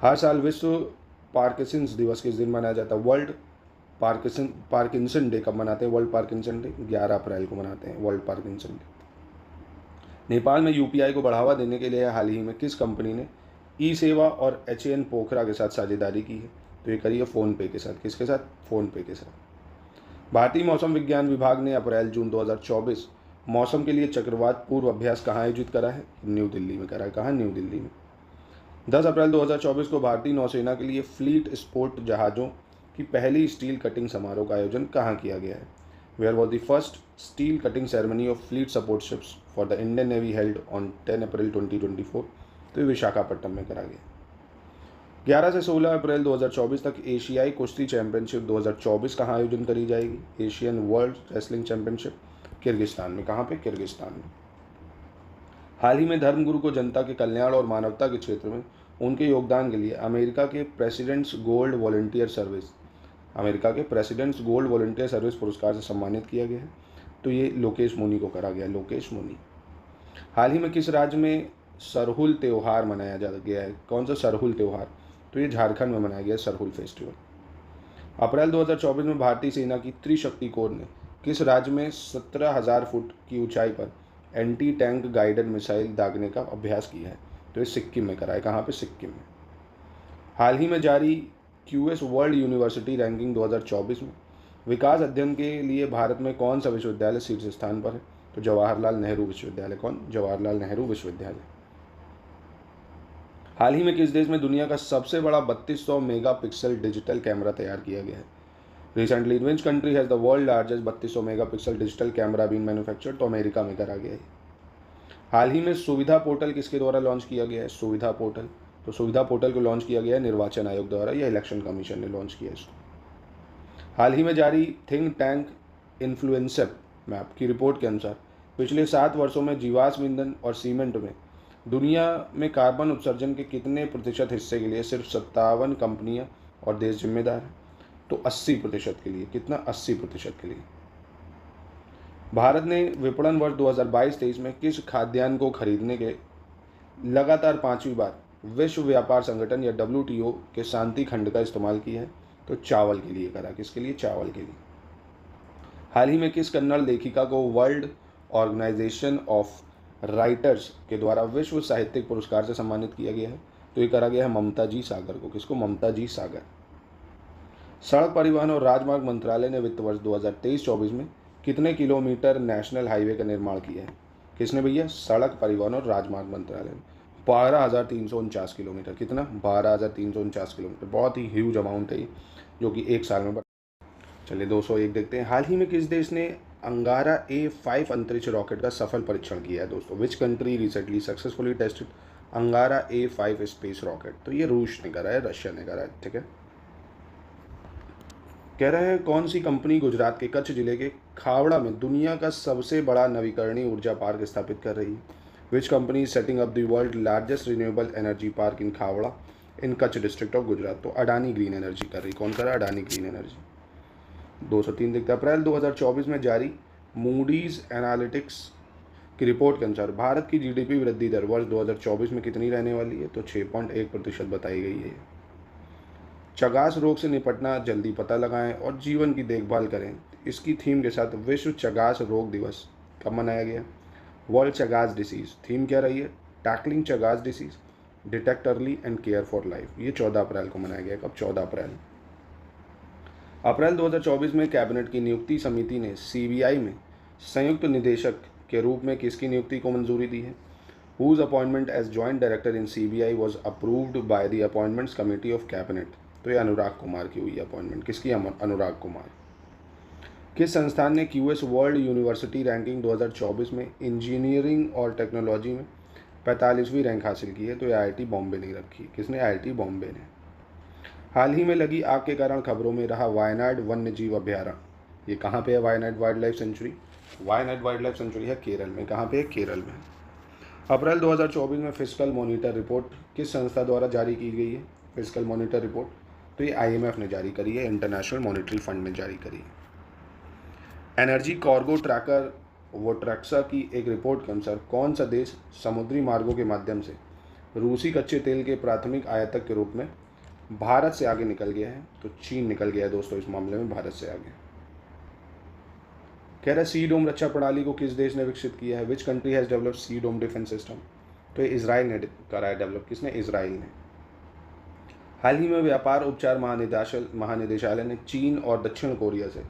हर साल विश्व पार्किंसंस दिवस किस दिन मनाया जाता है? वर्ल्ड पार्किंसन डे कब मनाते हैं? वर्ल्ड पार्किंसन डे 11 अप्रैल को मनाते हैं, वर्ल्ड पार्किंसन डे। नेपाल में UPI को बढ़ावा देने के लिए हाल ही में किस कंपनी ने ई सेवा और HAN पोखरा के साथ साझेदारी की है? तो ये करिए फ़ोनपे के साथ। किसके साथ? फ़ोनपे के साथ। भारतीय मौसम विज्ञान विभाग ने अप्रैल जून 2024 मौसम के लिए चक्रवात पूर्व अभ्यास कहाँ आयोजित करा है? न्यू दिल्ली में करा है। कहाँ? न्यू दिल्ली में। 10 अप्रैल 2024 को भारतीय नौसेना के लिए फ्लीट स्पोर्ट जहाज़ों की पहली स्टील कटिंग समारोह का आयोजन कहाँ किया गया है? Where was the first steel cutting ceremony of fleet support ships for the Indian navy held on 10 April 2024? तो ये विशाखापट्टनम में करा गया। 11 से 16 अप्रैल 2024 तक एशियाई कुश्ती चैंपियनशिप 2024 कहाँ आयोजन करी जाएगी? Asian world wrestling championship Kyrgyzstan में। कहाँ पे? किर्गिस्तान में। हाल ही में धर्मगुरु को जनता के कल्याण और मानवता के क्षेत्र में उनके योगदान के लिए अमेरिका के प्रेसिडेंट्स गोल्ड वॉलंटियर सर्विस पुरस्कार से सम्मानित किया गया है। तो ये लोकेश मुनि को करा गया। लोकेश मुनि। हाल ही में किस राज्य में सरहुल त्यौहार मनाया जा गया है? कौन सा सरहुल त्यौहार? तो ये झारखंड में मनाया गया सरहुल फेस्टिवल। अप्रैल 2024 में भारतीय सेना की त्रिशक्ति कोर ने किस राज्य में 17,000 फुट की ऊंचाई पर एंटी टैंक गाइडेड मिसाइल दागने का अभ्यास किया है? तो ये सिक्किम में करा है। कहाँ पे? सिक्किम में। हाल ही में जारी क्यूएस वर्ल्ड यूनिवर्सिटी रैंकिंग 2024 में विकास अध्ययन के लिए भारत में कौन सा विश्वविद्यालय शीर्ष स्थान पर है? तो जवाहरलाल नेहरू विश्वविद्यालय। कौन? जवाहरलाल नेहरू विश्वविद्यालय। हाल ही में किस देश में दुनिया का सबसे बड़ा 3200 मेगापिक्सल डिजिटल कैमरा तैयार किया गया है? Recently in which country has the world largest 3200 megapixel digital camera been manufactured? तो अमेरिका में करा गया है। हाल ही में सुविधा पोर्टल किसके द्वारा लॉन्च किया गया है? सुविधा पोर्टल। तो सुविधा पोर्टल को लॉन्च किया गया है निर्वाचन आयोग द्वारा या इलेक्शन कमीशन ने लॉन्च किया इसको। हाल ही में जारी थिंक टैंक इन्फ्लुएंसर मैप की रिपोर्ट के अनुसार पिछले 7 वर्षों में जीवाश्म ईंधन और सीमेंट में दुनिया में कार्बन उत्सर्जन के कितने प्रतिशत हिस्से के लिए सिर्फ 57 कंपनियां और देश जिम्मेदार हैं? तो 80% के लिए। कितना? 80% के लिए। भारत ने विपणन वर्ष 2022-23 में किस खाद्यान्न को खरीदने के लगातार 5वीं बार विश्व व्यापार संगठन या WTO के शांति खंड का इस्तेमाल किया है? तो चावल के लिए करा। किसके लिए? चावल के लिए। हाल ही में किस कन्नड़ लेखिका को वर्ल्ड ऑर्गेनाइजेशन ऑफ राइटर्स के द्वारा विश्व साहित्यिक पुरस्कार से सम्मानित किया गया है? तो ये करा गया है ममता जी सागर को। किसको? ममता जी सागर। सड़क परिवहन और राजमार्ग मंत्रालय ने वित्त वर्ष 2023-24 में कितने किलोमीटर नेशनल हाईवे का निर्माण किया है? किसने भैया? सड़क परिवहन और राजमार्ग मंत्रालय ने 12,349 किलोमीटर। कितना? 12,349 किलोमीटर। बहुत ही ह्यूज अमाउंट है जो कि एक साल में चलिए 201 देखते हैं। हाल ही में किस देश ने अंगारा A5 अंतरिक्ष रॉकेट का सफल परीक्षण किया है दोस्तों? Which country recently successfully tested अंगारा A5 स्पेस रॉकेट? तो ये रूस ने करा है, रशिया ने करा है। ठीक है। कह रहे हैं कौन सी कंपनी गुजरात के कच्छ जिले के खावड़ा में दुनिया का सबसे बड़ा नवीकरणीय ऊर्जा पार्क स्थापित कर रही है? Which company is setting up the world largest renewable energy park in Khavda in Kutch district of Gujarat? तो अडानी ग्रीन एनर्जी कर रही। कौन कर रहा है? Adani green energy. 203 देखते हैं। अप्रैल 2024 में जारी मूडीज एनालिटिक्स की रिपोर्ट के अनुसार भारत की GDP वृद्धि दर वर्ष 2024 में कितनी रहने वाली है? तो 6.1% बताई गई है। चगास रोग से निपटना, जल्दी पता लगाएं और जीवन की देखभाल करें, इसकी थीम के साथ विश्व चगास रोग दिवस कब मनाया गया? World Chagas disease. थीम क्या रही है? Tackling Chagas disease, detect early and care for life. ये 14 अप्रैल को मनाया गया। कब? 14 अप्रैल। अप्रैल 2024 में कैबिनेट की नियुक्ति समिति ने CBI में संयुक्त निदेशक के रूप में किसकी नियुक्ति को मंजूरी दी है? Whose appointment as joint director in CBI was approved by the appointments committee of cabinet? तो ये अनुराग कुमार की हुई है अपॉइंटमेंट। किसकी? अनुराग कुमार। किस संस्थान ने QS वर्ल्ड यूनिवर्सिटी रैंकिंग 2024 में इंजीनियरिंग और टेक्नोलॉजी में 45वीं रैंक हासिल की है? तो ये IIT बॉम्बे ने रखी। किसने? IIT बॉम्बे ने। हाल ही में लगी आग के कारण खबरों में रहा वायनाड वन्य जीव अभ्यारण्य, ये कहाँ पे है? Wayanad wild life sanctuary. Wayanad wild life sanctuary है केरल में। कहाँ पे है? केरल में। अप्रैल 2024 में फिस्कल मॉनिटर रिपोर्ट किस संस्था द्वारा जारी की गई है? फिस्कल मॉनिटर रिपोर्ट तो ये IMF ने जारी करी है, इंटरनेशनल मॉनिटरी फंड ने जारी करी है। एनर्जी कार्गो ट्रैकर वोट्रैक्सा की एक रिपोर्ट के अनुसार कौन सा देश समुद्री मार्गों के माध्यम से रूसी कच्चे तेल के प्राथमिक आयातक के रूप में भारत से आगे निकल गया है? तो चीन निकल गया है दोस्तों इस मामले में भारत से आगे। कह रहा है सी डोम रक्षा प्रणाली को किस देश ने विकसित किया है? Which country has developed C dome defence system? तो ये इजराइल ने करा है डेवलप। किसने? इजराइल ने। हाल ही में व्यापार उपचार महानिदेशालय ने चीन और दक्षिण कोरिया से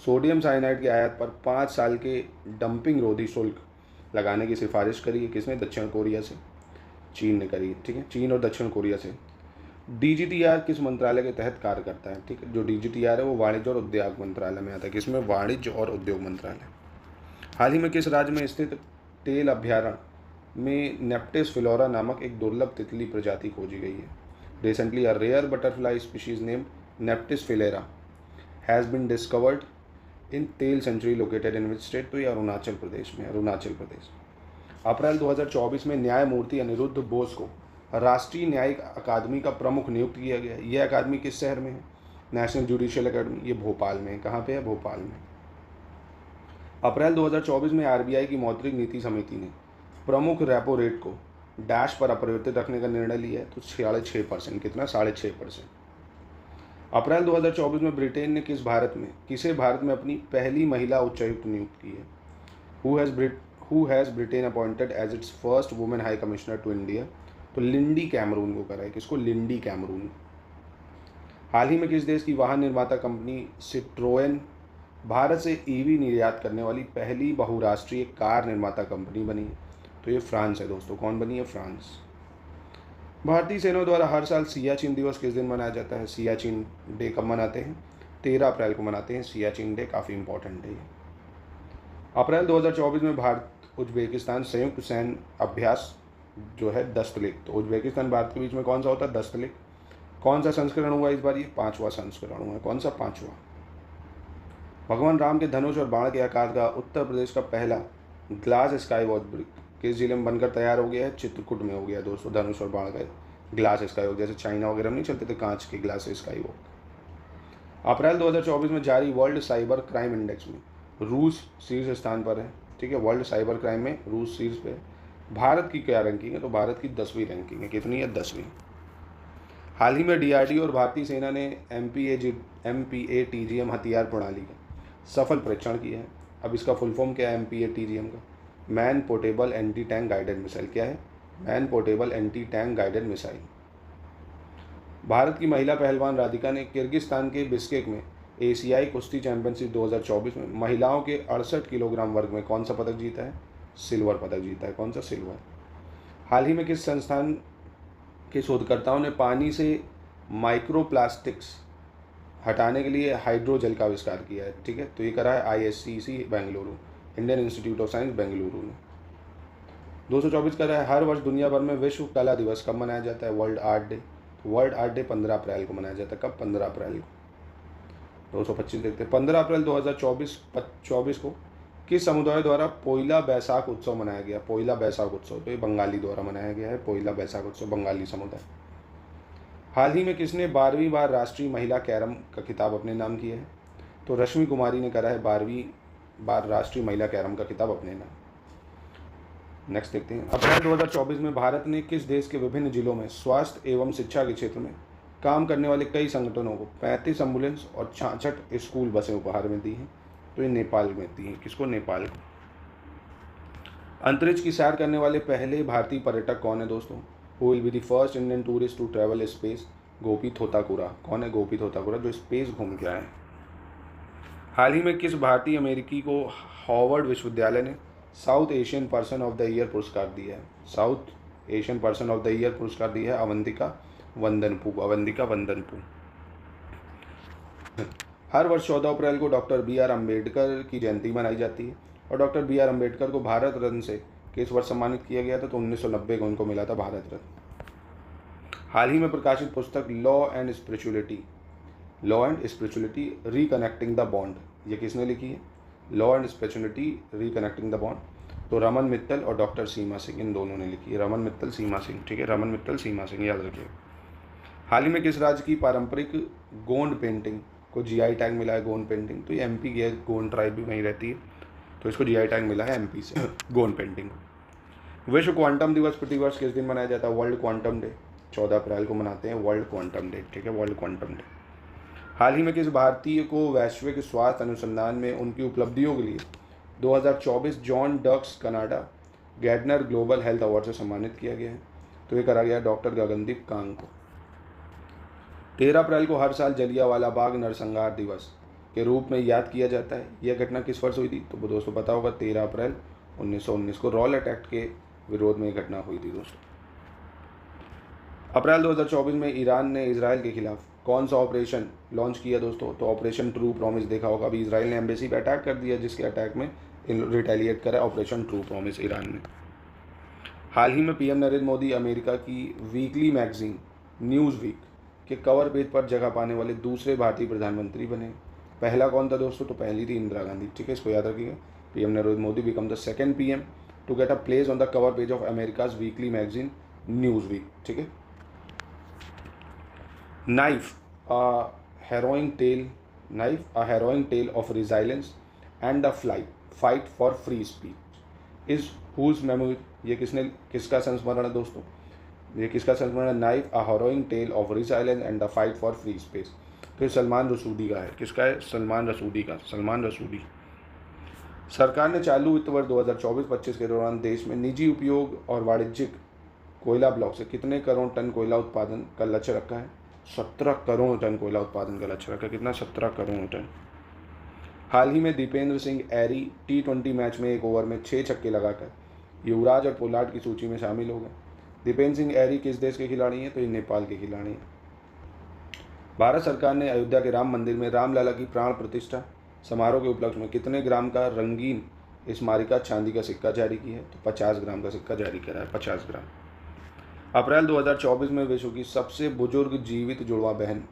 सोडियम साइनाइड की आयात पर 5 साल के डंपिंग रोधी शुल्क लगाने की सिफारिश करी है। किसने? दक्षिण कोरिया से। चीन ने करी, ठीक है, चीन और दक्षिण कोरिया से। DGTR किस मंत्रालय के तहत कार्य करता है? ठीक है, जो DGTR है वो वाणिज्य और उद्योग मंत्रालय में आता है। किसमें? वाणिज्य और उद्योग मंत्रालय। हाल ही में किस राज्य में स्थित टेल अभ्यारण्य में नेप्टिस फिलोरा नामक एक दुर्लभ तितली प्रजाति खोजी गई है? Recently a rare butterfly species name Neptis philyra has been discovered in Tale sanctuary located in which state? तो ये अरुणाचल प्रदेश में, अरुणाचल प्रदेश। अप्रैल 2024 में न्यायमूर्ति अनिरुद्ध बोस को राष्ट्रीय न्यायिक अकादमी का प्रमुख नियुक्त किया गया। यह अकादमी किस शहर में है? नेशनल जुडिशियल अकेडमी, ये भोपाल में है। कहाँ पे है? भोपाल में। अप्रैल 2024 में RBI की मौद्रिक नीति समिति ने प्रमुख रेपो रेट को डैश पर अपरिवर्तित रखने का निर्णय लिया है, तो 6.5%। कितना? 6.5%। अप्रैल 2024 में ब्रिटेन ने किसे भारत में अपनी पहली महिला उच्चायुक्त नियुक्त की है? Who has Britain appointed as its first women high commissioner to India? तो लिंडी कैमरून को करा है। किसको? Lindy Cameroon. हाल ही में किस देश की वाहन निर्माता कंपनी सिट्रोएन भारत से EV निर्यात करने वाली पहली बहुराष्ट्रीय कार निर्माता कंपनी बनी है? तो ये फ्रांस है दोस्तों। कौन बनी है? फ्रांस। भारतीय सेना द्वारा हर साल सियाचिन दिवस किस दिन मनाया जाता है? सियाचिन डे कब मनाते हैं? 13 अप्रैल को मनाते हैं सियाचिन डे। काफ़ी इंपॉर्टेंट डे है। अप्रैल 2024 में भारत उज्बेकिस्तान संयुक्त सैन्य अभ्यास जो है दस्तलिक, तो उज्बेकिस्तान भारत के बीच में कौन सा होता है? दस्तलिक। कौन सा संस्करण हुआ इस बार? ये 5वां संस्करण हुआ है। कौन सा? 5वां। भगवान राम के धनुष और बाण के आकार का उत्तर प्रदेश का पहला ग्लास स्काई वॉक ब्रिक किस जिले में बनकर तैयार हो गया है? चित्रकूट में हो गया दोस्तों। धनुष और बाण का ग्लास स्काई वॉक, जैसे चाइना वगैरह में नहीं चलते थे कांच के ग्लास स्काई वॉक। अप्रैल 2024 में जारी वर्ल्ड साइबर क्राइम इंडेक्स में रूस शीर्ष स्थान पर है। ठीक है, वर्ल्ड साइबर क्राइम में रूस शीर्ष पे है। भारत की क्या रैंकिंग है? तो भारत की 10वीं रैंकिंग है। कितनी है? 10वीं। हाल ही में DRDO और भारतीय सेना ने MPA-TGM हथियार प्रणाली का सफल परीक्षण किया है। अब इसका फुल फॉर्म क्या है MPA-TGM का? Man portable anti tank guided missile. क्या है? Man portable anti tank guided missile. Bharat की महिला पहलवान राधिका ने किर्गिस्तान के बिश्केक में एशियाई कुश्ती चैंपियनशिप 2024 में महिलाओं के 68 किलोग्राम वर्ग में कौन सा पदक जीता है? सिल्वर पदक जीता है। कौन सा? सिल्वर। हाल ही में किस संस्थान के शोधकर्ताओं ने पानी से माइक्रोप्लास्टिक्स हटाने के लिए हाइड्रोजेल का आविष्कार किया है? ठीक है, तो ये करा है ISCC Bengaluru, Indian institute of science Bengaluru ने। 224 करा है हर वर्ष दुनिया भर में विश्व कला दिवस कब मनाया जाता है? World art day. World art day 15 अप्रैल को मनाया जाता है। कब? 15 अप्रैल को। 225 देखते हैं। 15 अप्रैल 2024 को किस समुदाय द्वारा पोइला बैसाख उत्सव मनाया गया? पोइला बैसाख उत्सव, तो ये बंगाली द्वारा मनाया गया है। पोइला बैसाख उत्सव बंगाली समुदाय। हाल ही में किसने 12वीं बार राष्ट्रीय महिला कैरम का खिताब अपने नाम किया है? तो रश्मि कुमारी ने करा है 12वीं बार राष्ट्रीय महिला कैरम का खिताब अपने नाम। नेक्स्ट देखते हैं। अप्रैल 2024 में भारत ने किस देश के विभिन्न जिलों में स्वास्थ्य एवं शिक्षा के क्षेत्र में काम करने वाले कई संगठनों को 35 एम्बुलेंस और 66 स्कूल बसें उपहार में दी हैं? तो ये नेपाल में दी हैं। किसको? नेपाल को। अंतरिक्ष की सैर करने वाले पहले भारतीय पर्यटक कौन है दोस्तों? Who will be the first Indian tourist to travel space? Gopi Thotakura. कौन है? गोपी थोताकुरा, जो स्पेस घूम के आए। हाल ही में किस भारतीय अमेरिकी को हार्वर्ड विश्वविद्यालय ने south Asian person of the year पुरस्कार दिया है? South Asian person of the year पुरस्कार दिया है अवंतिका वंदनपू। अवंतिका वंदनपू। हर वर्ष 14 अप्रैल को डॉक्टर BR अम्बेडकर की जयंती मनाई जाती है। और डॉक्टर BR अम्बेडकर को भारत रत्न से किस वर्ष सम्मानित किया गया था? तो 1990 को उनको मिला था भारत रत्न। हाल ही में प्रकाशित पुस्तक law and spirituality reconnecting the bond, ये किसने लिखी है? Law and spirituality reconnecting the bond, तो रमन मित्तल और डॉक्टर सीमा सिंह, इन दोनों ने लिखी है। रमन मित्तल, सीमा सिंह। ठीक है, रमन मित्तल, सीमा सिंह, याद रखिए। हाल ही में किस राज्य की पारंपरिक गोंड पेंटिंग को GI टैग मिला है? गोंड पेंटिंग, तो ये MP की है। गोंड ट्राइब भी वहीं रहती है, तो इसको GI टैग मिला है MP से, गोंड पेंटिंग। विश्व क्वांटम दिवस प्रतिवर्ष किस दिन मनाया जाता है? World quantum day. 14 अप्रैल को मनाते हैं वर्ल्ड क्वांटम डे। ठीक है, वर्ल्ड क्वांटम डे। हाल ही में किस भारतीय को वैश्विक स्वास्थ्य अनुसंधान में उनकी उपलब्धियों के लिए 2024 John Dirks Canada Gairdner Global Health Award से सम्मानित किया गया है? तो ये करा गया डॉक्टर गगनदीप कांग को। 13 अप्रैल को हर साल जलियांवाला बाग नरसंहार दिवस के रूप में याद किया जाता है। यह घटना किस वर्ष हुई थी? तो वो दोस्तों पता होगा 13 अप्रैल 1919 को रॉलेट एक्ट के विरोध में घटना हुई थी दोस्तों। अप्रैल 2024 में ईरान ने इजराइल के खिलाफ कौन सा ऑपरेशन लॉन्च किया दोस्तों? तो ऑपरेशन ट्रू प्रॉमिस। देखा होगा अभी इजराइल ने एम्बेसी पे अटैक कर दिया, जिसके अटैक में रिटेलिएट करा ऑपरेशन ट्रू प्रॉमिस ईरान ने। हाल ही में पीएम नरेंद्र मोदी अमेरिका की वीकली मैगजीन न्यूज़ वीक के कवर पेज पर जगह पाने वाले दूसरे भारतीय प्रधानमंत्री बने। पहला कौन था दोस्तों? तो पहली थी इंदिरा गांधी। ठीक है, इसको याद रखिएगा। PM Narendra Modi become the second PM to get a place on the cover page of America's weekly magazine Newsweek. ठीक है। Knife a harrowing tale of resilience and the fight for free speech is whose memory। ये किसका संस्मरण है दोस्तों? ये किसका संस्मरण है? Knife a harrowing tale of resilience and the fight for free speech। तो सलमान रसूदी का है। किसका है? सलमान रसूदी। सरकार ने चालू वित्त वर्ष 2024-25 के दौरान देश में निजी उपयोग और वाणिज्यिक कोयला ब्लॉक से कितने करोड़ टन कोयला उत्पादन का लक्ष्य रखा है? 17 करोड़ टन कोयला उत्पादन का लक्ष्य रखा है। कितना? 17 करोड़ टन। हाल ही में दीपेंद्र सिंह एरी T20 मैच में एक ओवर में 6 छक्के लगाकर युवराज और पोलार्ड की सूची में शामिल हो गए। दीपेंद्र सिंह एरी किस देश के खिलाड़ी हैं? तो ये नेपाल के खिलाड़ी हैं। भारत सरकार ने अयोध्या के राम मंदिर में रामलला की प्राण प्रतिष्ठा समारोह के उपलक्ष्य में कितने ग्राम का रंगीन स्मारिका चांदी का सिक्का जारी किया है? तो 50 ग्राम का सिक्का जारी करा है, 50 ग्राम। अप्रैल 2024 में विश्व की सबसे बुजुर्ग जीवित जुड़वा बहन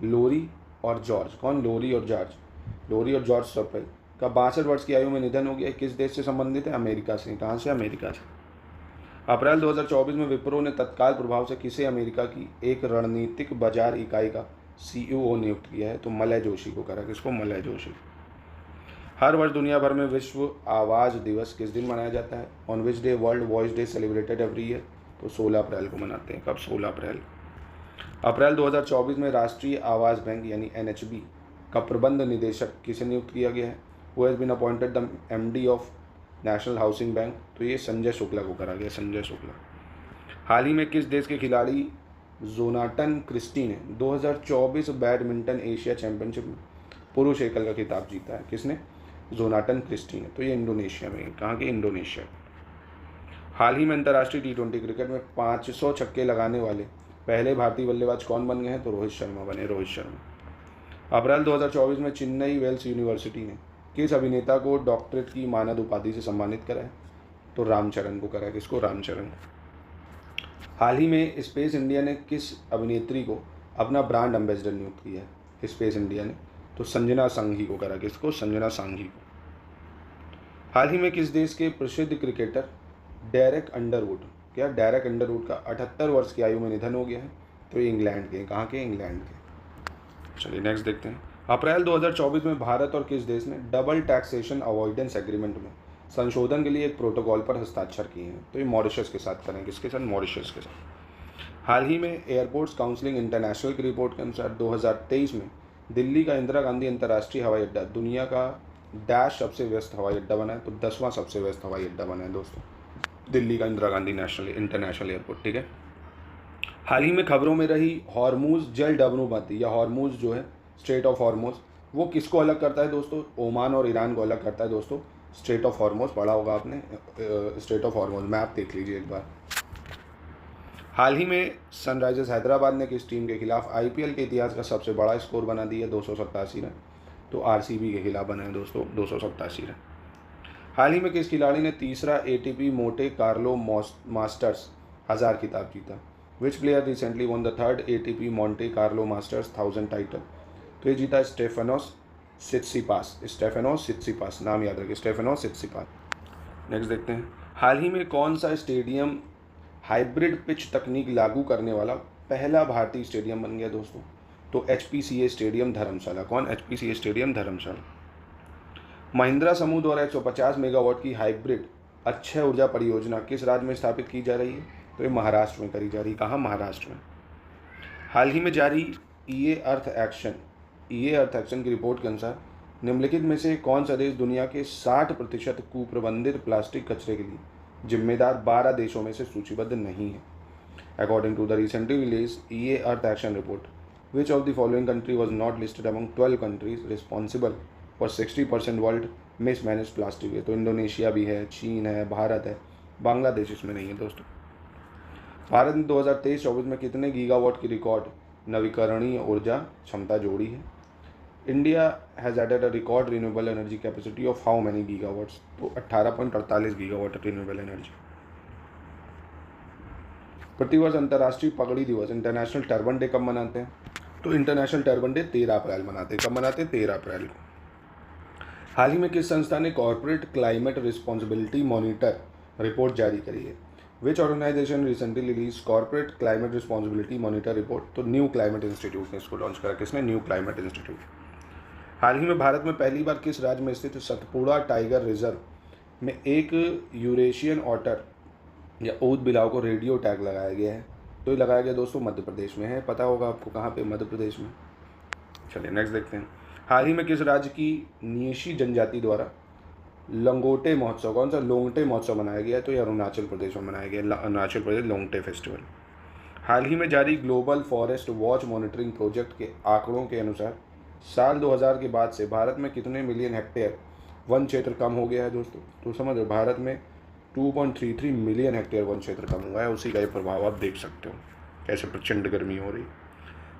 लोरी और जॉर्ज, कौन? लोरी और जॉर्ज सर्पेल का 62 वर्ष की आयु में निधन हो गया। किस देश से संबंधित है? अमेरिका से। कहाँ से? अमेरिका से। अप्रैल 2024 में विप्रो ने तत्काल प्रभाव से किसे अमेरिका की एक रणनीतिक बाजार इकाई का CEO नियुक्त किया है? तो मलय जोशी को करा। किसको? मलय जोशी। हर वर्ष दुनिया भर में विश्व आवाज़ दिवस किस दिन मनाया जाता है? On which day world voice day celebrated every year? तो 16 अप्रैल को मनाते हैं। कब? 16 अप्रैल। अप्रैल 2024 में राष्ट्रीय आवास बैंक यानी NHB का प्रबंध निदेशक किसे नियुक्त किया गया है? Who has been appointed the MD of national housing bank? तो ये संजय शुक्ला को करा गया, संजय शुक्ला। हाल ही में किस देश के खिलाड़ी जोनाटन क्रिस्टी ने 2024 बैडमिंटन एशिया चैंपियनशिप में पुरुष एकल का खिताब जीता है? किसने? जोनाटन क्रिस्टी ने। तो ये इंडोनेशिया में। कहाँ के? इंडोनेशिया। हाल ही में अंतर्राष्ट्रीय T20 क्रिकेट में 500 छक्के लगाने वाले पहले भारतीय बल्लेबाज कौन बन गए हैं? तो रोहित शर्मा बने, रोहित शर्मा। अप्रैल 2024 में चेन्नई वेल्स यूनिवर्सिटी ने किस अभिनेता को डॉक्टरेट की मानद उपाधि से सम्मानित करा है? तो रामचरण को करा है। किसको? रामचरण। हाल ही में स्पेस इंडिया ने किस अभिनेत्री को अपना ब्रांड एम्बेसडर नियुक्त किया है? स्पेस इंडिया ने। तो संजना सांघी को करा। किसको? संजना सांघी को। हाल ही में किस देश के प्रसिद्ध क्रिकेटर डेरेक अंडरवुड का 78 वर्ष की आयु में निधन हो गया है? तो ये इंग्लैंड के। कहाँ के? इंग्लैंड के। चलिए नेक्स्ट देखते हैं। अप्रैल 2024 में भारत और किस देश ने डबल टैक्सेशन अवॉइडेंस एग्रीमेंट में संशोधन के लिए एक प्रोटोकॉल पर हस्ताक्षर किए हैं? तो ये मॉरिशस के साथ करें। किसके साथ? मॉरिशस के साथ। हाल ही में एयरपोर्ट्स काउंसिलिंग इंटरनेशनल की रिपोर्ट के अनुसार 2023 में दिल्ली का इंदिरा गांधी अंतर्राष्ट्रीय हवाई अड्डा दुनिया का डैश सबसे व्यस्त हवाई अड्डा बना है? तो 10वां सबसे व्यस्त हवाई अड्डा बना है दोस्तों, दिल्ली का इंदिरा गांधी इंटरनेशनल एयरपोर्ट। ठीक है। हाल ही में खबरों में रही हॉर्मूज जल डबनुबंदी या हॉर्मूज जो है स्ट्रेट ऑफ हॉर्मूज, वो किसको अलग करता है दोस्तों? ओमान और ईरान को अलग करता है दोस्तों। स्ट्रेट ऑफ हॉर्मूज पढ़ा होगा आपने, स्ट्रेट ऑफ हॉर्मूज मैप देख लीजिए एक बार। हाल ही में सनराइजर्स हैदराबाद ने किस टीम के खिलाफ IPL के इतिहास का सबसे बड़ा स्कोर बना दिया? 287 रन। तो RCB के खिलाफ बना है दोस्तों 287 रन। हाल ही में किस खिलाड़ी ने तीसरा ATP मोटे कार्लो मास्टर्स 1000 खिताब जीता? विच player recently one the third ATP Monte Carlo masters 1000 title? तो ये जीता स्टेफेनोस सित्सिपास, नाम याद रखिए, स्टेफेनोस सित्सिपास। नेक्स्ट देखते हैं। हाल ही में कौन सा स्टेडियम हाइब्रिड पिच तकनीक लागू करने वाला पहला भारतीय स्टेडियम बन गया दोस्तों? तो HPCA स्टेडियम धर्मशाला। कौन? HPCA स्टेडियम धर्मशाला। महिंद्रा समूह द्वारा 150 मेगावाट की हाइब्रिड अक्षय ऊर्जा परियोजना किस राज्य में स्थापित की जा रही है? तो ये महाराष्ट्र में करी जा रही है। कहाँ? महाराष्ट्र में। हाल ही में जारी EA अर्थ एक्शन की रिपोर्ट के अनुसार निम्नलिखित में से कौन सा देश दुनिया के 60% कुप्रबंधित प्लास्टिक कचरे के लिए जिम्मेदार 12 देशों में से सूचीबद्ध नहीं है? According to the recently release EA earth action report, which of the following country was not listed among 12 countries responsible for 60% world mismanage plastic waste? तो इंडोनेशिया भी है, चीन है, भारत है, बांग्लादेश इसमें नहीं है दोस्तों। भारत ने 2023-24 में कितने गीगावाट की रिकॉर्ड नवीकरणीय ऊर्जा क्षमता जोड़ी है? India has added a record renewable energy capacity of how many gigawatts? तो 18.48 गीगावाट रिन्यूएबल एनर्जी। प्रतिवर्ष अंतर्राष्ट्रीय पगड़ी दिवस इंटरनेशनल टर्बन डे कब मनाते हैं? तो इंटरनेशनल टर्बन डे 13 अप्रैल मनाते हैं। कब मनाते हैं? 13 अप्रैल को। हाल ही में किस संस्था ने corporate climate responsibility monitor report जारी करी है? Which organisation recently release corporate climate responsibility monitor report? तो न्यू क्लाइमेट इंस्टीट्यूट ने इसको लॉन्च करा। किसने? New Climate Institute. हाल ही में भारत में पहली बार किस राज्य में स्थित सतपुड़ा टाइगर रिजर्व में एक यूरेशियन ऑटर या ऊद बिलाव को रेडियो टैग लगाया गया है? तो ये लगाया गया दोस्तों मध्य प्रदेश में है। पता होगा आपको कहाँ पे? मध्य प्रदेश में। चलिए नेक्स्ट देखते हैं। हाल ही में किस राज्य की नीशी जनजाति द्वारा लंगोटे महोत्सव, कौन सा लोंगटे महोत्सव मनाया गया है? तो ये अरुणाचल प्रदेश में मनाया गया, अरुणाचल प्रदेश लोंगटे फेस्टिवल। हाल ही में जारी global forest watch monitoring project के आंकड़ों के अनुसार साल 2000 के बाद से भारत में कितने मिलियन हेक्टेयर वन क्षेत्र कम हो गया है दोस्तों? तो समझो भारत में 2.33 मिलियन हेक्टेयर वन क्षेत्र कम हुआ है। उसी का ये प्रभाव आप देख सकते हो कैसे प्रचंड गर्मी हो रही।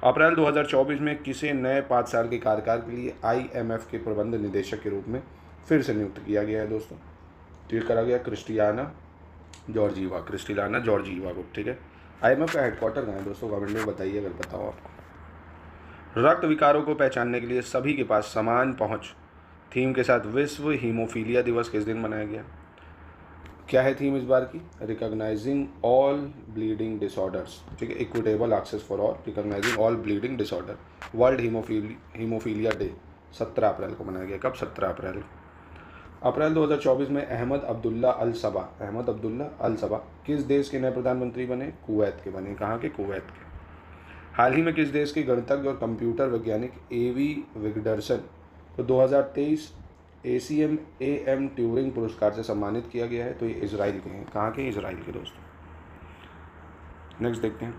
अप्रैल 2024 में किसे नए 5 साल के कार्यकाल के लिए IMF के प्रबंध निदेशक के रूप में फिर से नियुक्त किया गया है दोस्तों? ठीक करा गया क्रिस्टियाना जॉर्जीवा को। ठीक है। IMF का हेडक्वार्टर कहाँ है दोस्तों? कमेंट में बताइए अगर पता हो आपको। रक्त विकारों को पहचानने के लिए सभी के पास समान पहुंच थीम के साथ विश्व हीमोफीलिया दिवस किस दिन मनाया गया? क्या है थीम इस बार की? Recognising all bleeding disorders. ठीक है। Equitable access for all, recognising all bleeding disorder. World haemophilia day 17 अप्रैल को मनाया गया। कब? 17 अप्रैल को। अप्रैल 2024 में अहमद अब्दुल्ला अल सबा किस देश के नए प्रधानमंत्री बने? कुवैत के बने। कहाँ के? कुवैत के। हाल ही में किस देश के गणितज्ञ और कंप्यूटर वैज्ञानिक AV विगडरसन को 2023 ACM AM ट्यूरिंग पुरस्कार से सम्मानित किया गया है? तो ये इजराइल के हैं। कहाँ के? इजराइल के दोस्तों। नेक्स्ट देखते हैं।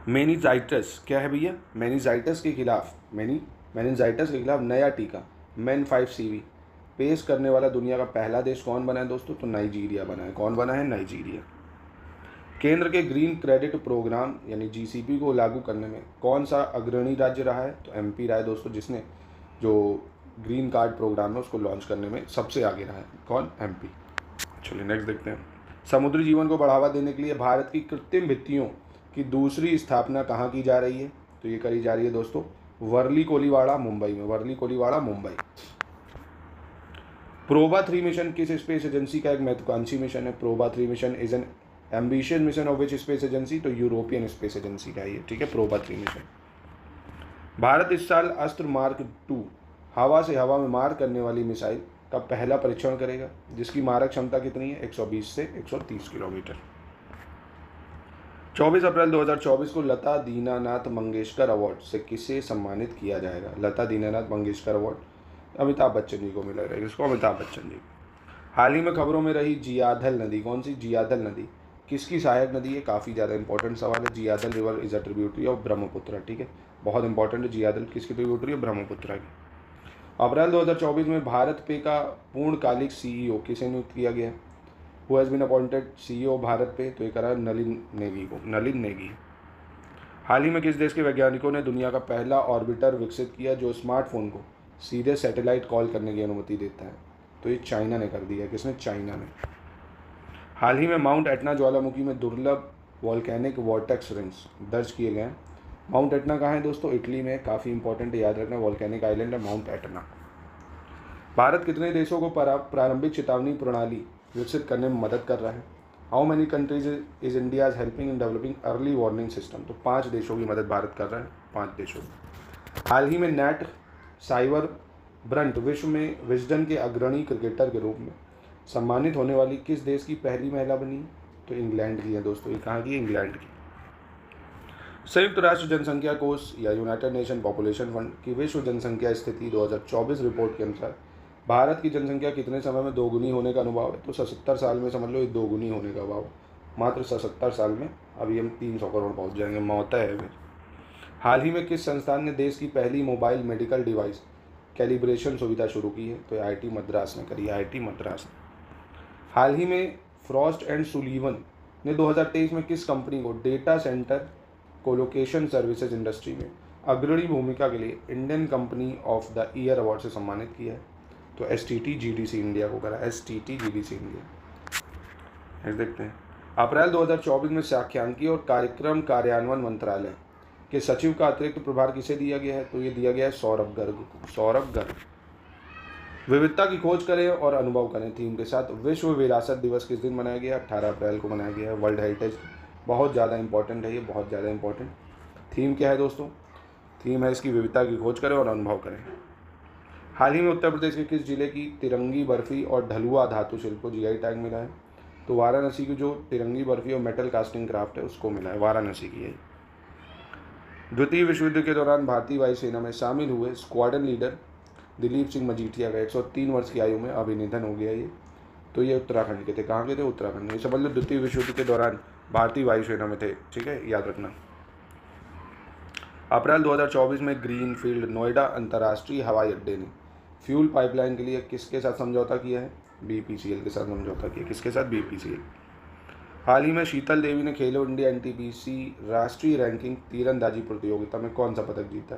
मेनिंजाइटिस क्या है भैया? मेनिंजाइटिस के खिलाफ नया टीका MEN5CV पेश करने वाला दुनिया का पहला देश कौन बना है दोस्तों? तो नाइजीरिया बना है। कौन बना है? नाइजीरिया। केंद्र के ग्रीन क्रेडिट प्रोग्राम यानी GCP को लागू करने में कौन सा अग्रणी राज्य रहा है? तो MP रहा है दोस्तों, जिसने जो ग्रीन कार्ड प्रोग्राम है उसको लॉन्च करने में सबसे आगे रहा है। कौन? MP। चलिए नेक्स्ट देखते हैं। समुद्री जीवन को बढ़ावा देने के लिए भारत की कृत्रिम भित्तियों की दूसरी स्थापना कहाँ की जा रही है? तो ये करी जा रही है दोस्तों वर्ली कोलीवाड़ा मुंबई में। प्रोबा 3 मिशन किस स्पेस एजेंसी का एक महत्वाकांक्षी मिशन है? PROBA 3 mission is an ambitious mission of which space agency? तो यूरोपियन स्पेस एजेंसी का ये। ठीक है। PROBA 3 mission. भारत इस साल अस्त्र मार्क 2 हवा से हवा में मार करने वाली मिसाइल का पहला परीक्षण करेगा, जिसकी मारक क्षमता कितनी है? 120 से 130 किलोमीटर। 24 अप्रैल 2024 को लता दीनानाथ मंगेशकर अवार्ड से किसे सम्मानित किया जाएगा? लता दीनानाथ मंगेशकर अवार्ड अमिताभ बच्चन जी को मिलेगा। किसको? अमिताभ बच्चन जी। हाल ही में खबरों में रही जियाधल नदी, कौन सी? जियाधल नदी किसकी सहायक नदी है? काफ़ी ज़्यादा इंपॉर्टेंट सवाल है। Jiadhal river is a tributary of Brahmaputra. ठीक है। बहुत इंपॉर्टेंट है। जियाधल किसकी ट्रिब्यूटरी है? ब्रह्मपुत्र की। अप्रैल 2024 में भारत पे का पूर्णकालिक CEO किसे नियुक्त किया गया? Who has been appointed CEO BharatPe? तो ये करा नलिन नेगी। हाल ही में किस देश के वैज्ञानिकों ने दुनिया का पहला ऑर्बिटर विकसित किया जो स्मार्टफोन को सीधे सैटेलाइट कॉल करने की अनुमति देता है? तो ये चाइना ने कर दिया है। किसने? चाइना ने। हाल ही में माउंट एटना ज्वालामुखी में दुर्लभ वॉल्केनिक वॉर्टेक्स रिंग्स दर्ज किए गए हैं। माउंट एटना कहाँ है दोस्तों? इटली में। काफ़ी इंपॉर्टेंट है, याद रखना। वॉल्केनिक आइलैंड है माउंट एटना। भारत कितने देशों को प्रारंभिक चेतावनी प्रणाली विकसित करने में मदद कर रहा है? How many countries is India is helping in developing early warning system? तो 5 देशों की मदद भारत कर रहा है। 5 देशों। हाल ही में नैट साइवर ब्रंट विश्व में विजडन के अग्रणी क्रिकेटर के रूप में सम्मानित होने वाली किस देश की पहली महिला बनी? तो इंग्लैंड की है दोस्तों। ये कहाँ की? इंग्लैंड की। संयुक्त राष्ट्र जनसंख्या कोष या यूनाइटेड नेशन पॉपुलेशन फंड की विश्व जनसंख्या स्थिति 2024 रिपोर्ट के अनुसार भारत की जनसंख्या कितने समय में दोगुनी होने का अनुभाव है? तो 77 साल में समझ लो ये दोगुनी होने का अभाव। मात्र 77 साल में अभी हम 300 करोड़ पहुंच जाएंगे। मौत है। हाल ही में किस संस्थान ने देश की पहली मोबाइल मेडिकल डिवाइस कैलिब्रेशन सुविधा शुरू की है? तो IIT मद्रास ने करी, IIT मद्रास ने। हाल ही में फ्रॉस्ट एंड सुलीवन ने 2023 में किस कंपनी को data centre colocation services industry में अग्रणी भूमिका के लिए Indian company of the year award से सम्मानित किया है? तो STT GDC इंडिया को करा, STT GDC इंडिया। नेक्स्ट देखते हैं। अप्रैल 2024 में सांख्यिकी और कार्यक्रम कार्यान्वयन मंत्रालय के सचिव का अतिरिक्त प्रभार किसे दिया गया है? तो ये दिया गया है सौरभ गर्ग को, सौरभ गर्ग। विविधता की खोज करें और अनुभव करें थीम के साथ विश्व विरासत दिवस किस दिन मनाया गया? 18 अप्रैल को मनाया गया है। वर्ल्ड हेरिटेज बहुत ज़्यादा इंपॉर्टेंट है, ये बहुत ज़्यादा इंपॉर्टेंट। थीम क्या है दोस्तों? थीम है इसकी विविधता की खोज करें और अनुभव करें। हाल ही में उत्तर प्रदेश के किस जिले की तिरंगी बर्फी और ढलुआ धातु शिल्प को GI टैग मिला है? तो वाराणसी की जो तिरंगी बर्फी और मेटल कास्टिंग क्राफ्ट है उसको मिला है, वाराणसी की है। द्वितीय विश्व युद्ध के दौरान भारतीय वायुसेना में शामिल हुए स्क्वाड्रन लीडर दिलीप सिंह मजीठिया का 103 वर्ष की आयु में अभी निधन हो गया। ये तो ये उत्तराखंड के थे। कहाँ के थे? उत्तराखंड। ये समझ लो द्वितीय विश्व युद्ध के दौरान भारतीय वायुसेना में थे, ठीक है, याद रखना। अप्रैल 2024 में ग्रीनफील्ड नोएडा अंतर्राष्ट्रीय हवाई अड्डे ने फ्यूल पाइपलाइन के लिए किसके साथ समझौता किया है? BPCL के साथ समझौता किया। किसके साथ? BPCL। हाल ही में शीतल देवी ने खेलो इंडिया NTPC राष्ट्रीय रैंकिंग तीरंदाजी प्रतियोगिता में कौन सा पदक जीता?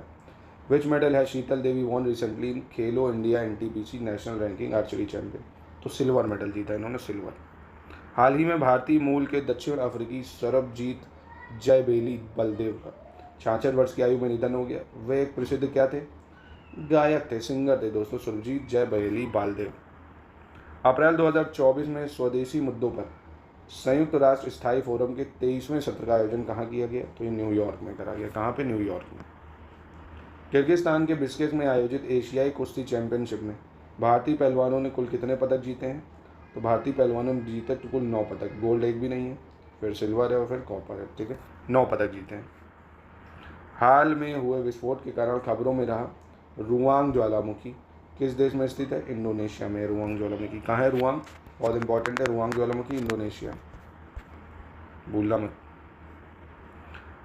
विच मेडल है शीतल देवी von recently in Khelo India NTPC national ranking archery champion? तो सिल्वर मेडल जीता इन्होंने, सिल्वर। हाल ही में भारतीय मूल के दक्षिण अफ्रीकी सरबजीत जयबेली बलदेव का 66 वर्ष की आयु में निधन हो गया। वे एक प्रसिद्ध क्या थे? गायक थे, सिंगर थे दोस्तों, सुरजीत जयबेली बालदेव। अप्रैल 2024 में स्वदेशी मुद्दों पर संयुक्त राष्ट्र स्थायी फोरम के 23वें सत्र का आयोजन कहाँ किया गया? तो ये न्यूयॉर्क में करा गया। कहाँ पे? न्यूयॉर्क में। किर्गिस्तान के बिस्केक में आयोजित एशियाई कुश्ती चैंपियनशिप में भारतीय पहलवानों ने कुल कितने पदक जीते हैं? तो भारतीय पहलवानों ने जीते तो कुल 9 पदक। गोल्ड एक भी नहीं है, फिर सिल्वर है और फिर कॉपर है, ठीक है। 9 पदक जीते हैं। हाल में हुए विस्फोट के कारण खबरों में रहा रुआंग ज्वालामुखी किस देश में स्थित है? इंडोनेशिया में। रुआंग ज्वालामुखी कहाँ है? रुआंग बहुत इंपॉर्टेंट है। रुआंग ज्वालामुखी इंडोनेशिया, भूलना मत।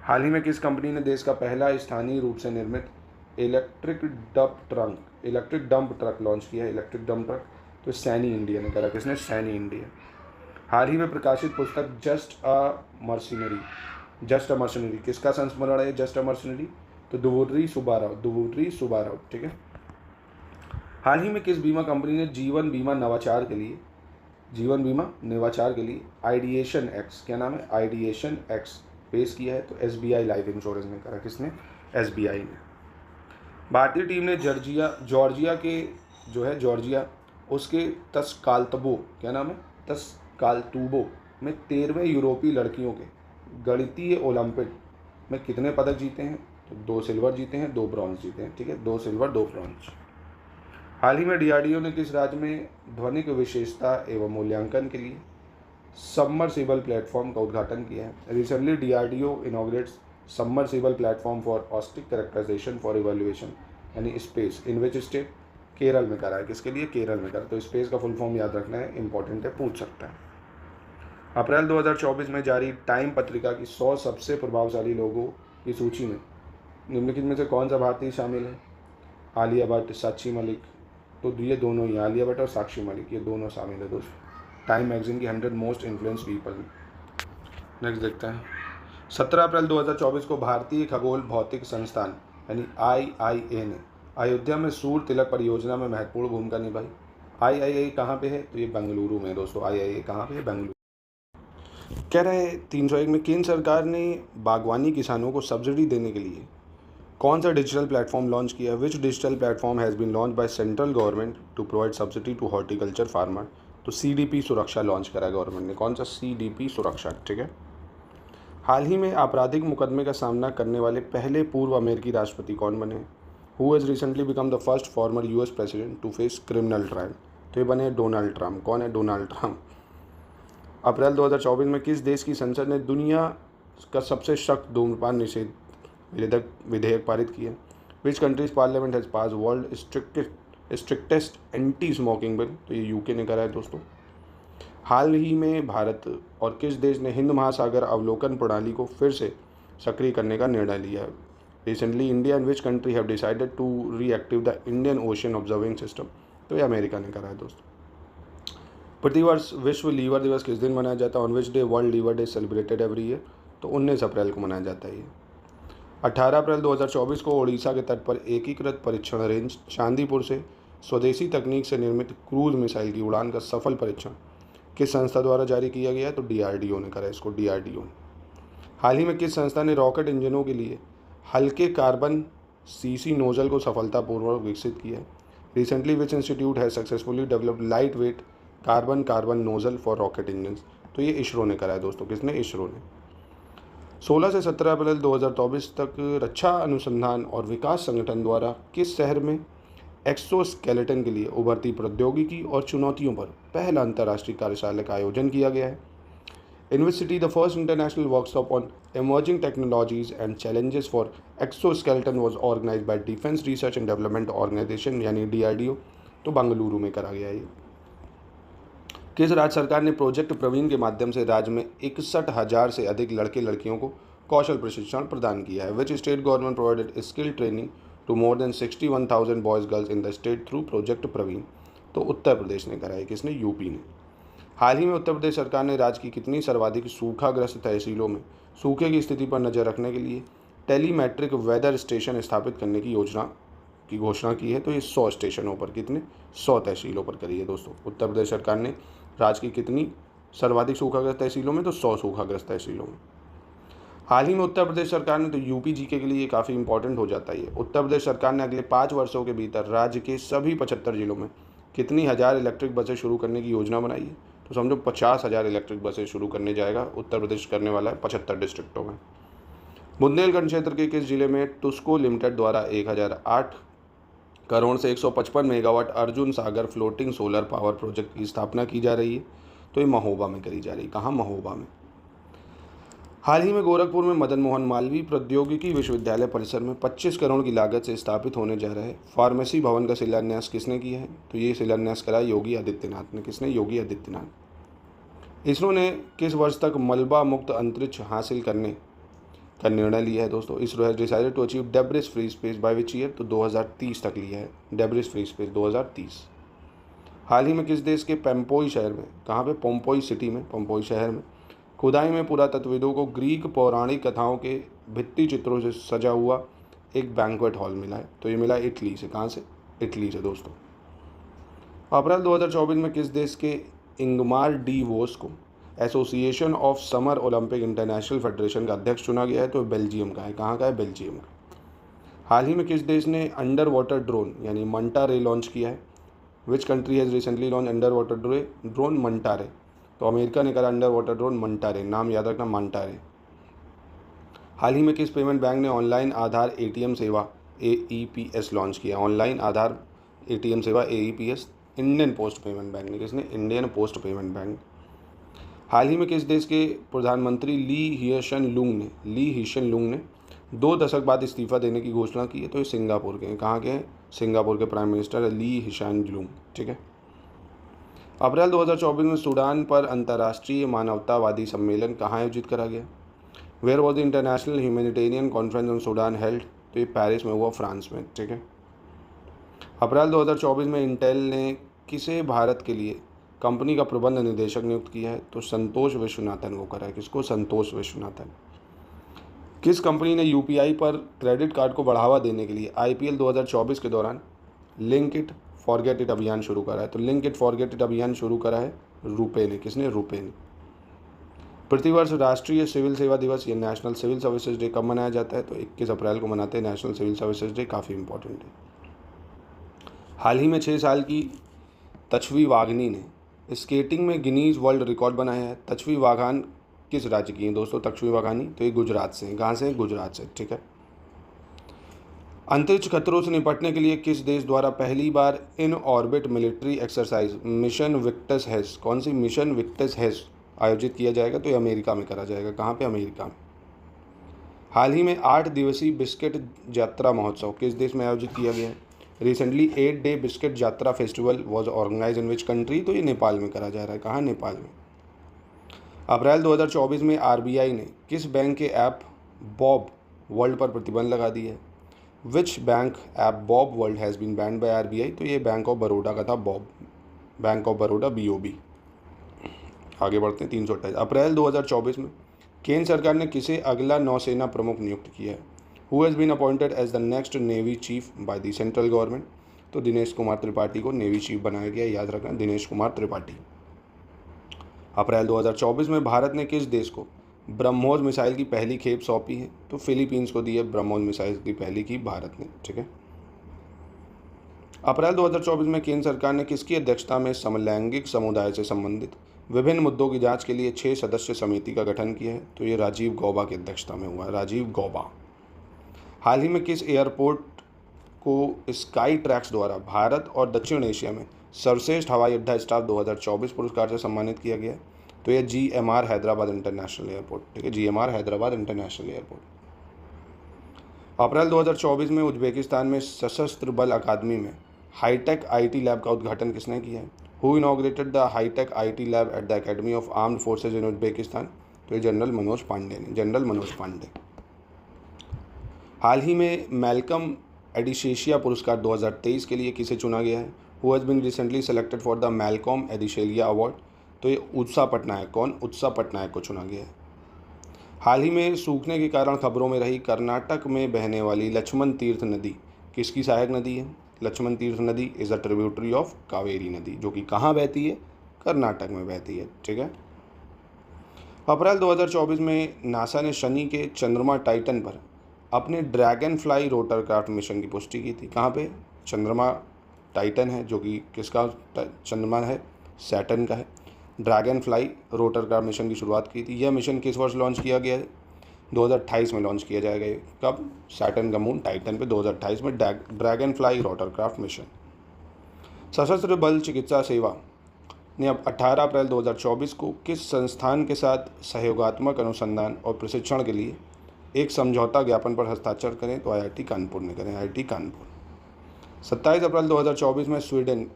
हाल ही में किस कंपनी ने देश का पहला स्थानीय रूप से निर्मित इलेक्ट्रिक डंप ट्रक लॉन्च किया है? इलेक्ट्रिक डंप ट्रक तो सैनी इंडिया ने करा। किसने? सैनी इंडिया। हाल ही में प्रकाशित पुस्तक जस्ट अ मर्सनरी किसका संस्मरण है? जस्ट अ मर्सनरी तो दुवुर्री सुब्बाराव, ठीक है। हाल ही में किस बीमा कंपनी ने जीवन बीमा नवाचार के लिए आइडिएशन एक्स, क्या नाम है? आइडिएशन एक्स पेश किया है? तो SBI लाइफ इंश्योरेंस ने करा। किसने? SBI ने। भारतीय टीम ने जॉर्जिया उसके तस्कालतुबो, क्या नाम है? तस्कालतुबो में 13वें यूरोपीय लड़कियों के गणितीय ओलंपिक में कितने पदक जीते हैं? तो 2 सिल्वर जीते हैं, 2 ब्रॉन्ज जीते हैं, ठीक है। 2 सिल्वर 2 ब्रॉन्ज। हाल ही में DRDO ने किस राज्य में ध्वनिक विशेषता एवं मूल्यांकन के लिए सबमर्सिबल प्लेटफॉर्म का उद्घाटन किया है? Recently DRDO inaugurates submersible platform for acoustic characterization for evaluation यानी space in which state? Kerala में करा है। किसके लिए? केरल में करा। तो स्पेस का फुल फॉर्म याद रखना है, इंपॉर्टेंट है, पूछ सकता है। अप्रैल 2024 में जारी टाइम पत्रिका की 100 सबसे प्रभावशाली लोगों की सूची में निम्नलिखित में से कौन सा भारतीय शामिल है? आलिया भट्ट, साक्षी मलिक, तो ये दोनों ही, आलिया भट्ट और साक्षी मलिक, ये दोनों शामिल है दोस्तों। टाइम मैगजीन की 100 मोस्ट इन्फ्लुएंस पीपल। नेक्स्ट देखते हैं। 17 अप्रैल 2024 को भारतीय खगोल भौतिक संस्थान यानी IIA ने अयोध्या में सूर्य तिलक परियोजना में महत्वपूर्ण भूमिका निभाई। IIA कहाँ पे है? तो ये बेंगलुरु में दोस्तों। IIA कहाँ पे है? बेंगलुरु। कह रहे हैं 301 में केंद्र सरकार ने बागवानी किसानों को सब्सिडी देने के लिए कौन सा डिजिटल प्लेटफॉर्म लॉन्च किया? Which digital platform has been launch by central government to provide subsidy to horticulture farmer? तो CDP सुरक्षा लॉन्च करा गवर्नमेंट ने। कौन सा? CDP सुरक्षा, ठीक है। हाल ही में आपराधिक मुकदमे का सामना करने वाले पहले पूर्व अमेरिकी राष्ट्रपति कौन बने? Who has recently become the first former US president to face criminal trial? तो ये बने डोनाल्ड ट्रम्प। कौन है? Donald Trump. अप्रैल 2024 में किस देश की संसद ने दुनिया का सबसे सख्त धूम्रपान निषेध विधेयक पारित किया? Which countries parliament has pass world strictest anti smoking bill? तो ये UK ने करा है दोस्तों। हाल ही में भारत और किस देश ने हिंद महासागर अवलोकन प्रणाली को फिर से सक्रिय करने का निर्णय लिया है? Recently India and which country have decided to reactive the Indian ocean observing system, तो ये अमेरिका ने करा है दोस्तों। प्रतिवर्ष विश्व लीवर दिवस किस दिन मनाया जाता है? On which day world liver day celebrated every year, तो 19 अप्रैल को मनाया जाता है ये। 18 अप्रैल 2024 को ओडिशा के तट पर एकीकृत परीक्षण रेंज चांदीपुर से स्वदेशी तकनीक से निर्मित क्रूज मिसाइल की उड़ान का सफल परीक्षण किस संस्था द्वारा जारी किया गया है? तो DRDO ने करा इसको, DRDO ने। हाल ही में किस संस्था ने रॉकेट इंजनों के लिए हल्के कार्बन CC नोजल को सफलतापूर्वक विकसित किया है? Recently which institute has successfully developed light weight carbon nozzle for rocket engine, तो ये इसरो ने करा है दोस्तों। किसने? इसरो ने। 16 से 17 अप्रैल 2024 तक रक्षा अनुसंधान और विकास संगठन द्वारा किस शहर में एक्सोस्केलेटन के लिए उभरती प्रौद्योगिकी और चुनौतियों पर पहला अंतर्राष्ट्रीय कार्यशाला का आयोजन किया गया है? In which city the first international workshop on emerging technologies and challenges for exoskeleton was organise by defence research and development organisation यानी DRDO, तो बेंगलुरु में करा गया ये। किस राज्य सरकार ने प्रोजेक्ट प्रवीण के माध्यम से राज्य में 61,000 से अधिक लड़के लड़कियों को कौशल प्रशिक्षण प्रदान किया है? Which state government provided skill training to more than 61,000 boys girls in the state through project Praveen, तो उत्तर प्रदेश ने करा है। किसने? यूपी ने। हाल ही में उत्तर प्रदेश सरकार ने राज्य की कितनी सर्वाधिक सूखाग्रस्त तहसीलों में सूखे की स्थिति पर नज़र रखने के लिए टेलीमेट्रिक वेदर स्टेशन स्थापित करने की घोषणा की है? तो ये 100 स्टेशनों पर, कितने? 100 तहसीलों पर करी है दोस्तों। उत्तर प्रदेश सरकार ने राज्य की कितनी सर्वाधिक सूखाग्रस्त तहसीलों में? तो 100 सूखाग्रस्त तहसीलों में। हाल ही में उत्तर प्रदेश सरकार ने, तो यूपी जीके के लिए काफ़ी इंपॉर्टेंट हो जाता है ये, उत्तर प्रदेश सरकार ने अगले 5 वर्षों के भीतर राज्य के सभी 75 जिलों में कितनी हज़ार इलेक्ट्रिक बसें शुरू करने की योजना बनाई है? तो समझो 50,000 इलेक्ट्रिक बसें शुरू करने जाएगा उत्तर प्रदेश, करने वाला है 75 डिस्ट्रिक्टों में। बुंदेलखंड क्षेत्र के किस जिले में टुस्को लिमिटेड द्वारा 1008 करोड़ से 155 मेगावाट अर्जुन सागर फ्लोटिंग सोलर पावर प्रोजेक्ट की स्थापना की जा रही है? तो ये महोबा में करी जा रही है। कहाँ? महोबा में। हाल ही में गोरखपुर में मदन मोहन मालवीय प्रौद्योगिकी विश्वविद्यालय परिसर में 25 करोड़ की लागत से स्थापित होने जा रहे फार्मेसी भवन का शिलान्यास किसने किया है? तो ये शिलान्यास करा योगी आदित्यनाथ ने। किसने? योगी आदित्यनाथ। इसरो ने किस वर्ष तक मलबा मुक्त अंतरिक्ष हासिल करने का निर्णय लिया है दोस्तों? ISRO has decided to achieve debris free space by which year, तो 2030 तक लिया है डेब्रिस फ्री स्पेस 2030। हाल ही में किस देश के पोम्पोई शहर में, कहाँ पे? पोम्पोई सिटी में, पोम्पोई शहर में खुदाई में पुरातत्वविदों को ग्रीक पौराणिक कथाओं के भित्ति चित्रों से सजा हुआ एक बैंक्वेट हॉल मिला है? तो ये मिला इटली से। कहाँ से? इटली से दोस्तों। अप्रैल 2024 में किस देश के इंगमार डी वोस को association of summer Olympic international federation का अध्यक्ष चुना गया है? तो बेल्जियम का है। कहाँ का है? बेल्जियम का। हाल ही में किस देश ने अंडर वाटर ड्रोन यानी मंटा रे लॉन्च किया है? Which country has recently launch under water drone Mantha रे, तो अमेरिका ने करा अंडर वाटर ड्रोन मंटा रे, नाम याद रखना मंटा रे। हाल ही में किस पेमेंट बैंक ने ऑनलाइन आधार ATM सेवा AEPS लॉन्च किया? ऑनलाइन आधार ATM सेवा AEPS Indian Post Payment bank ने। किसने? Indian Post Payment Bank. हाल ही में किस देश के प्रधानमंत्री ली हियशन लुंग ने 2 दशक बाद इस्तीफा देने की घोषणा की है? तो ये सिंगापुर के हैं। कहाँ के हैं? सिंगापुर के प्राइम मिनिस्टर ली हिशन लुंग। ठीक है। अप्रैल 2024 में सूडान पर अंतर्राष्ट्रीय मानवतावादी सम्मेलन कहाँ आयोजित करा गया? Where was the international humanitarian conference on Sudan held? तो ये पेरिस में हुआ, फ्रांस में। ठीक है। अप्रैल 2024 में इंटेल ने किसे भारत के लिए कंपनी का प्रबंध निदेशक नियुक्त किया है? तो संतोष विश्वनाथन को करा है। किसको? संतोष विश्वनाथन। किस कंपनी ने UPI पर क्रेडिट कार्ड को बढ़ावा देने के लिए IPL 2024 के दौरान लिंक इट फॉरगेट इट अभियान शुरू करा है? तो लिंक इट फॉरगेट इट अभियान शुरू करा है रुपे ने। किसने? रुपे ने। प्रतिवर्ष राष्ट्रीय सिविल सेवा दिवस या नेशनल सिविल सर्विसेज डे कब मनाया जाता है? तो 21 अप्रैल को मनाते हैं नेशनल सिविल सर्विसेज डे, काफ़ी इंपॉर्टेंट है। हाल ही में 6 साल की तछवी वाघनी ने स्केटिंग में गिनीज वर्ल्ड रिकॉर्ड बनाया है। तछवी वाघान किस राज्य की हैं दोस्तों? तछवी वाघानी, तो ये गुजरात से हैं। कहाँ से? गुजरात से। ठीक है। अंतरिक्ष खतरों से निपटने के लिए किस देश द्वारा पहली बार in orbit military exercise mission Victus Haze, कौन सी? मिशन विक्टस हैज आयोजित किया जाएगा? तो ये अमेरिका में करा जाएगा। कहाँ पे? अमेरिका में। हाल ही में 8 दिवसीय बिस्किट यात्रा महोत्सव किस देश में आयोजित किया गया है? Recently 8 day Bisket Yatra festival was organize in which country? तो ये नेपाल में करा जा रहा है। कहाँ? नेपाल में। अप्रैल 2024 में RBI ने किस बैंक के ऐप बॉब वर्ल्ड पर प्रतिबंध लगा दी है। Which bank app Bob World has been banned by RBI, तो ये बैंक ऑफ बड़ौदा का था, Bob, bank of Baroda BOB। आगे बढ़ते हैं 328। अप्रैल 2024 में केंद्र सरकार ने किसे अगला नौसेना प्रमुख नियुक्त किया है? Who has been appointed as the next navy chief by the central government, तो दिनेश कुमार त्रिपाठी को नेवी चीफ बनाया गया, याद रखना, दिनेश कुमार त्रिपाठी। अप्रैल 2024 में भारत ने किस देश को ब्रह्मोस मिसाइल की पहली खेप सौंपी है? तो फिलीपींस को दी है ब्रह्मोस मिसाइल की पहली की भारत ने, ठीक है। अप्रैल 2024 में केंद्र सरकार ने किसकी अध्यक्षता में समलैंगिक समुदाय से संबंधित विभिन्न मुद्दों की जांच के लिए 6 सदस्य समिति का गठन किया है? तो ये राजीव गौबा की अध्यक्षता में हुआ है, राजीव गौबा। हाल ही में किस एयरपोर्ट को स्काई ट्रैक्स द्वारा भारत और दक्षिण एशिया में सर्वश्रेष्ठ हवाई अड्डा स्टाफ 2024 पुरस्कार से सम्मानित किया गया है? तो ये GMR हैदराबाद इंटरनेशनल एयरपोर्ट, ठीक है, GMR हैदराबाद इंटरनेशनल एयरपोर्ट। अप्रैल 2024 में उज्बेकिस्तान में सशस्त्र बल अकादमी में हाईटेक IT लैब का उद्घाटन किसने किया है? Who inaugurated the hitech IT lab at the academy of armed forces in Uzbekistan? तो ये जनरल मनोज पांडे ने, जनरल मनोज पांडे। हाल ही में मैल्कम एडिशेशिया पुरस्कार 2023 के लिए किसे चुना गया है? Who has been recently selected for the Malcolm Adiseshiah award? तो ये उत्साह पटनायक, कौन? उत्साह पटनायक को चुना गया है। हाल ही में सूखने के कारण खबरों में रही कर्नाटक में बहने वाली लक्ष्मण तीर्थ नदी किसकी सहायक नदी है? लक्ष्मण तीर्थ नदी is a tributary of Kaveri नदी, जो कि कहाँ बहती है? कर्नाटक में बहती है, ठीक है। अप्रैल 2024 में नासा ने शनि के चंद्रमा टाइटन पर अपने dragon fly rotor craft mission की पुष्टि की थी। कहाँ पे? चंद्रमा टाइटन है, जो कि किसका चंद्रमा है? सैटर्न का है। Dragon fly rotor craft mission की शुरुआत की थी। यह मिशन किस वर्ष लॉन्च किया गया है? 2028 में लॉन्च किया जाएगा। कब? सैटर्न का मून टाइटन पे 2028 में dragon fly rotor craft mission. सशस्त्र बल चिकित्सा सेवा ने अब 18 अप्रैल 2024 को किस संस्थान के साथ सहयोगात्मक अनुसंधान और प्रशिक्षण के लिए एक समझौता ज्ञापन पर हस्ताक्षर करें? तो IIT कानपुर ने करें, IIT कानपुर। 27 अप्रैल 2024 में स्वीडन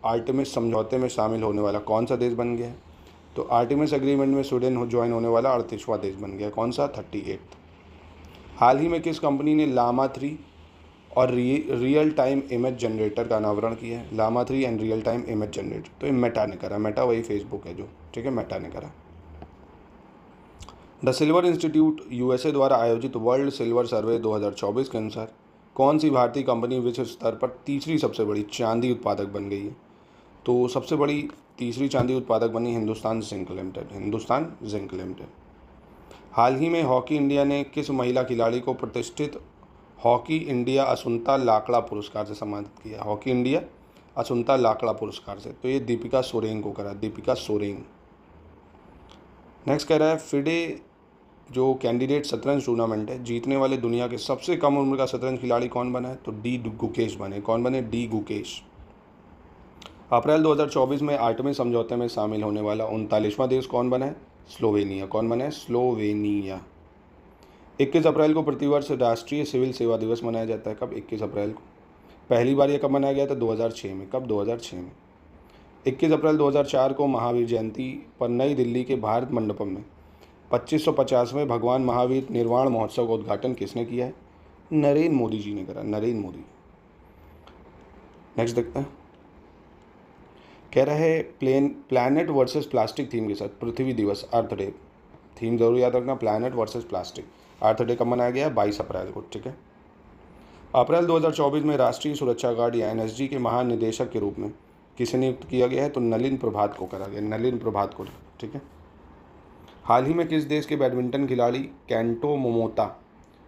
आर्टेमिस समझौते में शामिल होने वाला कौन सा देश बन गया है? तो आर्टेमिस एग्रीमेंट में स्वीडन ज्वाइन होने वाला 38वां देश बन गया। कौन सा? 38। हाल ही में किस कंपनी ने लामा 3 और रियल टाइम इमेज जनरेटर का अनावरण किया है? Llama 3 and real time image generator, तो ये मेटा ने करा। मेटा वही फेसबुक है जो, ठीक है, मेटा ने करा। द सिल्वर इंस्टीट्यूट USA द्वारा आयोजित वर्ल्ड सिल्वर सर्वे 2024 के अनुसार कौन सी भारतीय कंपनी विश्व स्तर पर तीसरी सबसे बड़ी चांदी उत्पादक बन गई है? तो सबसे बड़ी तीसरी चांदी उत्पादक बनी Hindustan Zinc Limited, Hindustan Zinc Limited. हाल ही में हॉकी इंडिया ने किस महिला खिलाड़ी को प्रतिष्ठित हॉकी इंडिया असुंता लाकड़ा पुरस्कार से सम्मानित किया? हॉकी इंडिया असुंता लाकड़ा पुरस्कार से, तो ये दीपिका सोरेन को करा, दीपिका सोरेन। नेक्स्ट कह रहा है फिडे जो कैंडिडेट शतरंज टूर्नामेंट है जीतने वाले दुनिया के सबसे कम उम्र का शतरंज खिलाड़ी कौन बना है? तो डी गुकेश बने। कौन बने? डी गुकेश। अप्रैल 2024 में आर्टेमिस समझौते में शामिल होने वाला 39वां देश कौन बना है? स्लोवेनिया। कौन बना है? स्लोवेनिया। 21 अप्रैल को प्रतिवर्ष राष्ट्रीय सिविल सेवा दिवस मनाया जाता है। कब? 21 अप्रैल को। पहली बार यह कब मनाया गया था? 2006 में। कब? 2006 में। 21 अप्रैल 2004 को महावीर जयंती पर नई दिल्ली के भारत मंडपम में 2550वें भगवान महावीर निर्वाण महोत्सव का उद्घाटन किसने किया है? नरेंद्र मोदी जी ने करा, नरेंद्र मोदी। नेक्स्ट देखते हैं। कह रहा है प्लैनेट वर्सेस प्लास्टिक थीम के साथ पृथ्वी दिवस अर्थ डे, थीम जरूर याद रखना, प्लैनेट वर्सेस प्लास्टिक। अर्थ डे कब मनाया गया? 22 अप्रैल को, ठीक है। अप्रैल 2024 में राष्ट्रीय सुरक्षा गार्ड या NSG के महानिदेशक के रूप में किसे नियुक्त किया गया है? तो नलिन प्रभात को करा गया, नलिन प्रभात को, ठीक है। हाल ही में किस देश के बैडमिंटन खिलाड़ी केंटो मोमोता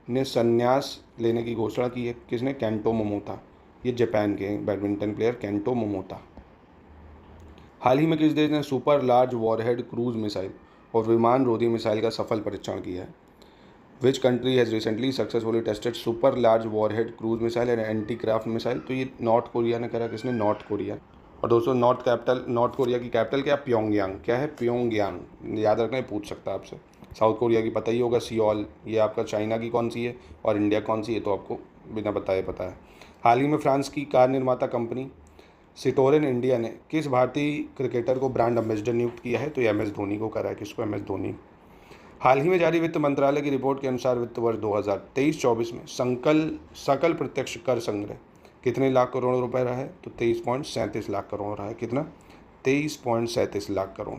ने संन्यास लेने की घोषणा की है? किसने? Kento Momota. ये जापान के बैडमिंटन प्लेयर केंटो मोमोता। हाल ही में किस देश ने super large warhead cruise missile और विमान रोधी मिसाइल का सफल परीक्षण किया है? Which country has recently successfully tested super large warhead cruise missile and anti craft missile? तो ये नॉर्थ कोरिया ने करा। किसने? North Korea. और दोस्तों नॉर्थ कोरिया की कैपिटल क्या? प्योंगयांग। क्या है? प्योंगयांग। याद रखना, पूछ सकता है आपसे। साउथ कोरिया की पता ही होगा, सियोल। ये आपका चाइना की कौन सी है और इंडिया कौन सी है, तो आपको बिना बताए पता है। हाल ही में फ्रांस की कार निर्माता कंपनी सिटोरेन इंडिया ने किस भारतीय क्रिकेटर को ब्रांड एम्बेसडर नियुक्त किया है? तो ये MS धोनी को करा है। किसको? MS धोनी। हाल ही में जारी वित्त मंत्रालय की रिपोर्ट के अनुसार वित्त वर्ष 2023-24 में सकल प्रत्यक्ष कर संग्रह कितने लाख करोड़ रुपए रहा है? तो 23.37 लाख करोड़ रहा है। कितना? 23.37 लाख करोड़।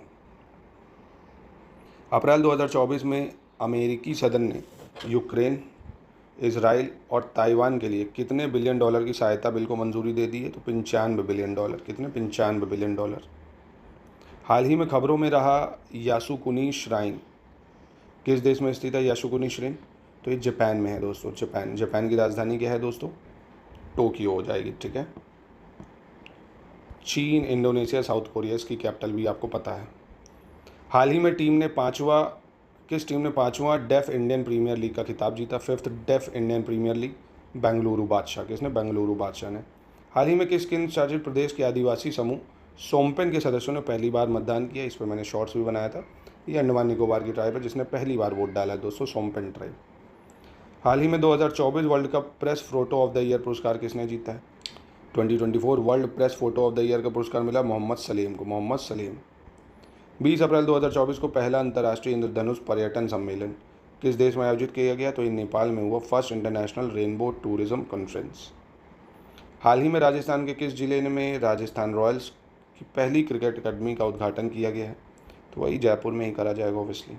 अप्रैल 2024 में अमेरिकी सदन ने यूक्रेन, इजराइल और ताइवान के लिए कितने बिलियन डॉलर की सहायता बिल को मंजूरी दे दी है? तो 95 बिलियन डॉलर। कितने? 95 बिलियन डॉलर। हाल ही में खबरों में रहा यासुकुनी श्राइन किस देश में स्थित है? यासुकुनी श्राइन तो ये जापान में है दोस्तों। जापान की राजधानी क्या है दोस्तों? टोक्यो हो जाएगी। ठीक है। चीन, इंडोनेशिया, साउथ कोरिया, इसकी कैपिटल भी आपको पता है। हाल ही में किस टीम ने पाँचवा डेफ इंडियन प्रीमियर लीग का खिताब जीता? 5th deaf Indian premier league Bengaluru Badshah. किसने? बेंगलुरु बादशाह ने। हाल ही में किस केंद्र शासित प्रदेश के आदिवासी समूह सोमपेन के सदस्यों ने पहली बार मतदान किया? इस पर मैंने शॉर्ट्स भी बनाया था। ये अंडमान निकोबार की ट्राइब है जिसने पहली बार वोट डाला है दोस्तों, सोमपेन ट्राइब। हाल ही में 2024 world cup press photo of the year पुरस्कार किसने जीता है? 2024 world press photo of the year का पुरस्कार मिला मोहम्मद सलीम को। मोहम्मद सलीम। 20 अप्रैल 2024 को पहला अंतर्राष्ट्रीय इंद्रधनुष पर्यटन सम्मेलन किस देश में आयोजित किया गया? तो ये नेपाल में हुआ। First international rainbow tourism conference. हाल ही में राजस्थान के किस जिले में राजस्थान रॉयल्स की पहली क्रिकेट अकादमी का उद्घाटन किया गया है? तो वही जयपुर में ही करा जाएगा ऑब्वियसली।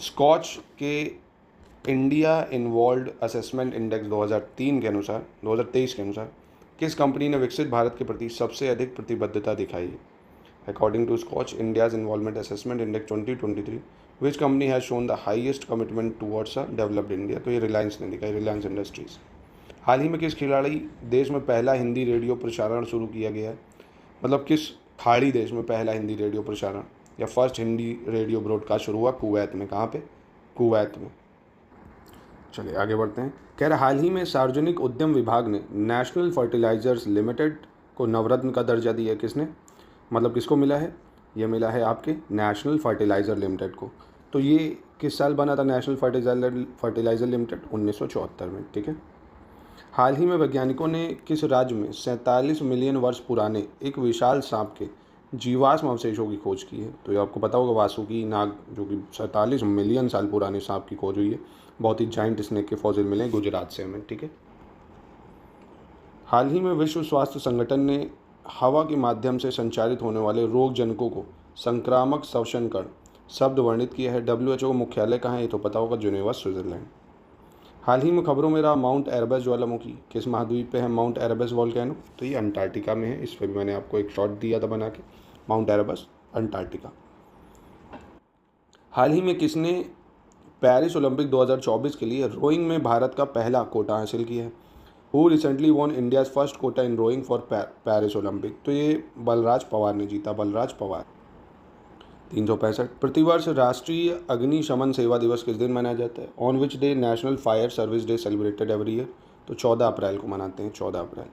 स्कॉच के इंडिया इन्वॉल्व असेसमेंट इंडेक्स 2023 के अनुसार किस कंपनी ने विकसित भारत के प्रति सबसे अधिक प्रतिबद्धता दिखाई है? According to Skoch India's involvement assessment index 2023 which company has shown the highest commitment towards a developed India? तो ये रिलायंस ने दिखाई, रिलायंस इंडस्ट्रीज। हाल ही में किस खिलाड़ी देश में पहला हिंदी रेडियो प्रसारण शुरू किया गया है? मतलब किस खाड़ी देश में पहला हिंदी रेडियो प्रसारण या फर्स्ट हिंदी रेडियो ब्रॉडकास्ट शुरू हुआ? कुवैत में। कहाँ पे? कुवैत में। चलिए आगे बढ़ते हैं। कह रहा हाल ही में सार्वजनिक उद्यम विभाग ने नेशनल फर्टिलाइजर्स लिमिटेड को नवरत्न का दर्जा दिया है। किसने? मतलब किसको मिला है? ये मिला है आपके नेशनल फर्टिलाइजर लिमिटेड को। तो ये किस साल बना था नेशनल फर्टिलाइजर लिमिटेड? 1974 में। ठीक है। हाल ही में वैज्ञानिकों ने किस राज्य में 47 मिलियन वर्ष पुराने एक विशाल सांप के जीवाश्म अवशेषों की खोज की है? तो ये आपको पता होगा, वासुकी नाग, जो कि 47 मिलियन साल पुराने सांप की खोज हुई है। बहुत ही जाइंट स्नेक के फॉसिल मिले गुजरात से हमें। ठीक है। हाल ही में विश्व स्वास्थ्य संगठन ने हवा के माध्यम से संचारित होने वाले रोगजनकों को संक्रामक श्वसन कण शब्द वर्णित किया है। WHO मुख्यालय कहाँ है? ये तो पता होगा, जिनेवा, स्विट्जरलैंड। हाल ही में खबरों में रहा माउंट एरबस ज्वालामुखी किस महाद्वीप पे है? माउंट एरबस वॉल्केनो तो ये अंटार्कटिका में है। इस पर भी मैंने आपको एक शॉट दिया था बना के, माउंट एरबस, अंटार्कटिका। हाल ही में किसने पेरिस ओलंपिक 2024 के लिए रोइंग में भारत का पहला कोटा हासिल किया है? Who recently won India's first quota in rowing for Paris Olympic? तो ये बलराज पवार ने जीता, बलराज पवार। 365 प्रतिवर्ष राष्ट्रीय अग्निशमन सेवा दिवस किस दिन मनाया जाता है? On which day national fire service day celebrated every year? तो 14 अप्रैल को मनाते हैं, 14 अप्रैल।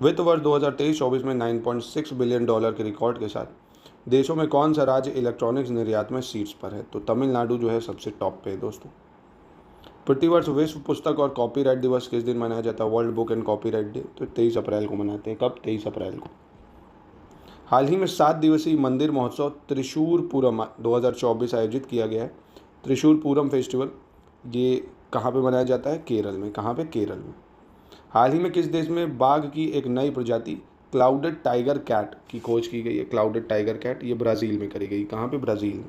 वित्त वर्ष 2023-24 में 9.6 बिलियन डॉलर के रिकॉर्ड के साथ देशों में कौन सा राज्य इलेक्ट्रॉनिक्स निर्यात में शीर्ष पर है? तो तमिलनाडु जो है सबसे टॉप पे है दोस्तों। प्रतिवर्ष विश्व पुस्तक और कॉपीराइट दिवस किस दिन मनाया जाता है? World book and copyright day तो 23 अप्रैल को मनाते हैं। कब? 23 अप्रैल को। हाल ही में 7 दिवसीय मंदिर महोत्सव त्रिशूरपुरम 2024 आयोजित किया गया है। त्रिशूरपुरम फेस्टिवल ये कहाँ पे मनाया जाता है? केरल में। कहाँ पे? केरल में। हाल ही में किस देश में बाघ की एक नई प्रजाति क्लाउडेड टाइगर कैट की खोज की गई है? क्लाउडेड टाइगर कैट ये ब्राज़ील में करी गई। कहाँ पे? ब्राज़ील में।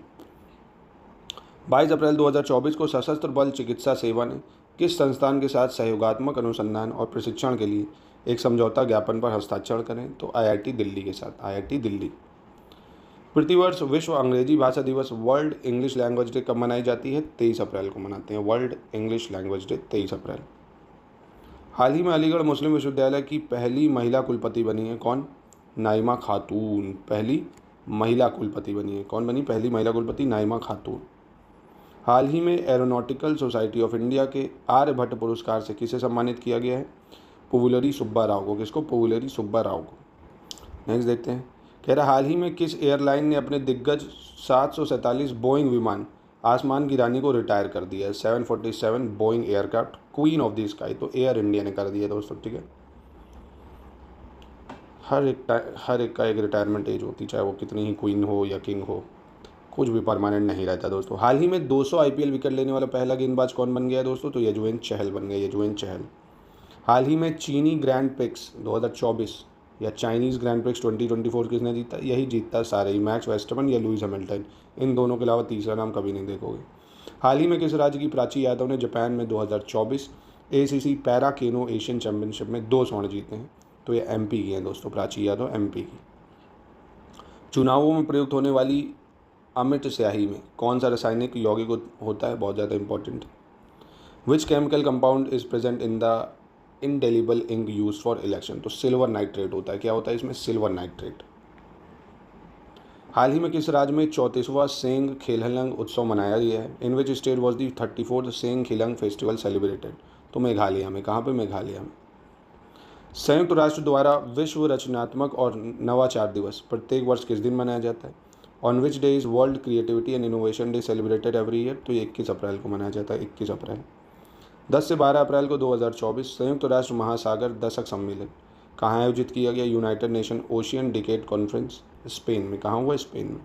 22 अप्रैल 2024 को सशस्त्र बल चिकित्सा सेवा ने किस संस्थान के साथ सहयोगात्मक अनुसंधान और प्रशिक्षण के लिए एक समझौता ज्ञापन पर हस्ताक्षर करें? तो IIT दिल्ली के साथ, IIT दिल्ली। प्रतिवर्ष विश्व अंग्रेजी भाषा दिवस वर्ल्ड इंग्लिश लैंग्वेज डे कब मनाई जाती है? 23 अप्रैल को मनाते हैं, वर्ल्ड इंग्लिश लैंग्वेज डे 23 अप्रैल। हाल ही में अलीगढ़ मुस्लिम विश्वविद्यालय की पहली महिला कुलपति बनी है कौन? नाइमा खातून पहली महिला कुलपति बनी है। कौन बनी पहली महिला कुलपति? नाइमा खातून। हाल ही में एरोनॉटिकल सोसाइटी ऑफ इंडिया के आर्यभट्ट पुरस्कार से किसे सम्मानित किया गया है? पुवुलरी सुब्बा राव को। किसको? पुवुलरी सुब्बा राव को। नेक्स्ट देखते हैं। कह रहा हाल ही में किस एयरलाइन ने अपने दिग्गज 747 बोइंग विमान आसमान की रानी को रिटायर कर दिया है? 747 Boeing aircraft queen of the sky तो एयर इंडिया ने कर दिया दोस्तों। ठीक है। हर एक का एक रिटायरमेंट एज होती, चाहे वो कितनी ही क्वीन हो या किंग हो, कुछ भी परमानेंट नहीं रहता दोस्तों। हाल ही में 200 आईपीएल विकेट लेने वाला पहला गेंदबाज कौन बन गया दोस्तों? तो यजुवेंद्र चहल बन गया, यजुवेंद्र चहल। हाल ही में चीनी ग्रैंड प्रिक्स 2024 या चाइनीज़ ग्रैंड प्रिक्स 2024 किसने जीता? यही जीतता सारे ही, मैक्स वेस्टरमैन या लुइस हैमिल्टन। इन दोनों के अलावा तीसरा नाम कभी नहीं देखोगे। हाल ही में किस राज्य की प्राची यादव ने जापान में 2024 एसीसी पैरा केनो एशियन चैंपियनशिप में 2 स्वर्ण जीते हैं? तो ये एमपी की हैं दोस्तों, प्राची यादव एमपी की। चुनावों में प्रयुक्त होने वाली अमिट स्याही में कौन सा रासायनिक यौगिक होता है? बहुत ज़्यादा important. Which chemical compound is present in the indelible ink use for election? तो सिल्वर नाइट्रेट होता है। क्या होता है इसमें? Silver nitrate. हाल ही में किस राज्य में 34वां सेंग खेलहलंग उत्सव मनाया गया है? In which state was the 34th Seng Khihlang festival celebrated? तो मेघालय में। कहाँ पे? मेघालय में। संयुक्त राष्ट्र द्वारा विश्व रचनात्मक और नवाचार दिवस प्रत्येक वर्ष किस दिन मनाया जाता है? On which day is world creativity and innovation day celebrated every year? तो ये 21 अप्रैल को मनाया जाता है, 21 अप्रैल। 10 से 12 अप्रैल को 2024 संयुक्त राष्ट्र महासागर दशक सम्मेलन कहाँ आयोजित किया गया? United nation ocean decade conference, Spain में। कहाँ हुआ? स्पेन में।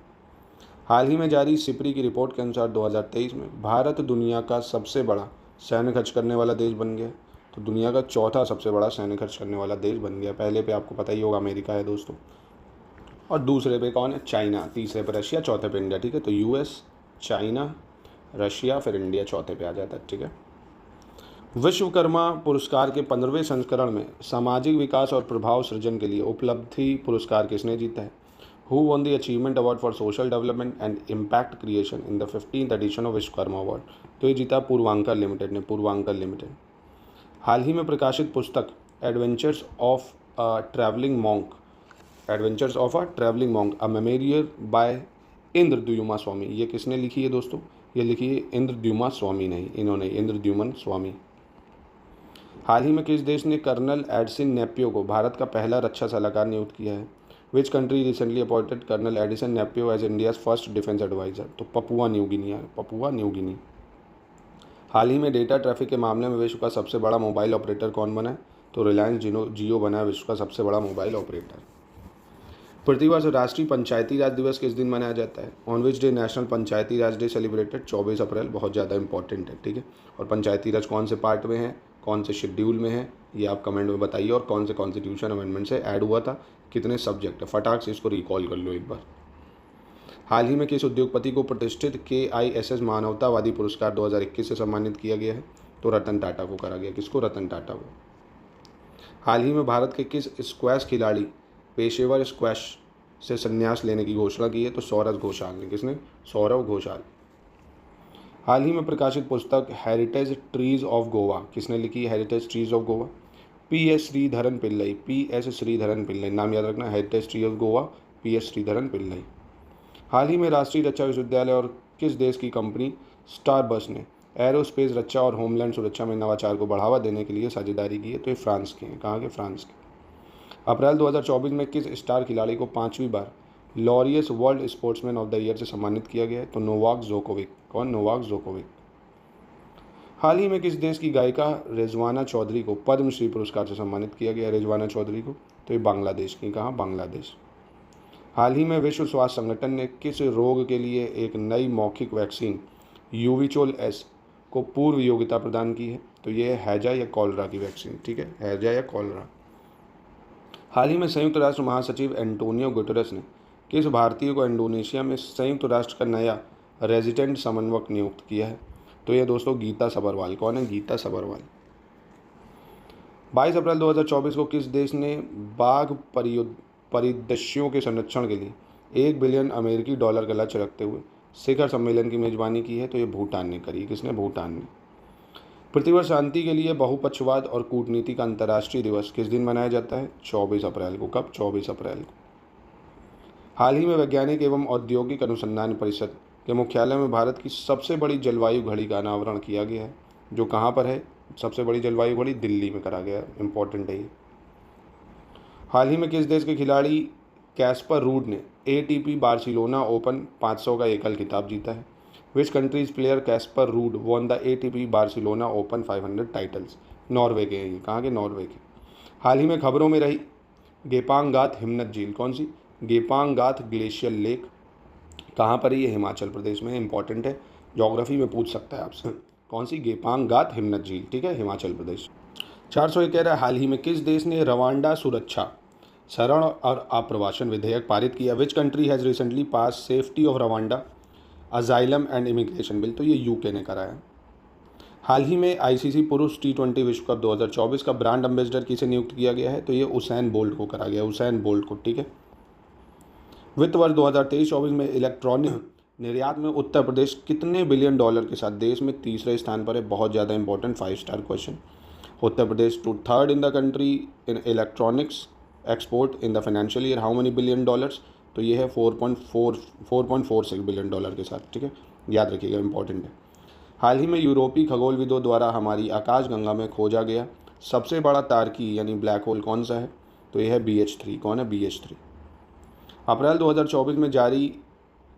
हाल ही में जारी सिपरी की रिपोर्ट के अनुसार 2023 में भारत दुनिया का सबसे बड़ा सैन्य खर्च करने वाला देश बन गया। तो दुनिया का चौथा सबसे बड़ा सैन्य खर्च करने वाला देश बन गया। पहले पे आपको पता ही होगा अमेरिका है दोस्तों, और दूसरे पे कौन है? चाइना। तीसरे पे रशिया, चौथे पे इंडिया। ठीक है, तो यूएस, चाइना, रशिया, फिर इंडिया चौथे पे आ जाता है। ठीक है। विश्वकर्मा पुरस्कार के 15वें संस्करण में सामाजिक विकास और प्रभाव सृजन के लिए उपलब्धि पुरस्कार किसने जीता है? Who won the achievement award for social development and impact creation in the 15th edition of Vishwakarma award? तो ये जीता पूर्वांकल लिमिटेड ने, पूर्वांकल लिमिटेड। हाल ही में प्रकाशित पुस्तक adventures of a travelling monk, adventures of a travelling monk a memorial by Indradyumna Swami, ये किसने लिखी है दोस्तों? ये लिखी है इंद्रद्युम्न स्वामी ने, इन्होंने, इंद्रद्युम्न स्वामी। हाल ही में किस देश ने कर्नल एडिसन नेपियो को भारत का पहला रक्षा सलाहकार नियुक्त किया है? Which country recently appointed colonel Edison Napio as India's first defence adviser? तो पपुआ न्यू गिनी है, पपुआ न्यू गिनी। हाल ही में डेटा ट्रैफिक के मामले में विश्व का सबसे बड़ा मोबाइल ऑपरेटर कौन बना है? तो रिलायंस जियो बना है विश्व का सबसे बड़ा मोबाइल ऑपरेटर। प्रतिवर्ष राष्ट्रीय पंचायती राज दिवस किस दिन मनाया जाता है? On which day national Panchayati Raj day celebrated? 24 अप्रैल। बहुत ज़्यादा इंपॉर्टेंट है। ठीक है, और पंचायती राज कौन से पार्ट में है, कौन से शेड्यूल में है, ये आप कमेंट में बताइए, और कौन से कॉन्स्टिट्यूशन अमेंडमेंट से ऐड हुआ था, कितने सब्जेक्ट है, फटाक से इसको रिकॉल कर लो एक बार। हाल ही में किस उद्योगपति को प्रतिष्ठित KISS मानवतावादी पुरस्कार 2021 से सम्मानित किया गया है? तो रतन टाटा को करा गया। किसको? रतन टाटा को। हाल ही में भारत के किस स्क्वैश खिलाड़ी पेशेवर स्क्वैश से संन्यास लेने की घोषणा की है? तो सौरभ घोषाल ने। किसने? सौरभ घोषाल। हाल ही में प्रकाशित पुस्तक हेरिटेज ट्रीज ऑफ गोवा किसने लिखी है? Heritage trees of Goa, PS Sreedharan Pillai, PS Sreedharan Pillai, नाम याद रखना, heritage tree of Goa, PS Sreedharan Pillai. हाल ही में राष्ट्रीय रक्षा विश्वविद्यालय और किस देश की कंपनी स्टारबस ने एरोस्पेस रक्षा और होमलैंड सुरक्षा में नवाचार को बढ़ावा देने के लिए साझेदारी की है? तो ये फ्रांस के हैं। कहाँ के? फ्रांस के। अप्रैल 2024 में किस स्टार खिलाड़ी को 5वीं बार Laureus world sportsman of the year से सम्मानित किया गया है? तो नोवाक जोकोविक। कौन? Novak Djokovic. हाल ही में किस देश की गायिका रिजवाना चौधरी को पद्मश्री पुरस्कार से सम्मानित किया गया? रिजवाना चौधरी को। तो ये बांग्लादेश की। कहाँ? बांग्लादेश। हाल ही में विश्व स्वास्थ्य संगठन ने किस रोग के लिए एक नई मौखिक वैक्सीन यूविचोल एस को पूर्व योग्यता प्रदान की है? तो ये हैजा या कॉलरा की वैक्सीन। ठीक है, हैजा या कॉलरा। हाल ही में संयुक्त राष्ट्र महासचिव एंटोनियो गुटेरेस ने किस भारतीय को इंडोनेशिया में संयुक्त राष्ट्र का नया रेजिडेंट समन्वयक नियुक्त किया है? तो ये दोस्तों गीता सबरवाल। कौन है? गीता सबरवाल। 22 अप्रैल 2024 को किस देश ने बाघ परिदृश्यों के संरक्षण के लिए $1 बिलियन अमेरिकी डॉलर का लक्ष्य रखते हुए शिखर सम्मेलन की मेजबानी की है? तो ये भूटान ने करी। किसने? भूटान ने। प्रतिवर्ष शांति के लिए बहुपक्षवाद और कूटनीति का अंतर्राष्ट्रीय दिवस किस दिन मनाया जाता है? 24 अप्रैल को। कब? 24 अप्रैल को। हाल ही में वैज्ञानिक एवं औद्योगिक अनुसंधान परिषद के मुख्यालय में भारत की सबसे बड़ी जलवायु घड़ी का अनावरण किया गया है, जो कहाँ पर है? सबसे बड़ी जलवायु घड़ी दिल्ली में करा गया। इंपॉर्टेंट है ये। हाल ही में किस देश के खिलाड़ी कैस्पर रूड ने ATP बार्सिलोना ओपन 500 का एकल खिताब जीता है? Which countries player Caspar rude won the ATP Barcelona open 500 titles? Norway के हैं ये। कहाँ के? नॉर्वे के। हाल ही में खबरों में रही गेपांगात हिमनद झील। कौन सी? गेपांगात ग्लेशियर लेक कहाँ पर है ये? हिमाचल प्रदेश में। इंपॉर्टेंट है, ज्योग्राफी में पूछ सकता है आपसे। कौन सी? गेपांग घात हिमनद झील, ठीक है, हिमाचल प्रदेश। 401 कह रहा है, हाल ही में किस देश ने रवांडा सुरक्षा, शरण और आप्रवासन विधेयक पारित किया? विच country has recently pass safety of Rwanda asylum and immigration bill? तो ये यूके ने करा है। हाल ही में आईसीसी पुरुष T20 विश्व कप 2024 का ब्रांड एम्बेसडर किसे नियुक्त किया गया है? तो ये उसैन बोल्ट को करा गया, उसैन बोल्ट को, ठीक है। वित्त वर्ष 2023-24 में इलेक्ट्रॉनिक निर्यात में उत्तर प्रदेश कितने बिलियन डॉलर के साथ देश में तीसरे स्थान पर है? बहुत ज़्यादा important 5 star question. Uttar Pradesh to third in the country in electronics export in the financial year, how money billion dollars? तो ये है 4.46 बिलियन डॉलर के साथ, ठीक है, याद रखिएगा, इंपॉर्टेंट है। हाल ही में यूरोपीय खगोलविदों द्वारा हमारी आकाशगंगा में खोजा गया सबसे बड़ा तारकी यानी ब्लैक होल कौन सा है? तो यह है BH3। कौन है? BH3। अप्रैल 2024 में जारी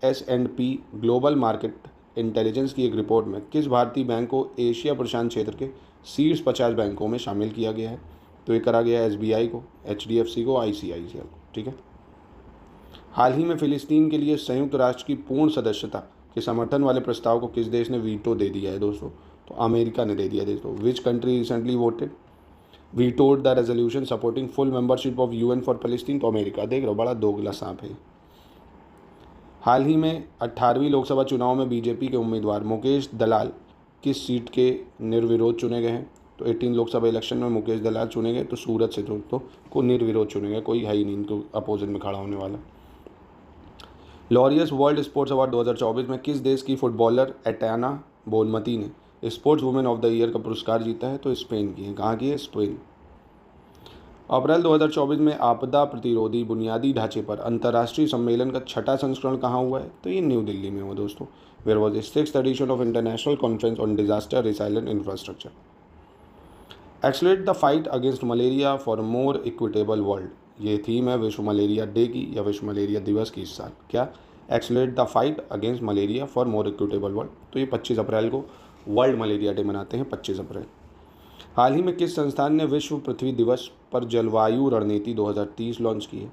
S&P ग्लोबल मार्केट इंटेलिजेंस की एक रिपोर्ट में किस भारतीय बैंक को एशिया प्रशांत क्षेत्र के शीर्ष 50 बैंकों में शामिल किया गया है? तो ये करा गया SBI को, HDFC को, ICICI को, ठीक है। हाल ही में फिलिस्तीन के लिए संयुक्त राष्ट्र की पूर्ण सदस्यता के समर्थन वाले प्रस्ताव को किस देश ने वीटो दे दिया है दोस्तों? तो अमेरिका ने दे दिया दोस्तों। Which country recently voted vetoed the resolution supporting full membership of UN for Palestine? तो अमेरिका। देख रहे हो, बड़ा दोगला सांप है। हाल ही में 18वीं लोकसभा चुनाव में बीजेपी के उम्मीदवार मुकेश दलाल किस सीट के निर्विरोध चुने गए हैं? तो 18 लोकसभा इलेक्शन में मुकेश दलाल चुने गए, तो सूरत से दोस्तों को निर्विरोध चुने गए, कोई है ही नहीं इनको अपोजिट में खड़ा होने वाला। लॉरियस वर्ल्ड स्पोर्ट्स अवार्ड 2024 में किस देश की फुटबॉलर एटाना बोनमती ने sports women of the year का पुरस्कार जीता है? तो स्पेन की है। कहाँ की है? स्पेन। अप्रैल 2024 में आपदा प्रतिरोधी बुनियादी ढांचे पर अंतर्राष्ट्रीय सम्मेलन का 6ठा संस्करण कहाँ हुआ है? तो ये न्यू दिल्ली में हुआ दोस्तों। Where was the 6th edition of international conference on disaster resilient infrastructure. Accelerate the fight against malaria for more equitable world, ये थीम है विश्व मलेरिया डे की या विश्व मलेरिया दिवस की इस साल। क्या? Accelerate the fight against malaria for more equitable world. तो ये 25 अप्रैल को वर्ल्ड मलेरिया डे मनाते हैं, 25 अप्रैल। हाल ही में किस संस्थान ने विश्व पृथ्वी दिवस पर जलवायु रणनीति 2030 लॉन्च की है?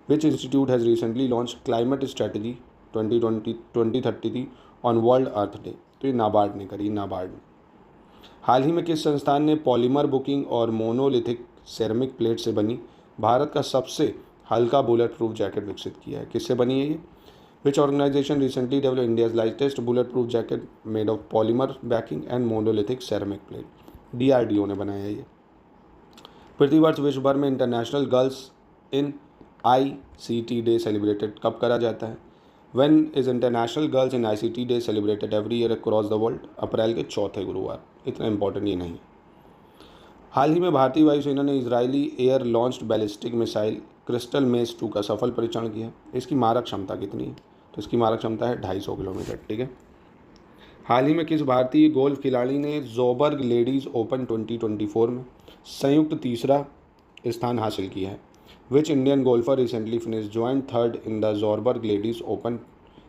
Which institute has recently launch climate strategy 2030 on world earth day? तो ये नाबार्ड ने करी, नाबार्ड। हाल ही में किस संस्थान ने पॉलीमर बुकिंग और मोनोलिथिक सेरेमिक प्लेट से बनी भारत का सबसे हल्का बुलेट प्रूफ जैकेट विकसित किया है? किससे बनी है ये? Which organisation recently develop India's lightest bullet proof jacket made of polymer backing and monolithic ceramic plate? DRDO ने बनाया ये। प्रतिवर्ष विश्व भर में international girls in ICT day celebrated कब करा जाता है? When is international girls in ICT day celebrated every year across the world? अप्रैल के चौथे गुरुवार। इतना इंपॉर्टेंट ये नहीं है। हाल ही में भारतीय वायुसेना ने Israeli air launched ballistic missile crystal mess 2 का सफल परीक्षण किया। इसकी मारक क्षमता कितनी है? तो इसकी मारक क्षमता है 250 किलोमीटर, ठीक है। हाल ही में किस भारतीय गोल्फ खिलाड़ी ने जोबर्ग लेडीज़ ओपन 2024 में संयुक्त तीसरा स्थान हासिल किया है? Which Indian golfer recently finish joint third in the Joburg ladies open?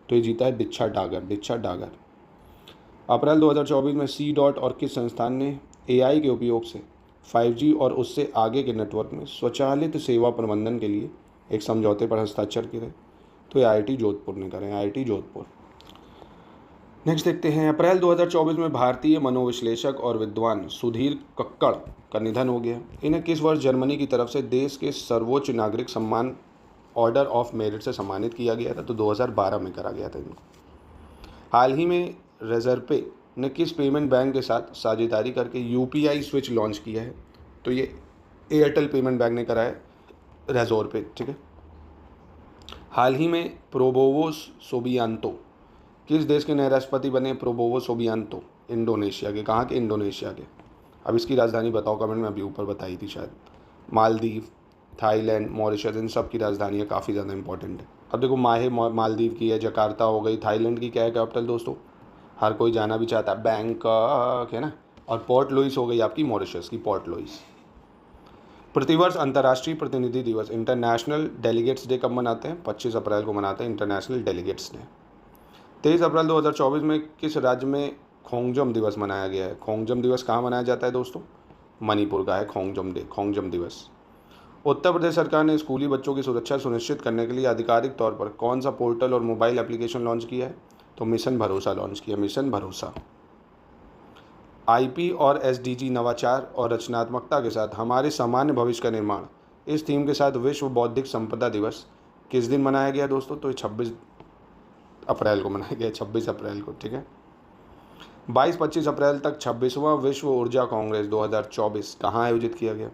तो ये जीता है दिक्षा डागर। अप्रैल 2024 में C.DOT और किस संस्थान ने AI के उपयोग से 5G और उससे आगे के नेटवर्क में स्वचालित सेवा प्रबंधन के लिए एक समझौते पर हस्ताक्षर किए? तो IIT जोधपुर ने करें, IIT जोधपुर। नेक्स्ट देखते हैं। अप्रैल 2024 में भारतीय मनोविश्लेषक और विद्वान सुधीर कक्कड़ का निधन हो गया। इन्हें किस वर्ष जर्मनी की तरफ से देश के सर्वोच्च नागरिक सम्मान ऑर्डर ऑफ मेरिट से सम्मानित किया गया था? तो 2012 में करा गया था इनको। हाल ही में रेजरपे ने किस पेमेंट बैंक के साथ साझेदारी करके UPI स्विच लॉन्च किया है? तो ये एयरटेल पेमेंट बैंक ने करा है, रेजोरपे, ठीक है। हाल ही में प्रोबोवो सोबियांतो किस देश के नए राष्ट्रपति बने? प्रोबोवो सोबियांतो इंडोनेशिया के। कहाँ के? इंडोनेशिया के। अब इसकी राजधानी बताओ कमेंट में, अभी ऊपर बताई थी शायद। मालदीव, थाईलैंड, मॉरिशस, इन सब की राजधानियाँ काफ़ी ज़्यादा इंपॉर्टेंट है। अब देखो मालदीव की है, जकार्ता हो गई। थाईलैंड की क्या है कैपिटल दोस्तों? हर कोई जाना भी चाहता है, बैंकॉक है ना। और पोर्ट लुइस हो गई आपकी मॉरिशस की, पोर्ट लुइस। प्रतिवर्ष अंतर्राष्ट्रीय प्रतिनिधि दिवस इंटरनेशनल डेलीगेट्स डे कब मनाते हैं? 25 अप्रैल को मनाते हैं इंटरनेशनल डेलीगेट्स डे। 23 अप्रैल 2024 में किस राज्य में खोंगजम दिवस मनाया गया है? खोंगजम दिवस कहाँ मनाया जाता है दोस्तों? मणिपुर का है खोंगजम दिवस। उत्तर प्रदेश सरकार ने स्कूली बच्चों की सुरक्षा सुनिश्चित करने के लिए आधिकारिक तौर पर कौन सा पोर्टल और मोबाइल एप्लीकेशन लॉन्च किया है? तो मिशन भरोसा लॉन्च किया, मिशन भरोसा। आईपी और एसडीजी नवाचार और रचनात्मकता के साथ हमारे सामान्य भविष्य का निर्माण, इस थीम के साथ विश्व बौद्धिक संपदा दिवस किस दिन मनाया गया दोस्तों? तो 26 अप्रैल को मनाया गया, 26 अप्रैल को, ठीक है। 22-25 अप्रैल तक 26वां विश्व ऊर्जा कांग्रेस 2024 कहाँ आयोजित किया गया?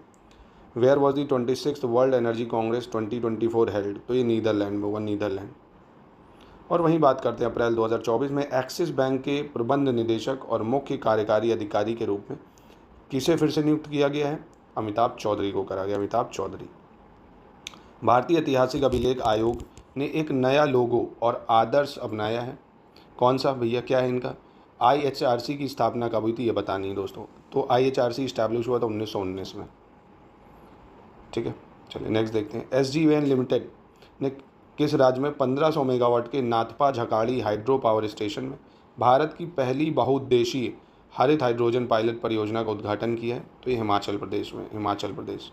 Where was the 26th world energy congress 2024 held? तो ये नीदरलैंड में हुआ, नीदरलैंड। और वहीं बात करते हैं अप्रैल 2024 में एक्सिस बैंक के प्रबंध निदेशक और मुख्य कार्यकारी अधिकारी के रूप में किसे फिर से नियुक्त किया गया है? अमिताभ चौधरी को करा गया, अमिताभ चौधरी। भारतीय ऐतिहासिक अभिलेख आयोग ने एक नया लोगो और आदर्श अपनाया है, कौन सा भैया, क्या है इनका? IHRC की स्थापना कब हुई थी ये बतानी है दोस्तों। तो IHRC इस्टेब्लिश हुआ था 1919 में, ठीक है। चलिए नेक्स्ट देखते हैं। SJVN लिमिटेड ने किस राज्य में 1500 मेगावाट के नाथपा झकाड़ी हाइड्रो पावर स्टेशन में भारत की पहली बहुउद्देशीय हरित हाइड्रोजन पायलट परियोजना का उद्घाटन किया है? तो ये हिमाचल प्रदेश में, हिमाचल प्रदेश।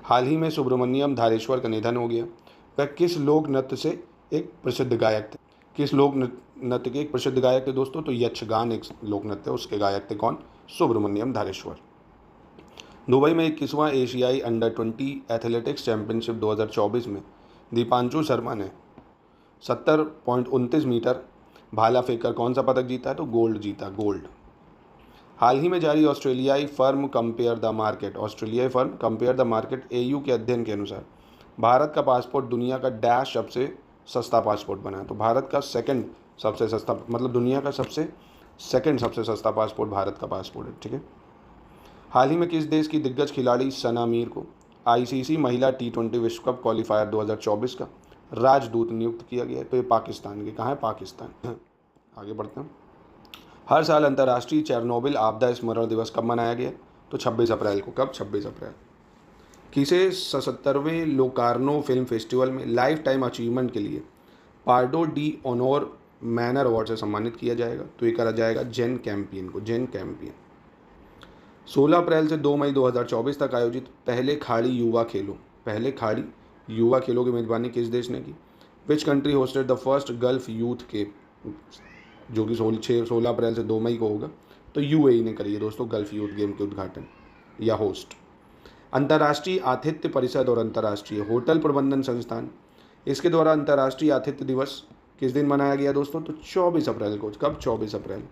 हाल ही में सुब्रमण्यम धारेश्वर का निधन हो गया। वह किस लोक नृत्य से एक प्रसिद्ध गायक थे? किस लोक नृत्य के एक प्रसिद्ध गायक थे दोस्तों? तो यक्षगान एक लोक नृत्य है, उसके गायक थे कौन? सुब्रमण्यम धारेश्वर। दुबई में 21वां एशियाई अंडर-20 एथलेटिक्स चैंपियनशिप 2024 में दीपांशु शर्मा ने 70.29 मीटर भाला फेंककर कौन सा पदक जीता है? तो गोल्ड जीता, गोल्ड। हाल ही में जारी ऑस्ट्रेलियाई firm compare the market AU के अध्ययन के अनुसार भारत का पासपोर्ट दुनिया का डैश सबसे सस्ता पासपोर्ट बना है। तो भारत का सेकंड सबसे सस्ता, मतलब दुनिया का सेकंड सबसे सस्ता पासपोर्ट भारत का पासपोर्ट है, ठीक है। हाल ही में किस देश की दिग्गज खिलाड़ी सना मीर को ICC महिला T20 विश्व कप क्वालिफायर 2024 का राजदूत नियुक्त किया गया है? तो ये पाकिस्तान के, कहाँ है? पाकिस्तान। आगे बढ़ते हैं। हर साल अंतर्राष्ट्रीय चेरनोबिल आपदा स्मरण दिवस कब मनाया गया? तो 26 अप्रैल को। कब? 26 अप्रैल। किसे 77वें लोकार्नो फिल्म फेस्टिवल में लाइफ टाइम अचीवमेंट के लिए पार्डो डी ऑनोर मैनर अवार्ड से सम्मानित किया जाएगा? तो ये करा जाएगा जेन कैंपियन को, जेन कैंपियन। 16 अप्रैल से 2 मई 2024 तक आयोजित पहले खाड़ी युवा खेलों की मेजबानी किस देश ने की? Which country hosted the first gulf youth game, जो कि 16 अप्रैल से 2 मई को होगा? तो UAE ने करी है दोस्तों गल्फ यूथ गेम के उद्घाटन या होस्ट। अंतर्राष्ट्रीय आतिथ्य परिषद और अंतर्राष्ट्रीय होटल प्रबंधन संस्थान, इसके द्वारा अंतर्राष्ट्रीय आतिथ्य दिवस किस दिन मनाया गया दोस्तों? तो 24 अप्रैल को। कब? 24 अप्रैल।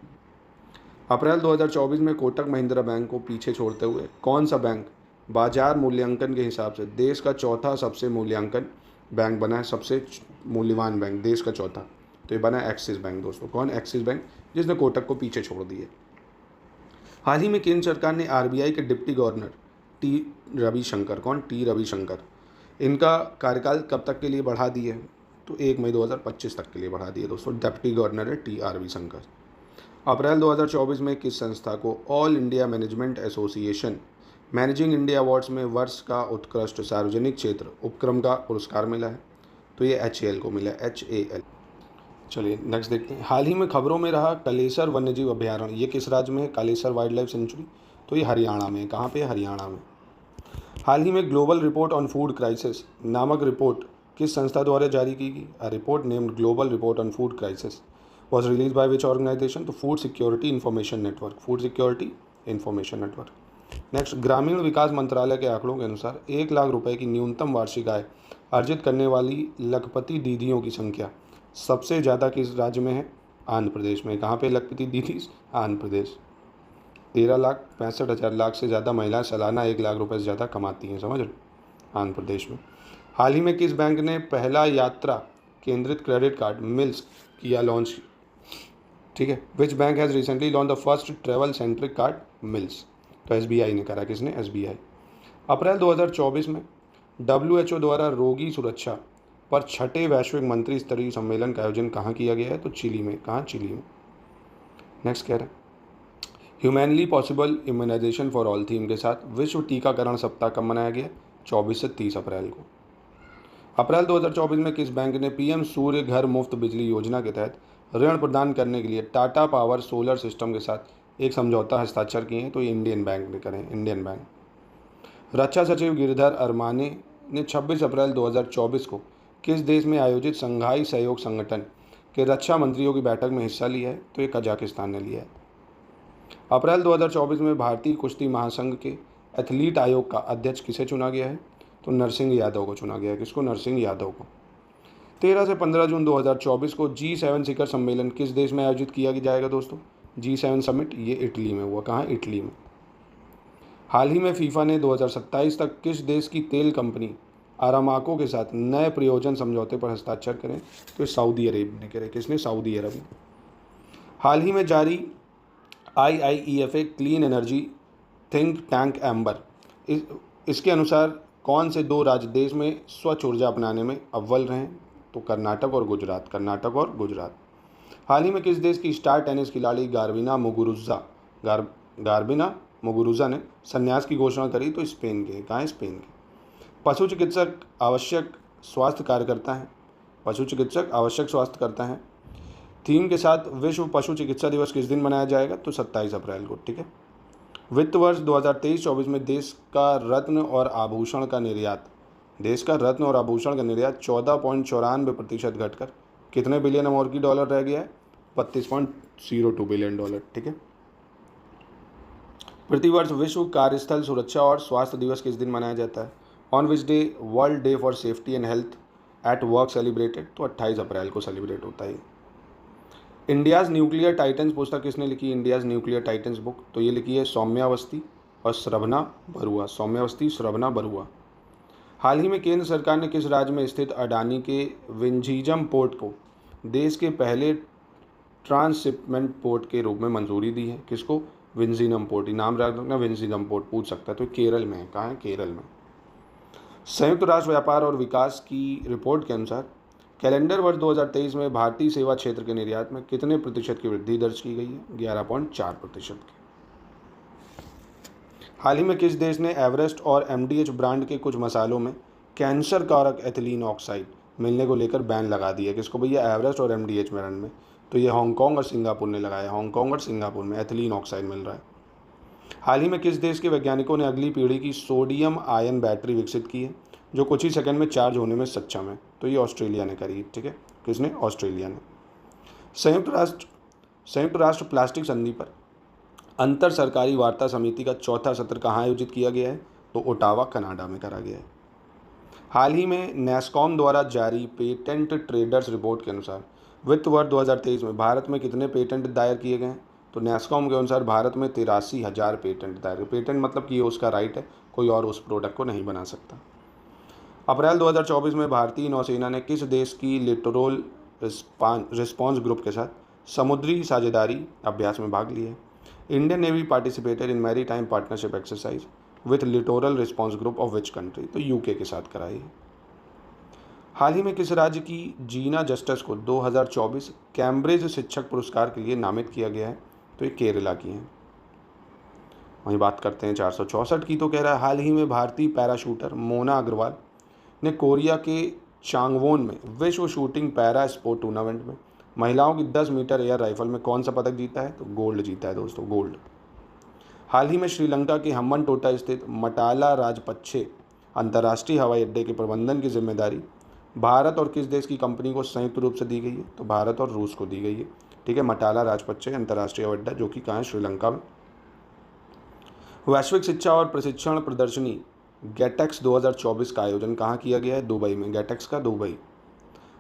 अप्रैल 2024 में कोटक महिंद्रा बैंक को पीछे छोड़ते हुए कौन सा बैंक बाजार मूल्यांकन के हिसाब से देश का चौथा सबसे मूल्यांकन बैंक बना है? सबसे मूल्यवान बैंक देश का चौथा, तो ये बना एक्सिस बैंक दोस्तों। कौन? एक्सिस बैंक, जिसने कोटक को पीछे छोड़ दिए। हाल ही में केंद्र सरकार ने RBI के डिप्टी गवर्नर T रविशंकर, कौन? T रविशंकर, इनका कार्यकाल कब तक के लिए बढ़ा दिए? तो 1 मई 2025 तक के लिए बढ़ा दिए दोस्तों। डिप्टी गवर्नर है T रविशंकर। अप्रैल 2024 में किस संस्था को all India management association managing India awards में वर्ष का उत्कृष्ट सार्वजनिक क्षेत्र उपक्रम का पुरस्कार मिला है? तो ये HAL को मिला, HAL। चलिए नेक्स्ट देखते हैं। हाल ही में खबरों में रहा कलेसर वन्यजीव अभयारण्य, ये किस राज्य में है? कालेसर वाइल्ड लाइफ सेंचुरी, तो ये हरियाणा में है। कहाँ पे? हरियाणा में। हाल ही में global report on food crisis नामक रिपोर्ट किस संस्था द्वारा जारी की गई? A report named global report on food crisis was released by which organization? तो food security information network, food security information network. Next, ग्रामीण विकास मंत्रालय के आंकड़ों के अनुसार 1 लाख रुपए की न्यूनतम वार्षिक आय अर्जित करने वाली लखपति दीदियों की संख्या सबसे ज़्यादा किस राज्य में है? आंध्र प्रदेश में। कहाँ पे लखपति दीदी? आंध्र प्रदेश। 13,65,000 लाख से ज़्यादा महिलाएं सालाना 1 लाख रुपए से ज़्यादा कमाती हैं, समझ रहे? आंध्र प्रदेश में। हाल ही में किस बैंक ने पहला यात्रा केंद्रित क्रेडिट कार्ड मिल्स किया लॉन्च? ठीक है। Which bank has recently launch the first travel centric card mills? तो SBI ने करा। किसने? SBI। अप्रैल 2024 में WHO द्वारा रोगी सुरक्षा पर 6ठे वैश्विक मंत्री स्तरीय सम्मेलन का आयोजन कहाँ किया गया है? तो चिली में। कहाँ? चिली में। नेक्स्ट कह रहा है humanly possible immunisation for all theme के साथ विश्व टीकाकरण सप्ताह कब मनाया गया? 24 से 30 अप्रैल को। अप्रैल 2024 में किस बैंक ने PM सूर्य घर मुफ्त बिजली योजना के तहत ऋण प्रदान करने के लिए टाटा पावर सोलर सिस्टम के साथ एक समझौता हस्ताक्षर किए हैं? तो ये इंडियन बैंक ने करें, इंडियन बैंक। रक्षा सचिव गिरधर अरमाने ने 26 अप्रैल 2024 को किस देश में आयोजित संघाई सहयोग संगठन के रक्षा मंत्रियों की बैठक में हिस्सा लिया है? तो ये कजाकिस्तान ने लिया है। अप्रैल 2024 में भारतीय कुश्ती महासंघ के एथलीट आयोग का अध्यक्ष किसे चुना गया है? तो नरसिंह यादव को चुना गया है। किसको? नरसिंह यादव को। 13 से 15 जून 2024 को G7 शिखर सम्मेलन किस देश में आयोजित किया जाएगा दोस्तों? G7 समिट ये इटली में हुआ। कहाँ? इटली में। हाल ही में फीफा ने 2027 तक किस देश की तेल कंपनी आरामाको के साथ नए प्रयोजन समझौते पर हस्ताक्षर करें? तो सऊदी अरेब ने करे। किसने? सऊदी अरब ने। हाल ही में जारी IIEFA clean energy think tank amber इसके अनुसार कौन से दो राज्य देश में स्वच्छ ऊर्जा अपनाने में अव्वल रहे? तो कर्नाटक और गुजरात। कर्नाटक और गुजरात। हाल ही में किस देश की स्टार टेनिस खिलाड़ी गार्बिना मुगुरुजा ने संन्यास की घोषणा करी? तो स्पेन के। कहाँ? स्पेन के। पशु चिकित्सक आवश्यक स्वास्थ्य कार्यकर्ता हैं। पशु चिकित्सक आवश्यक स्वास्थ्यकर्ता हैं। थीम के साथ विश्व पशु चिकित्सा दिवस किस दिन मनाया जाएगा? तो 27 अप्रैल को। ठीक है। वित्त वर्ष 2023-24 में देश का रत्न और आभूषण का निर्यात 14.94% घटकर कितने बिलियन अमेरिकी डॉलर रह गया है? $32.02 बिलियन। ठीक है। प्रतिवर्ष विश्व कार्यस्थल सुरक्षा और स्वास्थ्य दिवस किस दिन मनाया जाता है? On which day world day for safety and health at work celebrated? तो 28 अप्रैल को सेलिब्रेट होता है। इंडियाज़ न्यूक्लियर टाइटन्स पुस्तक किसने लिखी? इंडियाज़ न्यूक्लियर टाइटन्स बुक तो ये लिखी है सौम्यावस्थी और श्रवणा बरुआ। सौम्यावस्थी, श्रवणा बरुआ। हाल ही में केंद्र सरकार ने किस राज्य में स्थित अडानी के विंझीजम पोर्ट को देश के पहले ट्रांसशिपमेंट पोर्ट के रूप में मंजूरी दी है? किसको? विंझीजम पोर्ट। नाम रखना, विंझीजम पोर्ट पूछ सकता है। तो केरल में है। कहाँ है? केरल में। संयुक्त राष्ट्र व्यापार और विकास की रिपोर्ट के अनुसार कैलेंडर वर्ष 2023 में भारतीय सेवा क्षेत्र के निर्यात में कितने प्रतिशत की वृद्धि दर्ज की गई है? 11.4% की। हाल ही में किस देश ने एवरेस्ट और MDH ब्रांड के कुछ मसालों में कैंसर कारक एथिलीन ऑक्साइड मिलने को लेकर बैन लगा दिया? किसको भैया? एवरेस्ट और MDH ब्रांड में। तो ये हांगकांग और सिंगापुर ने लगाया। हांगकांग और सिंगापुर में एथिलीन ऑक्साइड मिल रहा है। हाल ही में किस देश के वैज्ञानिकों ने अगली पीढ़ी की सोडियम आयन बैटरी विकसित की है जो कुछ ही सेकंड में चार्ज होने में सक्षम है? तो ये ऑस्ट्रेलिया ने करी। ठीक है। किसने? ऑस्ट्रेलिया ने। संयुक्त राष्ट्र प्लास्टिक संधि पर अंतर सरकारी वार्ता समिति का चौथा सत्र कहाँ आयोजित किया गया है? तो ओटावा, कनाडा में करा गया है। हाल ही में नेस्कॉम द्वारा जारी पेटेंट ट्रेडर्स रिपोर्ट के अनुसार वित्त वर्ष 2023 में भारत में कितने पेटेंट दायर किए गए हैं? तो नेस्कॉम के अनुसार भारत में 83,000 पेटेंट दायर। पेटेंट मतलब कि ये उसका राइट है, कोई और उस प्रोडक्ट को नहीं बना सकता। अप्रैल 2024 में भारतीय नौसेना ने किस देश की लिटोरल रिस्पॉन्स ग्रुप के साथ समुद्री साझेदारी अभ्यास में भाग लिया है? Indian navy participated in maritime partnership exercise with littoral response group of which country? तो UK के साथ कराई है। हाल ही में किस राज्य की जीना जस्टिस को 2024 कैम्ब्रिज शिक्षक पुरस्कार के लिए नामित किया गया है? तो ये केरला की हैं। वहीं बात करते हैं 464 की। तो कह रहा है हाल ही में भारतीय पैराशूटर मोना अग्रवाल ने कोरिया के चांगवोन में विश्व शूटिंग पैरा स्पोर्ट टूर्नामेंट में महिलाओं की 10 मीटर एयर राइफल में कौन सा पदक जीता है? तो गोल्ड जीता है दोस्तों, गोल्ड। हाल ही में श्रीलंका के हम्बनटोटा स्थित मटाला राजपक्षे अंतर्राष्ट्रीय हवाई अड्डे के प्रबंधन की जिम्मेदारी भारत और किस देश की कंपनी को संयुक्त रूप से दी गई है? तो भारत और रूस को दी गई है। ठीक है। मटाला राजपक्षे अंतर्राष्ट्रीय हवाई अड्डा जो कि कहाँ है? श्रीलंका में। वैश्विक शिक्षा और प्रशिक्षण प्रदर्शनी गेटेक्स 2024 का आयोजन कहाँ किया गया है? दुबई में। गेटेक्स का दुबई।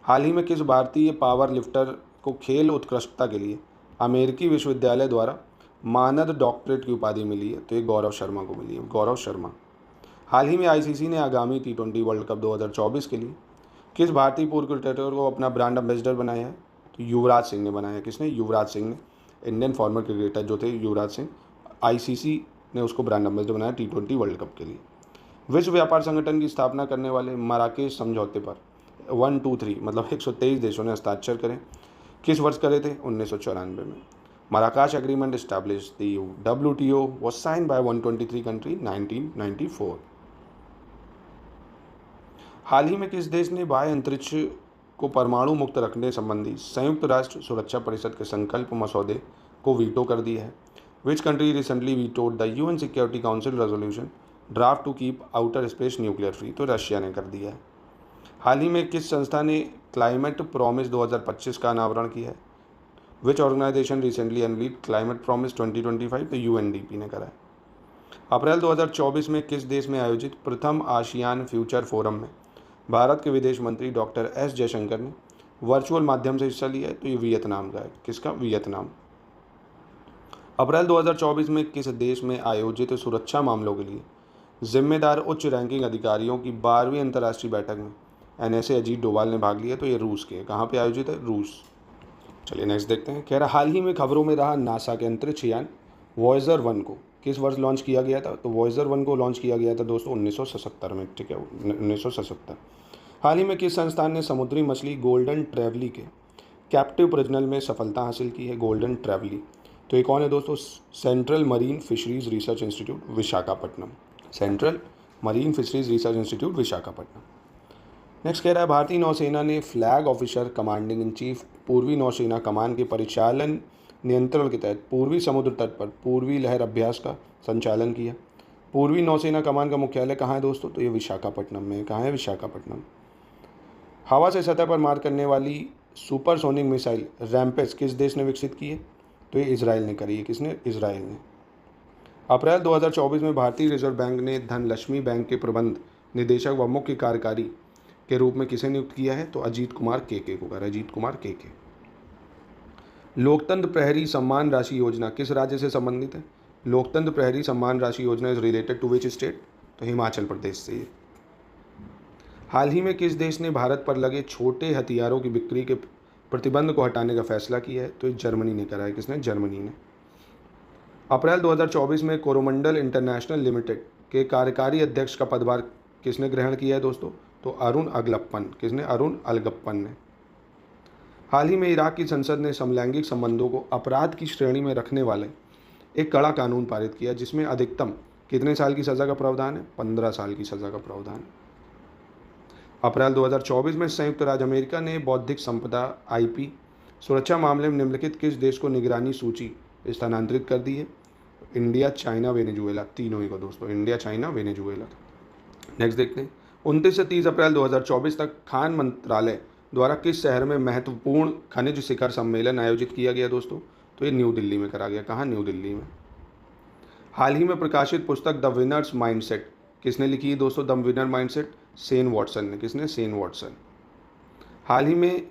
हाल ही में किस भारतीय पावर लिफ्टर को खेल उत्कृष्टता के लिए अमेरिकी विश्वविद्यालय द्वारा मानद डॉक्टरेट की उपाधि मिली है? तो ये गौरव शर्मा को मिली है। गौरव शर्मा। हाल ही में ICC ने आगामी T20 वर्ल्ड कप 2024 के लिए किस भारतीय पूर्व क्रिकेटर को अपना ब्रांड एम्बेसडर बनाया है? तो युवराज सिंह ने बनाया। किसने? युवराज सिंह ने। इंडियन फॉर्मर क्रिकेटर जो थे युवराज सिंह, ICC ने उसको ब्रांड एम्बेसडर बनाया T20 वर्ल्ड कप के लिए। विश्व व्यापार संगठन की स्थापना करने वाले मराकेश समझौते पर 123 मतलब 123 देशों ने हस्ताक्षर करें। किस वर्ष करे थे? 1994 में। Marrakesh agreement establish the WTO was signed by 123 country 1994। हाल ही में किस देश ने बाह्य अंतरिक्ष को परमाणु मुक्त रखने संबंधी संयुक्त राष्ट्र सुरक्षा परिषद के संकल्प मसौदे को वीटो कर दिया है? Which country recently vetoed the UN security council resolution draft to keep outer space nuclear free, तो रशिया ने कर दिया है। हाल ही में किस संस्था ने क्लाइमेट प्रॉमिस 2025 का अनावरण किया है? Which organisation recently unveiled climate promise 2025? तो यूएनडीपी ने करा है। अप्रैल 2024 में किस देश में आयोजित प्रथम आसियान फ्यूचर फोरम में भारत के विदेश मंत्री डॉक्टर एस जयशंकर ने वर्चुअल माध्यम से हिस्सा लिया है? तो ये वियतनाम का है। किसका? वियतनाम। अप्रैल 2024 में किस देश में आयोजित सुरक्षा मामलों के लिए जिम्मेदार उच्च रैंकिंग अधिकारियों की 12वीं अंतर्राष्ट्रीय बैठक में एनएसए अजीत डोभाल ने भाग लिया? तो ये रूस के। कहाँ पे आयोजित है? रूस। चलिए नेक्स्ट देखते हैं। कह रहा हाल ही में खबरों में रहा नासा के अंतरिक्ष यान वॉयजर 1 को किस वर्ष लॉन्च किया गया था? तो वॉयजर 1 को लॉन्च किया गया था दोस्तों 1977 में। ठीक है, 1977। हाल ही में किस संस्थान ने समुद्री मछली गोल्डन ट्रैवली के कैप्टिव प्रजनन में सफलता हासिल की है? गोल्डन ट्रैवली। तो ये कौन है दोस्तों? Central marine fisheries research institute, Visakhapatnam. Central marine fisheries research institute, Visakhapatnam. Next कह रहा है भारतीय नौसेना ने flag officer commanding in chief पूर्वी नौसेना कमान के परिचालन नियंत्रण के तहत पूर्वी समुद्र तट पर पूर्वी लहर अभ्यास का संचालन किया। पूर्वी नौसेना कमान का मुख्यालय कहाँ है दोस्तों? तो ये विशाखापट्टनम में। कहाँ है? विशाखापट्टनम। हवा से सतह पर मार करने वाली सुपरसोनिक मिसाइल रैम्पेस किस देश ने विकसित की है? तो ये इजराइल ने करी है। किसने? इजराइल ने। अप्रैल 2024 में भारतीय रिजर्व बैंक ने धनलक्ष्मी बैंक के प्रबंध निदेशक व मुख्य कार्यकारी के रूप में किसे नियुक्त किया है? तो अजीत कुमार केके को करा। अजीत कुमार केके। लोकतंत्र प्रहरी सम्मान राशि योजना किस राज्य से संबंधित है? लोकतंत्र प्रहरी Samman Rashi Yojana is related to which state? तो हिमाचल प्रदेश से। हाल ही में किस देश ने भारत पर लगे छोटे हथियारों की बिक्री के प्रतिबंध को हटाने का फैसला किया है? तो जर्मनी ने करा है। किसने? जर्मनी ने। अप्रैल 2024 में कोरोमंडल इंटरनेशनल लिमिटेड के कार्यकारी अध्यक्ष का पदभार किसने ग्रहण किया है दोस्तों? तो अरुण अगलप्पन। किसने? अरुण अलगप्पन ने। हाल ही में इराक की संसद ने समलैंगिक संबंधों को अपराध की श्रेणी में रखने वाले एक कड़ा कानून पारित किया जिसमें अधिकतम कितने साल की सज़ा का प्रावधान है? 15 साल की सज़ा का प्रावधान। अप्रैल 2024 में संयुक्त राज्य अमेरिका ने बौद्धिक संपदा आईपी सुरक्षा मामले में निम्नलिखित किस देश को निगरानी सूची स्थानांतरित कर दी है? India, China, Venezuela. तीनों ही को दोस्तों। India, China, Venezuela. नेक्स्ट देखते हैं। 29 से 30 अप्रैल 2024 तक खान मंत्रालय द्वारा किस शहर में महत्वपूर्ण खनिज शिखर सम्मेलन आयोजित किया गया दोस्तों? तो ये न्यू दिल्ली में करा गया। कहाँ? न्यू दिल्ली में। हाल ही में प्रकाशित पुस्तक द विनर्स माइंडसेट किसने लिखी है दोस्तों? The winner mindset Sen Watson ने। किसने? सेन वॉटसन। हाल ही में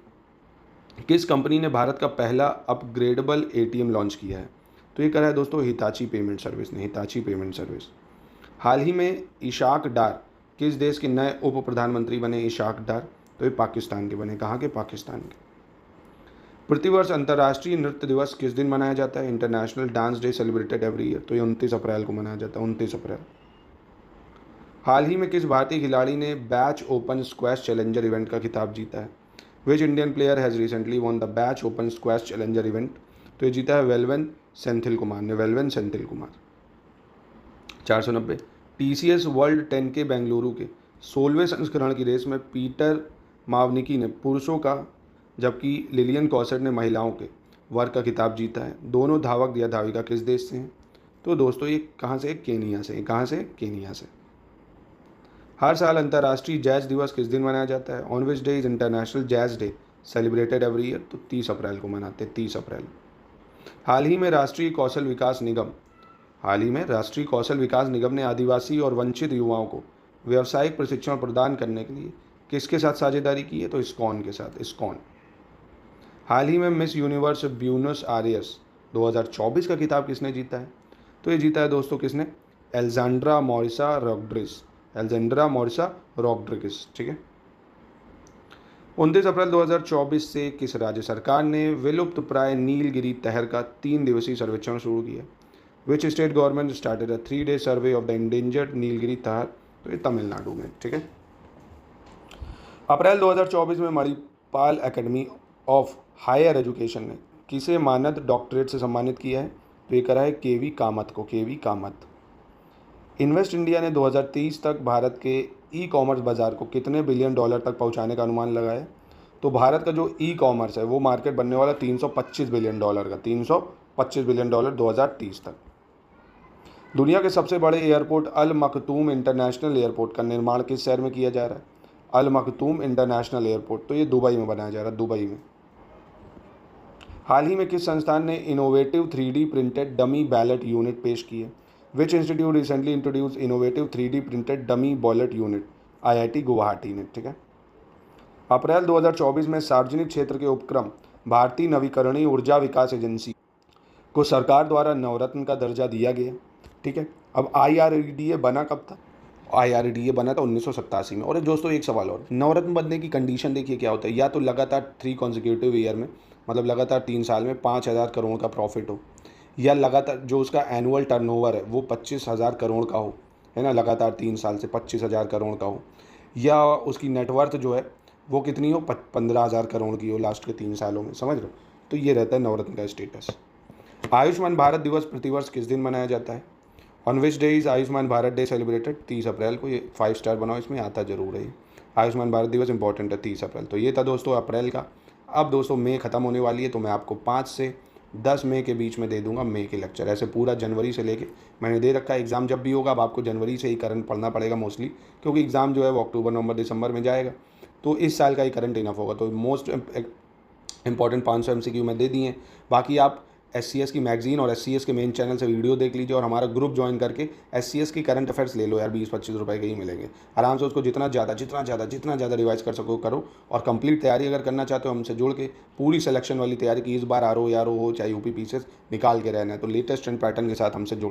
किस कंपनी ने भारत का पहला अपग्रेडेबल एटीएम लॉन्च किया है? तो ये करा है दोस्तों हिताची पेमेंट सर्विस ने। Hitachi payment service. हाल ही में इशाक डार किस देश के नए उप प्रधानमंत्री बने? इशाक डार। तो ये पाकिस्तान के बने। कहाँ के? पाकिस्तान के। प्रतिवर्ष अंतर्राष्ट्रीय नृत्य दिवस किस दिन मनाया जाता है? International dance day celebrated every year. तो ये 29 अप्रैल को मनाया जाता है। 29 अप्रैल। हाल ही में किस भारतीय खिलाड़ी ने Bach open squash challenger event का खिताब जीता है? Which Indian player has recently won the Bach open squash challenger event? तो ये जीता है वेलवन सेंथिल कुमार ने। Velavan Senthil Kumar. 490। TCS world 10K Bengaluru के 16वें संस्करण की रेस में पीटर मावनिकी ने पुरुषों का जबकि लिलियन कॉसट ने महिलाओं के वर्ग का खिताब जीता है। दोनों धावक या धाविका किस देश से हैं? तो दोस्तों ये कहाँ से? केनिया से। कहाँ से? केनिया से। हर साल अंतर्राष्ट्रीय जैज़ दिवस किस दिन मनाया जाता है? On which day is international jazz day celebrated every year? तो 30 अप्रैल को मनाते हैं। 30 अप्रैल। हाल ही में राष्ट्रीय कौशल विकास निगम ने आदिवासी और वंचित युवाओं को व्यावसायिक प्रशिक्षण प्रदान करने के लिए किसके साथ साझेदारी की है? तो इस्कॉन के साथ। इस्कॉन। हाल ही में मिस यूनिवर्स ब्यूनस आयर्स 2024 का खिताब किसने जीता है? तो ये जीता है दोस्तों किसने? Alexandra Morissa Rodrigues. Alexandra Morissa Rodrigues. ठीक है। 29 अप्रैल 2024 से किस राज्य सरकार ने विलुप्त प्राय नीलगिरी तहर का 3 दिवसीय सर्वेक्षण शुरू किया? विच state government started a 3-day survey of the endangered Nilgiri तहर? तो ये तमिलनाडु में। ठीक है। अप्रैल 2024 में Manipal academy of higher education ने किसे मानद डॉक्टरेट से सम्मानित किया है? तो ये करा है केवी कामत को। केवी कामत। इन्वेस्ट इंडिया ने 2023 तक भारत के ई कॉमर्स बाज़ार को कितने बिलियन डॉलर तक पहुंचाने का अनुमान लगाया? तो भारत का जो ई कॉमर्स है वो मार्केट बनने वाला 325 बिलियन डॉलर का। 325 बिलियन डॉलर 2030 तक। दुनिया के सबसे बड़े एयरपोर्ट अल मखतूम इंटरनेशनल एयरपोर्ट का निर्माण किस शहर में किया जा रहा है? अल मखतूम इंटरनेशनल एयरपोर्ट, तो ये दुबई में बनाया जा रहा है, दुबई में। हाल ही में किस संस्थान ने innovative 3D printed dummy ballot unit पेश की है? Which institute recently introduce innovative 3D printed dummy ballot unit? IIT Guwahati ने, ठीक है। अप्रैल 2024 में सार्वजनिक क्षेत्र के उपक्रम भारतीय नवीकरणीय ऊर्जा विकास एजेंसी को सरकार द्वारा नवरत्न का दर्जा दिया गया, ठीक है। अब IREDA बना कब था? IREDA बना था 1987 में। और दोस्तों एक सवाल और, नवरत्न बनने की कंडीशन देखिए क्या होता है, या तो लगातार 3 कॉन्जिक्यूटिव ईयर में, मतलब लगातार 3 साल में 5,000 करोड़ का प्रॉफिट हो, या लगातार जो उसका एनुअल टर्नओवर है वो 25,000 करोड़ का हो, है ना, लगातार 3 साल से 25,000 करोड़ का हो, या उसकी नेटवर्थ जो है वो कितनी हो, 15,000 करोड़ की हो लास्ट के 3 सालों में, समझ रहे हो। तो ये रहता है नवरत्न का स्टेटस। आयुष्मान भारत दिवस प्रतिवर्ष किस दिन मनाया जाता है? On which day is Ayushman Bharat day celebrated? 30 अप्रैल को। ये 5 स्टार बनाओ, इसमें आता जरूर है। आयुष्मान भारत दिवस इंपॉर्टेंट है 30 अप्रैल। तो ये था दोस्तों अप्रैल का। अब दोस्तों मई ख़त्म होने वाली है, तो मैं आपको 5 से 10 मई के बीच में दे दूंगा मई के लेक्चर। ऐसे पूरा जनवरी से लेके मैंने दे रखा है। एग्ज़ाम जब भी होगा अब आपको जनवरी से ही करंट पढ़ना पड़ेगा मोस्टली, क्योंकि एग्ज़ाम जो है वो अक्टूबर नवंबर दिसंबर में जाएगा। तो इस साल का ही करंट इनफ होगा। तो मोस्ट इंपॉर्टेंट 500 MCQ मैं दे दिए। बाकी आप SCS की मैगजीन और SCS के मेन चैनल से वीडियो देख लीजिए और हमारा ग्रुप ज्वाइन करके SCS की करंट अफेयर्स ले लो यार, 20-25 रुपए के ही मिलेंगे। आराम से उसको जितना ज़्यादा रिवाइज कर सको करो। और कंप्लीट तैयारी अगर करना चाहते हो हमसे जुड़ के, पूरी सिलेक्शन वाली तैयारी की, इस बार RO या RO हो चाहे UP पीसेस निकाल के रहना है, तो लेटेस्ट ट्रेंड पैटर्न के साथ हमसे जुड़